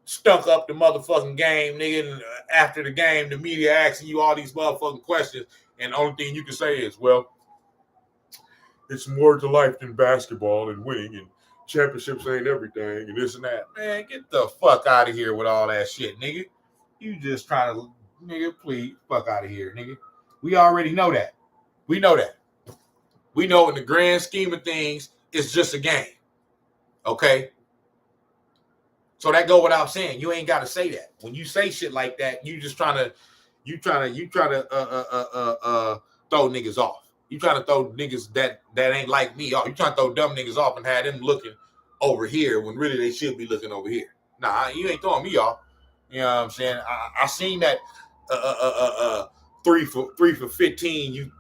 stunk up the motherfucking game, nigga, and after the game, the media asking you all these motherfucking questions, and the only thing you can say is, well, it's more to life than basketball and winning, and championships ain't everything, and this and that. Man, get the fuck out of here with all that shit, nigga. You just trying to, nigga, please, fuck out of here, nigga. We already know that. We know that. We know in the grand scheme of things, it's just a game. Okay? So that go without saying. You ain't got to say that. When you say shit like that, you trying to throw niggas off. You trying to throw niggas that ain't like me off. You trying to throw dumb niggas off and have them looking over here when really they should be looking over here. Nah, you ain't throwing me off. You know what I'm saying? I seen that 3 for 15 you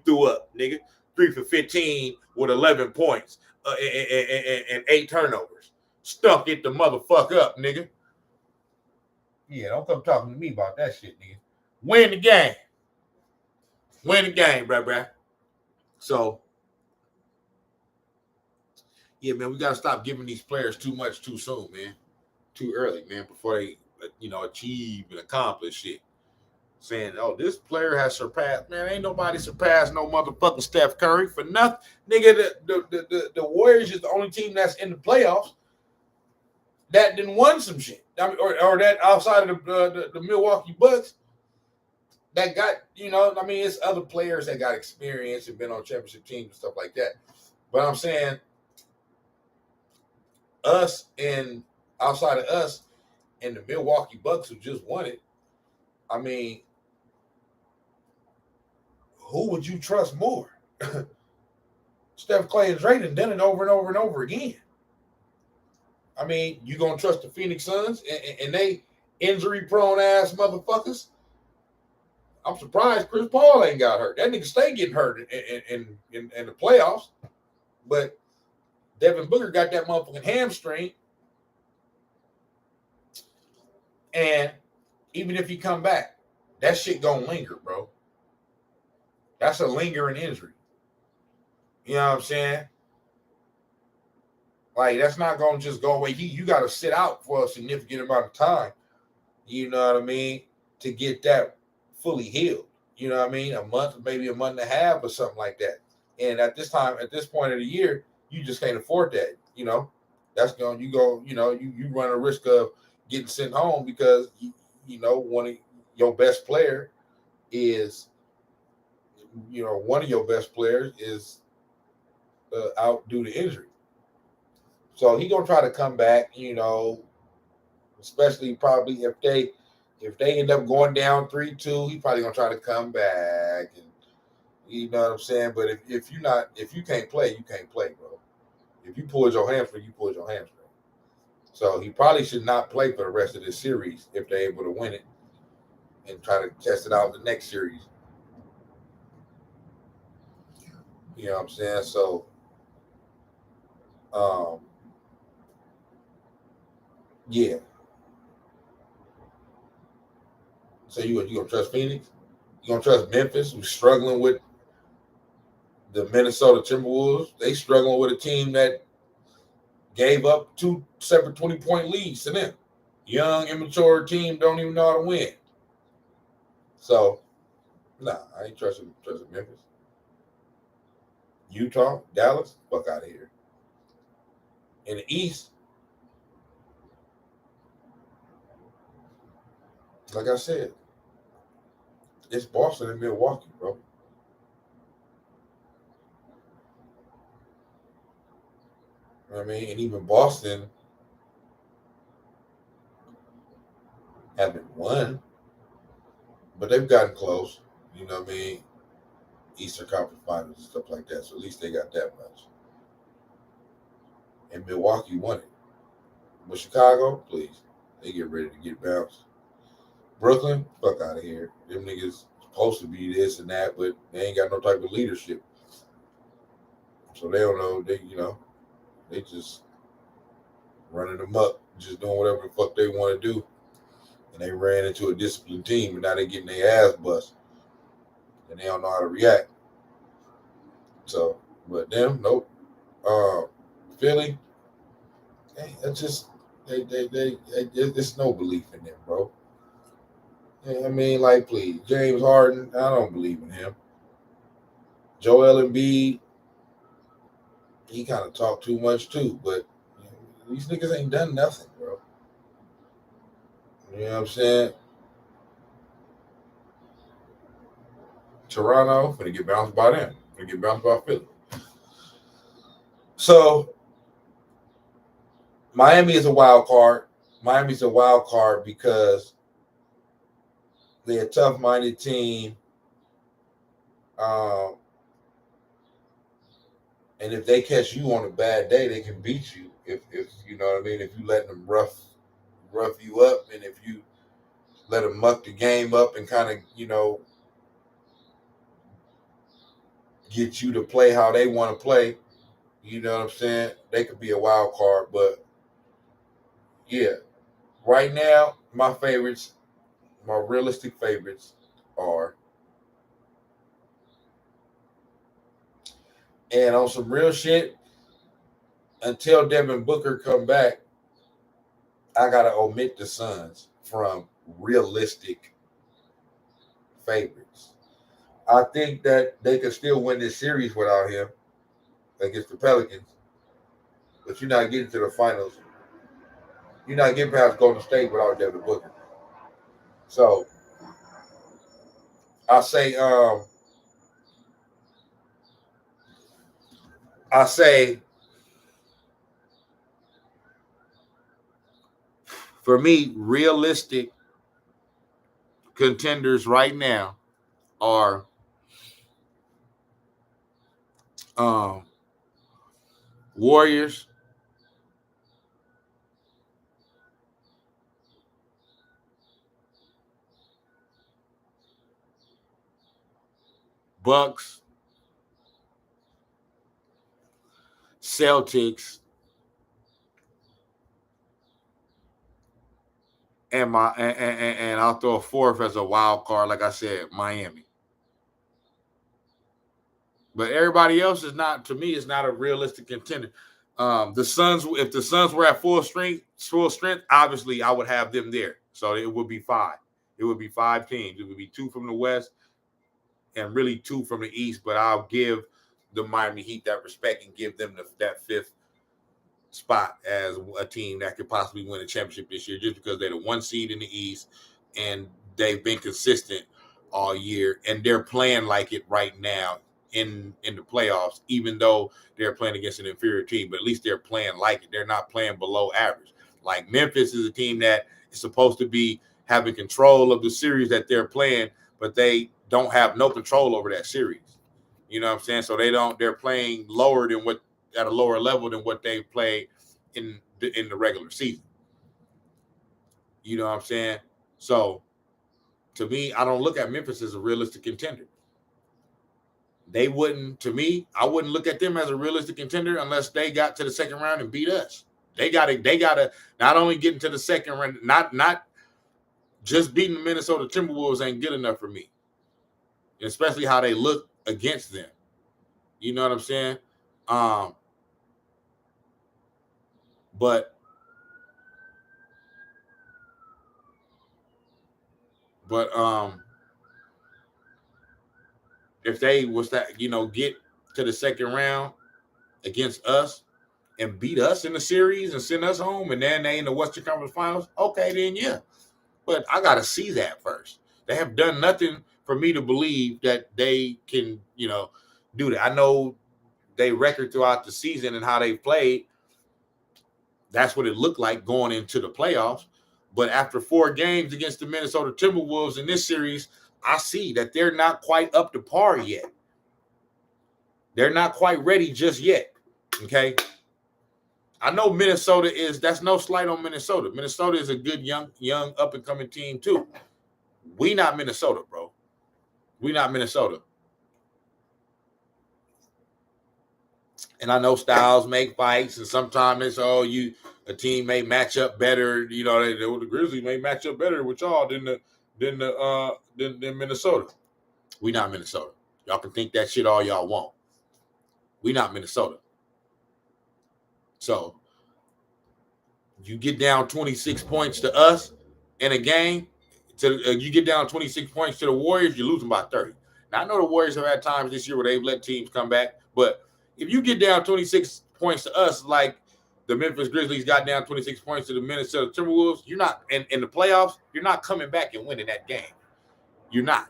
threw up, nigga. 3 for 15 with 11 points and 8 turnovers. Stuck it the motherfucker up, nigga. Yeah, don't come talking to me about that shit, nigga. Win the game. Win the game, bruh. So, yeah, man, we got to stop giving these players too much too soon, man. Too early, man, before they, achieve and accomplish shit. Saying, oh, this player has surpassed. Man, ain't nobody surpassed no motherfucking Steph Curry for nothing. Nigga, the Warriors is the only team that's in the playoffs that didn't won some shit. I mean, or that outside of the Milwaukee Bucks that got, it's other players that got experience and been on championship teams and stuff like that. But I'm saying us and outside of us and the Milwaukee Bucks who just won it, I mean, who would you trust more? Steph, Clay, and Drayden done it over and over and over again. I mean, you gonna trust the Phoenix Suns and they injury-prone ass motherfuckers? I'm surprised Chris Paul ain't got hurt. That nigga stay getting hurt in the playoffs. But Devin Booker got that motherfucking hamstring. And even if he come back, that shit gonna linger, bro. That's a lingering injury. You know what I'm saying? Like, that's not going to just go away. You got to sit out for a significant amount of time, you know what I mean, to get that fully healed. You know what I mean? A month, maybe a month and a half or something like that. And at this point of the year, you just can't afford that, That's going, you run a risk of getting sent home because, one of your best player is, one of your best players is out due to injury. So he gonna try to come back, especially probably if they end up going down 3-2, he probably gonna try to come back, and you know what I'm saying. But if you can't play, you can't play, bro. If you pull your hamstring, you pull your hamstring. So he probably should not play for the rest of this series if they're able to win it and try to test it out the next series. You know what I'm saying? So, yeah. So you gonna trust Phoenix? You gonna trust Memphis, who's struggling with the Minnesota Timberwolves? They struggling with a team that gave up 2 separate 20-point leads to them. Young, immature team don't even know how to win. So, nah, I ain't trusting Memphis. Utah, Dallas, fuck out of here. In the East, like I said, it's Boston and Milwaukee, bro. You know what I mean? And even Boston haven't won, but they've gotten close. You know what I mean? Eastern Conference Finals and stuff like that. So at least they got that much. And Milwaukee won it. But Chicago, please, they get ready to get bounced. Brooklyn, fuck out of here. Them niggas supposed to be this and that, but they ain't got no type of leadership. So they don't know. They just running them up, just doing whatever the fuck they want to do. And they ran into a disciplined team, and now they getting their ass bust. And they don't know how to react. So, but them, nope. Philly, that's just there's no belief in them, bro. I mean, like, please, James Harden, I don't believe in him. Joel Embiid, he kind of talked too much too, but these niggas ain't done nothing, bro. You know what I'm saying? Toronto, gonna get bounced by them. Gonna get bounced by Philly. So Miami is a wild card. Miami's a wild card because they're a tough-minded team. And if they catch you on a bad day, they can beat you. If you know what I mean, if you let them rough you up, and if you let them muck the game up and kind of, get you to play how they want to play, you know what I'm saying? They could be a wild card, but yeah, right now my favorites, my realistic favorites are, and on some real shit, until Devin Booker come back, I gotta omit the Suns from realistic favorites. I think that they could still win this series without him against the Pelicans, but you're not getting to the finals. You're not getting past Golden State without Devin Booker. So I say, I say, for me, realistic contenders right now are Warriors, Bucks, Celtics, and I'll throw a fourth as a wild card, like I said, Miami. But everybody else is not, to me, is not a realistic contender. The Suns, if the Suns were at full strength, obviously I would have them there. So it would be 5. It would be 5 teams. It would be 2 from the West and really 2 from the East. But I'll give the Miami Heat that respect and give them that 5th spot as a team that could possibly win a championship this year, just because they're the 1 seed in the East and they've been consistent all year and they're playing like it right now in the playoffs, even though they're playing against an inferior team. But at least they're playing like it. They're not playing below average. Like Memphis is a team that is supposed to be having control of the series that they're playing, but they don't have no control over that series. You know what I'm saying? So they're playing lower than what, at a lower level than what they play in the regular season. You know what I'm saying? So to me, I don't look at Memphis as a realistic contender. They wouldn't, to me, I wouldn't look at them as a realistic contender unless they got to the second round and beat us. They gotta not only get into the second round, not just beating the Minnesota Timberwolves ain't good enough for me. Especially how they look against them. You know what I'm saying? But if they was that, get to the second round against us and beat us in the series and send us home, and then they in the Western Conference Finals, okay, then yeah. But I got to see that first. They have done nothing for me to believe that they can, do that. I know they record throughout the season and how they played. That's what it looked like going into the playoffs. But after 4 games against the Minnesota Timberwolves in this series, I see that they're not quite up to par yet. They're not quite ready just yet. Okay. I know Minnesota that's no slight on Minnesota. Minnesota is a good young up and coming team too. We not Minnesota, bro. We not Minnesota. And I know styles make fights, and sometimes it's a team may match up better. The Grizzlies may match up better with y'all than Minnesota. We not Minnesota. Y'all can think that shit all y'all want. We not Minnesota. So you get down 26 points to us in a game. You get down 26 points to the Warriors, you're losing by 30. Now I know the Warriors have had times this year where they've let teams come back, but if you get down 26 points to us, like the Memphis Grizzlies got down 26 points to the Minnesota Timberwolves, you're not in the playoffs. You're not coming back and winning that game. You're not.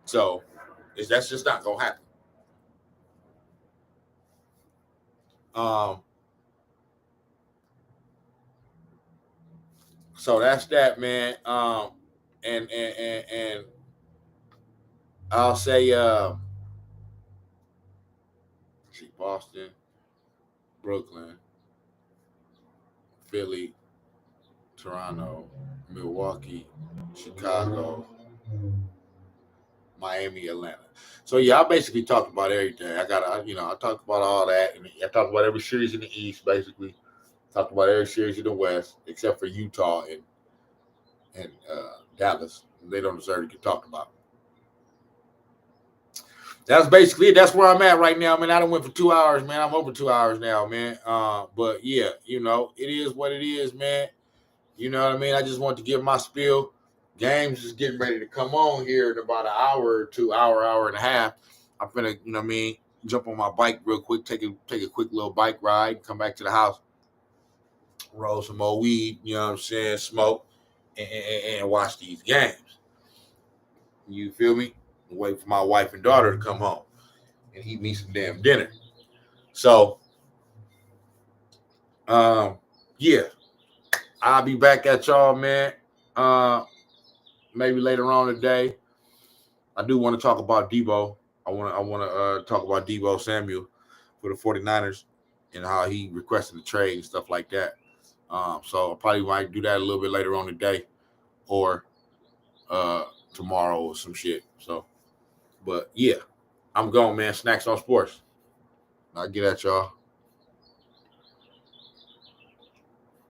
So that's just not gonna happen. So that's that, man. And I'll say Boston, Brooklyn, Philly, Toronto, Milwaukee, Chicago, Miami, Atlanta. So yeah, I basically talked about everything. I talked about all that, and I talked about every series in the East, basically. Talked about every series in the West, except for Utah and Dallas. They don't deserve to get talked about. That's basically it. That's where I'm at right now, man. I done went for 2 hours, man. I'm over 2 hours now, man. But yeah, you know, it is what it is, man. You know what I mean? I just want to give my spiel. Games is getting ready to come on here in about an hour or 2 hour and a half. I'm finna, you know what I mean, jump on my bike real quick, take a quick little bike ride, come back to the house, roll some more weed, you know what I'm saying, smoke, and watch these games. You feel me? Wait for my wife and daughter to come home and eat me some damn dinner. So, yeah, I'll be back at y'all, man. Maybe later on today. I do want to talk about Debo. I want to talk about Debo Samuel for the 49ers and how he requested the trade and stuff like that. So I probably might do that a little bit later on today or tomorrow or some shit. So, but yeah, I'm going, man. Snax on Sports. I'll get at y'all.